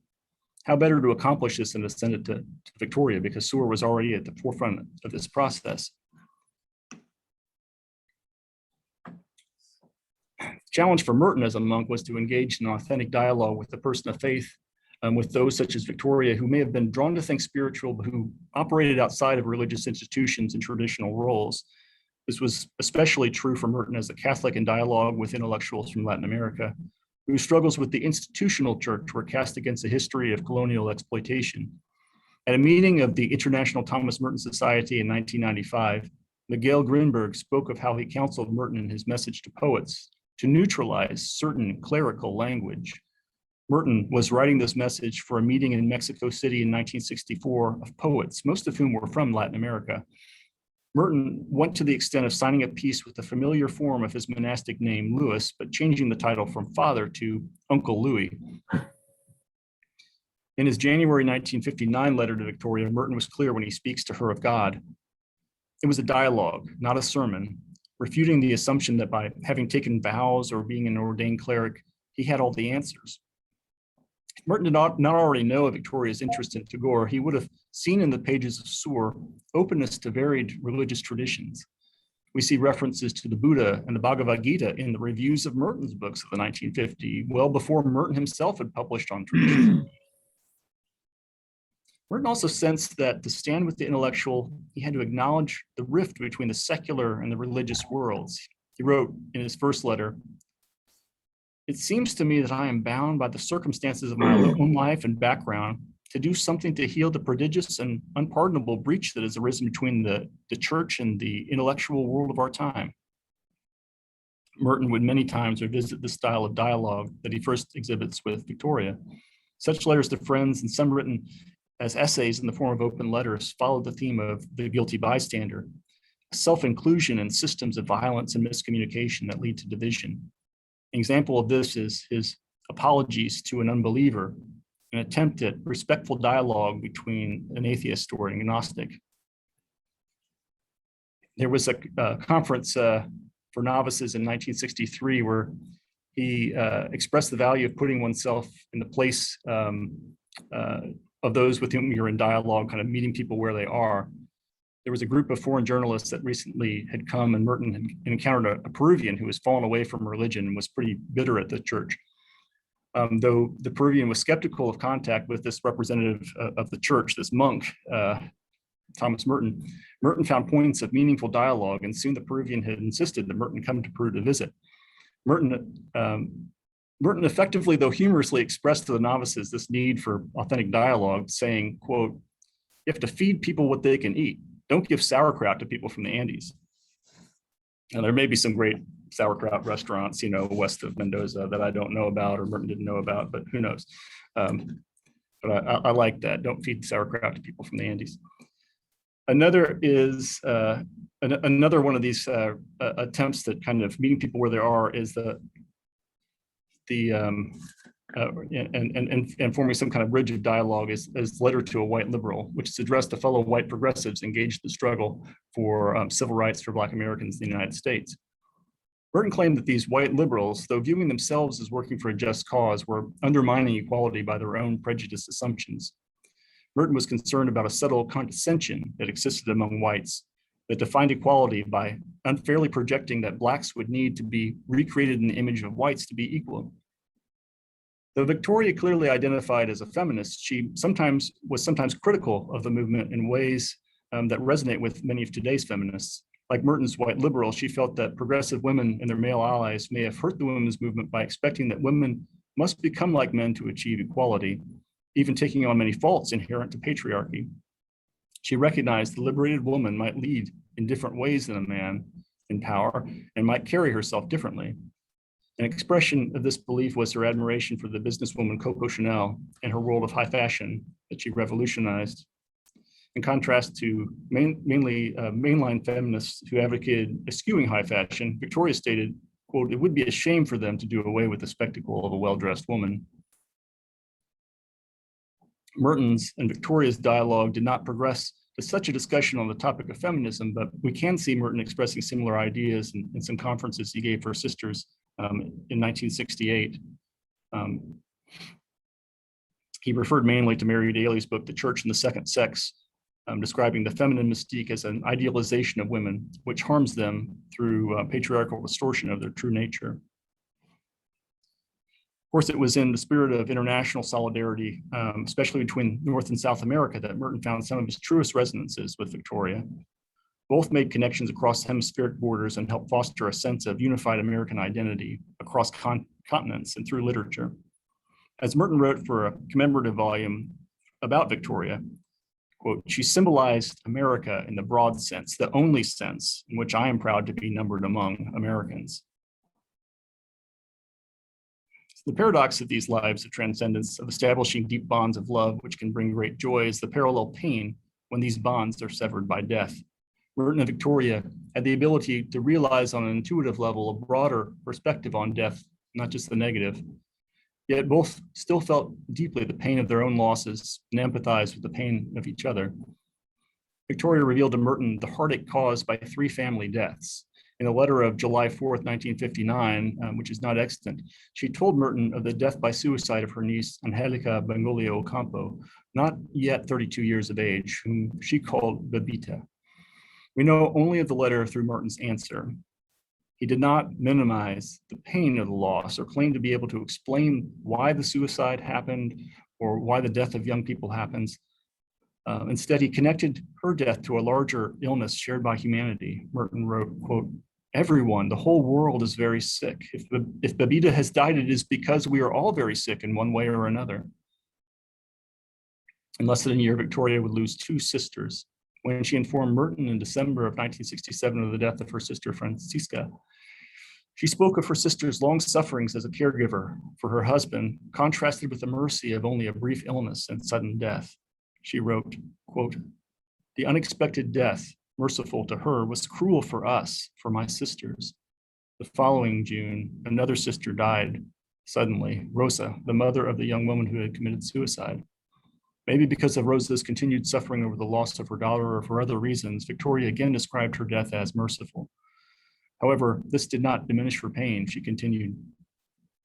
How better to accomplish this than to send it to Victoria, because SUR was already at the forefront of this process. The challenge for Merton as a monk was to engage in authentic dialogue with the person of faith, with those such as Victoria, who may have been drawn to things spiritual, but who operated outside of religious institutions and traditional roles. This was especially true for Merton as a Catholic in dialogue with intellectuals from Latin America, whose struggles with the institutional church were cast against a history of colonial exploitation. At a meeting of the International Thomas Merton Society in 1995, Miguel Grunberg spoke of how he counseled Merton in his message to poets to neutralize certain clerical language. Merton was writing this message for a meeting in Mexico City in 1964 of poets, most of whom were from Latin America. Merton went to the extent of signing a piece with the familiar form of his monastic name, Louis, but changing the title from Father to Uncle Louis. In his January 1959 letter to Victoria, Merton was clear when he speaks to her of God. It was a dialogue, not a sermon, refuting the assumption that by having taken vows or being an ordained cleric, he had all the answers. If Merton did not already know of Victoria's interest in Tagore, he would have seen in the pages of Sur openness to varied religious traditions. We see references to the Buddha and the Bhagavad Gita in the reviews of Merton's books of the 1950s, well before Merton himself had published on tradition. Merton also sensed that to stand with the intellectual, he had to acknowledge the rift between the secular and the religious worlds. He wrote in his first letter, "It seems to me that I am bound by the circumstances of my own life and background to do something to heal the prodigious and unpardonable breach that has arisen between the church and the intellectual world of our time." Merton would many times revisit the style of dialogue that he first exhibits with Victoria. Such letters to friends, and some written as essays in the form of open letters, followed the theme of the guilty bystander, self-inclusion in systems of violence and miscommunication that lead to division. An example of this is his apologies to an unbeliever, an attempt at respectful dialogue between an atheist or an agnostic. There was a conference for novices in 1963 where he expressed the value of putting oneself in the place of those with whom you're in dialogue, kind of meeting people where they are. There was a group of foreign journalists that recently had come, and Merton had encountered a Peruvian who was fallen away from religion and was pretty bitter at the church. Though the Peruvian was skeptical of contact with this representative of the church, this monk, Thomas Merton, Merton found points of meaningful dialogue, and soon the Peruvian had insisted that Merton come to Peru to visit. Merton effectively, though humorously, expressed to the novices this need for authentic dialogue, saying, quote, "You have to feed people what they can eat. Don't give sauerkraut to people from the Andes." And there may be some great sauerkraut restaurants, you know, west of Mendoza that I don't know about or Merton didn't know about, but who knows? But I like that. Don't feed sauerkraut to people from the Andes. Another is another one of these attempts at kind of meeting people where they are is and forming some kind of rigid dialogue is letter to a white liberal, which is addressed to fellow white progressives engaged in the struggle for civil rights for Black Americans in the United States. Merton claimed that these white liberals, though viewing themselves as working for a just cause, were undermining equality by their own prejudiced assumptions. Merton was concerned about a subtle condescension that existed among whites that defined equality by unfairly projecting that Blacks would need to be recreated in the image of whites to be equal. Though Victoria clearly identified as a feminist, she was sometimes critical of the movement in ways that resonate with many of today's feminists. Like Merton's white liberal, she felt that progressive women and their male allies may have hurt the women's movement by expecting that women must become like men to achieve equality, even taking on many faults inherent to patriarchy. She recognized the liberated woman might lead in different ways than a man in power and might carry herself differently. An expression of this belief was her admiration for the businesswoman Coco Chanel and her world of high fashion that she revolutionized. In contrast to mainly mainline feminists who advocated eschewing high fashion, Victoria stated, quote, "It would be a shame for them to do away with the spectacle of a well-dressed woman." Merton's and Victoria's dialogue did not progress to such a discussion on the topic of feminism, but we can see Merton expressing similar ideas in some conferences he gave for sisters in 1968. He referred mainly to Mary Daly's book, The Church and the Second Sex, describing the feminine mystique as an idealization of women, which harms them through patriarchal distortion of their true nature. Of course, it was in the spirit of international solidarity, especially between North and South America, that Merton found some of his truest resonances with Victoria. Both made connections across hemispheric borders and helped foster a sense of unified American identity across continents and through literature. As Merton wrote for a commemorative volume about Victoria, quote, "She symbolized America in the broad sense, the only sense in which I am proud to be numbered among Americans." The paradox of these lives of transcendence, of establishing deep bonds of love, which can bring great joy, is the parallel pain when these bonds are severed by death. Merton and Victoria had the ability to realize on an intuitive level a broader perspective on death, not just the negative. Yet both still felt deeply the pain of their own losses and empathized with the pain of each other. Victoria revealed to Merton the heartache caused by 3 family deaths. In a letter of July 4th, 1959, which is not extant, she told Merton of the death by suicide of her niece, Angelica Benvolio Ocampo, not yet 32 years of age, whom she called Bebita. We know only of the letter through Merton's answer. He did not minimize the pain of the loss or claim to be able to explain why the suicide happened or why the death of young people happens. Instead, he connected her death to a larger illness shared by humanity. Merton wrote, quote, "Everyone, the whole world is very sick. If Bebita has died, it is because we are all very sick in one way or another." In less than a year, Victoria would lose 2 sisters. When she informed Merton in December of 1967 of the death of her sister Francisca, she spoke of her sister's long sufferings as a caregiver for her husband, contrasted with the mercy of only a brief illness and sudden death. She wrote, quote, "The unexpected death, merciful to her, was cruel for us, for my sisters. The following June, another sister died suddenly, Rosa, the mother of the young woman who had committed suicide. Maybe because of Rosa's continued suffering over the loss of her daughter or for other reasons, Victoria again described her death as merciful. However, this did not diminish her pain. She continued,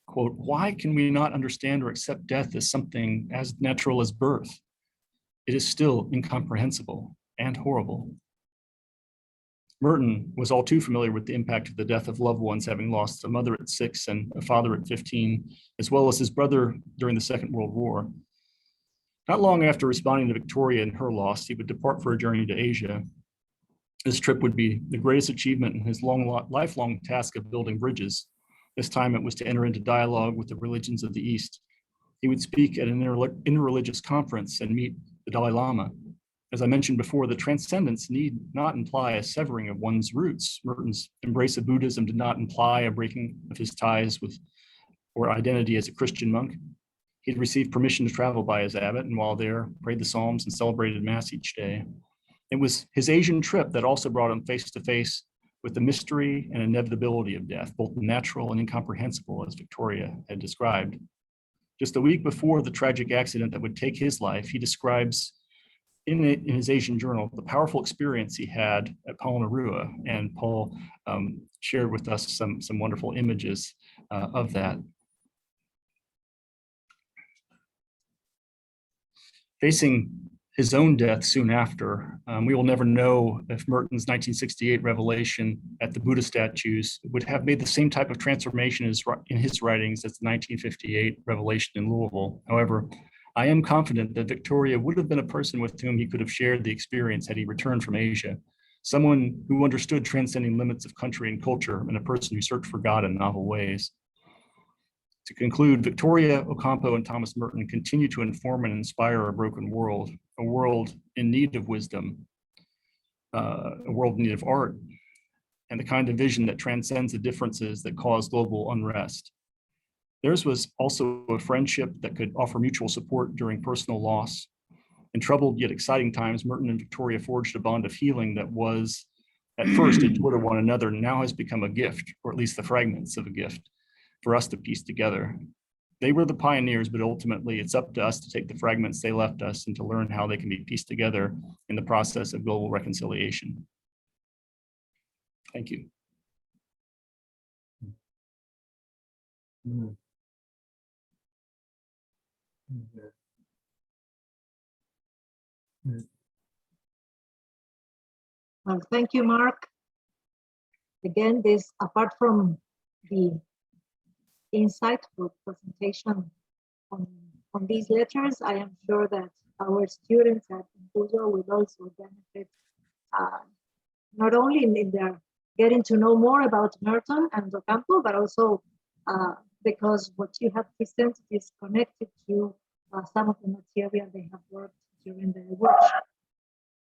quote, "Why can we not understand or accept death as something as natural as birth? It is still incomprehensible and horrible." Merton was all too familiar with the impact of the death of loved ones, having lost a mother at 6 and a father at 15, as well as his brother during the Second World War. Not long after responding to Victoria and her loss, he would depart for a journey to Asia. This trip would be the greatest achievement in his lifelong task of building bridges. This time it was to enter into dialogue with the religions of the East. He would speak at an interreligious conference and meet the Dalai Lama. As I mentioned before, the transcendence need not imply a severing of one's roots. Merton's embrace of Buddhism did not imply a breaking of his ties with or identity as a Christian monk. He'd received permission to travel by his abbot, and while there, prayed the Psalms and celebrated Mass each day. It was his Asian trip that also brought him face to face with the mystery and inevitability of death, both natural and incomprehensible, as Victoria had described. Just a week before the tragic accident that would take his life, he describes in his Asian journal the powerful experience he had at Polonnaruwa, and Paul shared with us some wonderful images of that. Facing his own death soon after, we will never know if Merton's 1968 revelation at the Buddha statues would have made the same type of transformation in his writings as the 1958 revelation in Louisville. However, I am confident that Victoria would have been a person with whom he could have shared the experience had he returned from Asia, someone who understood transcending limits of country and culture, and a person who searched for God in novel ways. To conclude, Victoria Ocampo and Thomas Merton continue to inform and inspire a broken world, a world in need of wisdom, a world in need of art, and the kind of vision that transcends the differences that cause global unrest. Theirs was also a friendship that could offer mutual support during personal loss. In troubled yet exciting times, Merton and Victoria forged a bond of healing that was, at first, a joy to one another, and now has become a gift, or at least the fragments of a gift, for us to piece together. They were the pioneers, but ultimately it's up to us to take the fragments they left us and to learn how they can be pieced together in the process of global reconciliation. Thank you. Well, thank you, Mark. Again, this, apart from the insightful presentation on these letters, I am sure that our students at UNCuyo will also benefit not only in their getting to know more about Merton and Ocampo, but also because what you have presented is connected to some of the material they have worked during the workshop.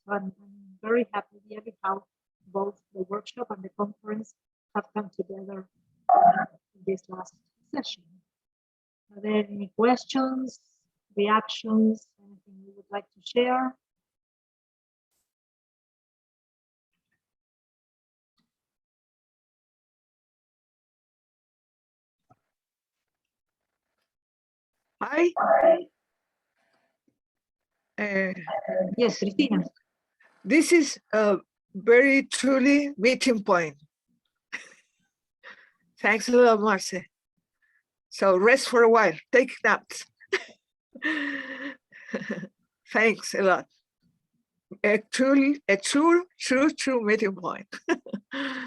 So I'm very happy really how both the workshop and the conference have come together in this last session. Are there any questions, reactions, anything you would like to share? Hi. Yes, Cristina. This is a very truly meeting point. Thanks a lot, Marce. So rest for a while, take naps. Thanks a lot. A true meeting point. I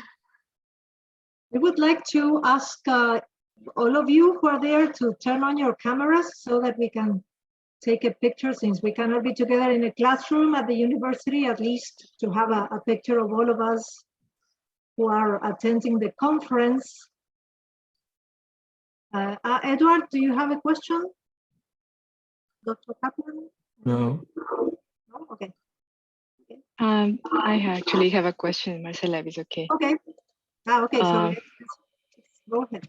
would like to ask all of you who are there to turn on your cameras so that we can take a picture, since we cannot be together in a classroom at the university, at least to have a picture of all of us who are attending the conference. Edward, do you have a question? Dr. Kaplan? No. No? Okay. I actually have a question, Marcela, if it's okay. Okay. Okay, so go ahead.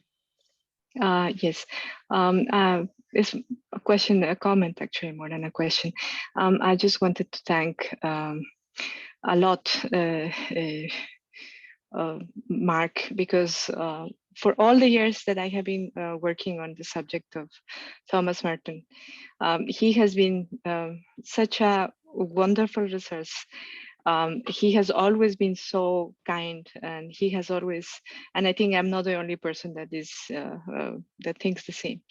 Yes. It's a question, a comment, actually, more than a question. I just wanted to thank a lot Mark, because for all the years that I have been working on the subject of Thomas Merton, he has been such a wonderful resource. He has always been so kind, and he has always, and I think I'm not the only person that is that thinks the same.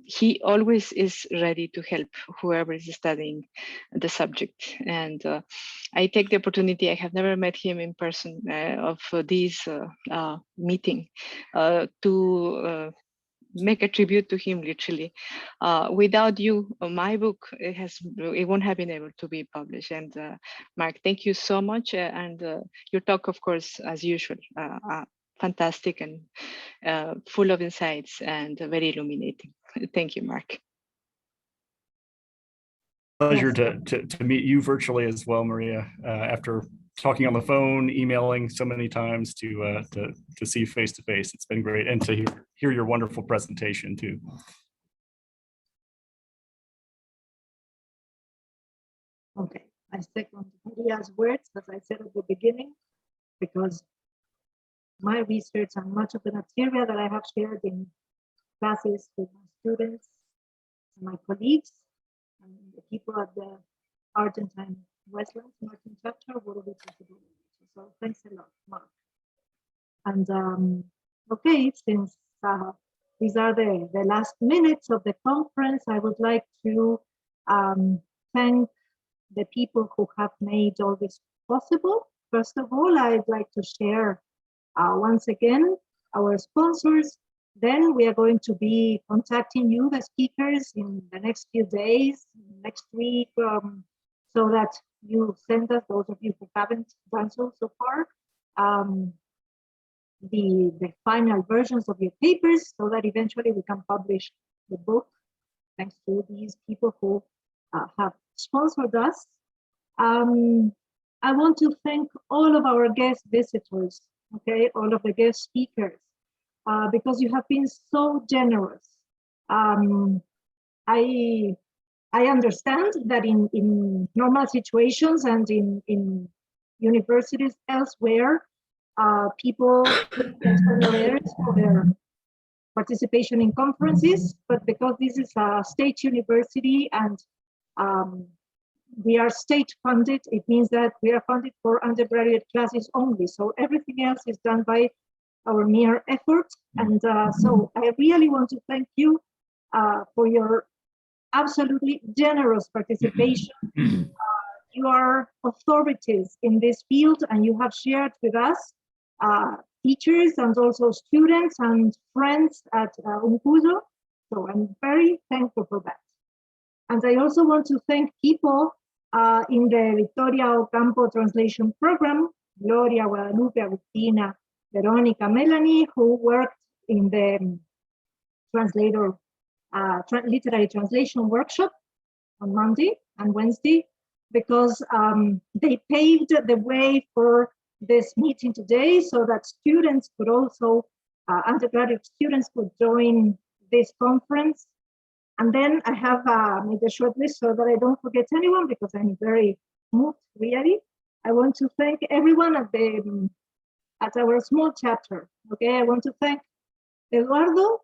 He always is ready to help whoever is studying the subject. And I take the opportunity, I have never met him in person, of this meeting to make a tribute to him, literally. Without you, my book, it won't have been able to be published. And Mark, thank you so much. And your talk, of course, as usual, fantastic and full of insights and very illuminating. Thank you, Mark. Pleasure to meet you virtually as well, Maria. After talking on the phone, emailing so many times, to see you face to face, it's been great, and to hear your wonderful presentation too. Okay, I second Maria's words, as I said at the beginning, because my research and much of the material that I have shared in classes with my students, and my colleagues, and the people at the Argentine Westlands Merton chapter will be possible. So thanks a lot, Mark. And okay, since these are the last minutes of the conference, I would like to thank the people who have made all this possible. First of all, I'd like to share once again our sponsors. Then we are going to be contacting you, the speakers, in the next few days, next week, so that you send us, those of you who haven't done so far, the final versions of your papers, so that eventually we can publish the book, thanks to these people who have sponsored us. I want to thank all of our guest visitors, okay, all of the guest speakers, because you have been so generous. I understand that in normal situations and in universities elsewhere, people get honoraries for their participation in conferences, but because this is a state university and we are state funded, it means that we are funded for undergraduate classes only. So everything else is done by our mere effort. And so I really want to thank you for your absolutely generous participation. You are authorities in this field, and you have shared with us, teachers and also students and friends at UNCuyo. So I'm very thankful for that. And I also want to thank people in the Victoria Ocampo translation program, Gloria, Guadalupe, Agustina, Veronica, Melanie, who worked in the translator literary translation workshop on Monday and Wednesday, because they paved the way for this meeting today, so that students could also, undergraduate students could join this conference. And then I have made a short list so that I don't forget anyone, because I'm very moved, really. I want to thank everyone at our small chapter. Okay, I want to thank Eduardo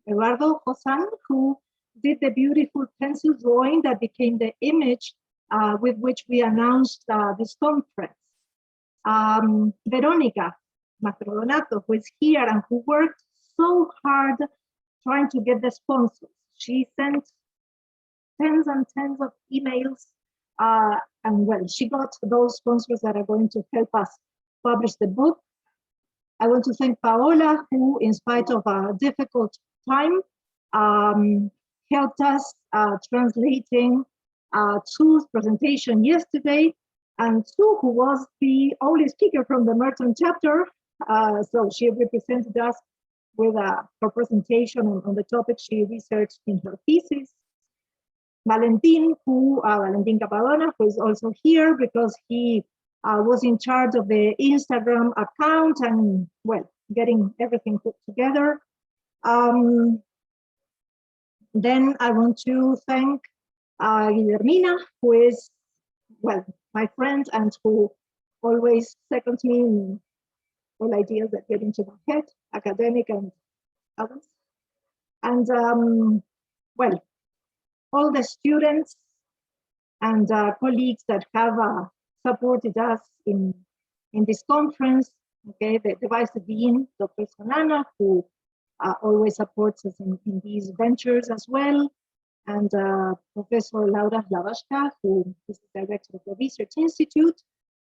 Josan, who did the beautiful pencil drawing that became the image with which we announced this conference. Veronica Mastrodonato, who is here and who worked so hard trying to get the sponsors. She sent tens and tens of emails, and well, she got those sponsors that are going to help us publish the book. I want to thank Paola, who, in spite of a difficult time, helped us translating Sue's presentation yesterday, and Sue, who was the only speaker from the Merton chapter, so she represented us with her presentation on the topic she researched in her thesis. Valentin Capadona, who is also here because he was in charge of the Instagram account and, well, getting everything put together. Then I want to thank Guillermina, who is, well, my friend and who always seconds me in all ideas that get into my head, academic and others. And, well, all the students and colleagues that have supported us in this conference, okay, the Vice Dean, Dr. Solana, who always supports us in these ventures as well, and Professor Laura Lavashka, who is the director of the Research Institute.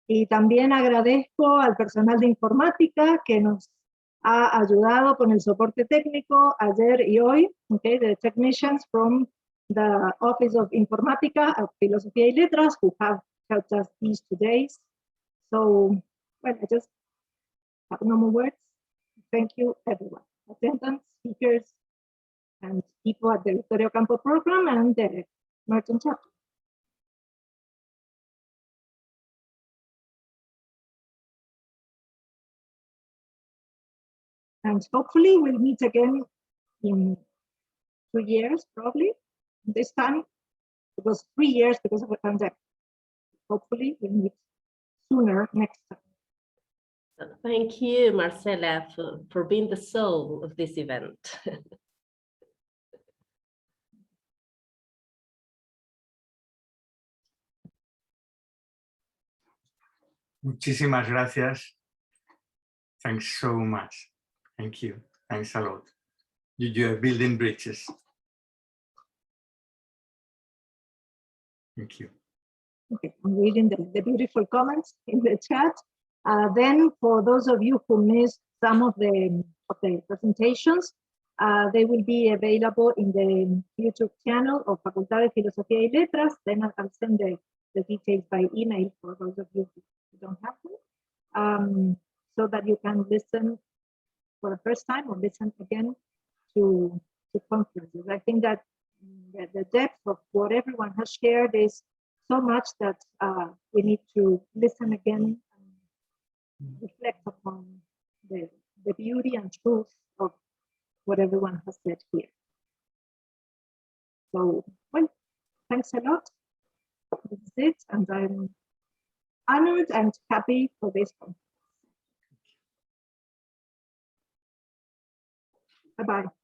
Y también agradezco al personal de informática que nos ha ayudado con el soporte técnico ayer y hoy, okay, the technicians from the Office of Informática at Filosofía y Letras, who have helped us these 2 days. So, well, I just have no more words. Thank you, everyone. Attendants, speakers, and people at the Victoria Campo program and the Merton chapter. And hopefully we'll meet again in 2 years, probably. This time it was 3 years because of the pandemic. Hopefully we'll meet sooner next time. Thank you, Marcela, for being the soul of this event. Muchísimas gracias. Thanks so much. Thank you. Thanks a lot. You're building bridges. Thank you. Okay, I'm reading the beautiful comments in the chat. Then for those of you who missed some of the presentations, they will be available in the YouTube channel of Facultad de Filosofía y Letras. Then I'll send the details by email for those of you who don't have them, so that you can listen for the first time or listen again to conferences. I think that the depth of what everyone has shared is so much that we need to listen again and reflect upon the beauty and truth of what everyone has said here. So, well, thanks a lot. This is it, and I'm honored and happy for this conference. Bye-bye.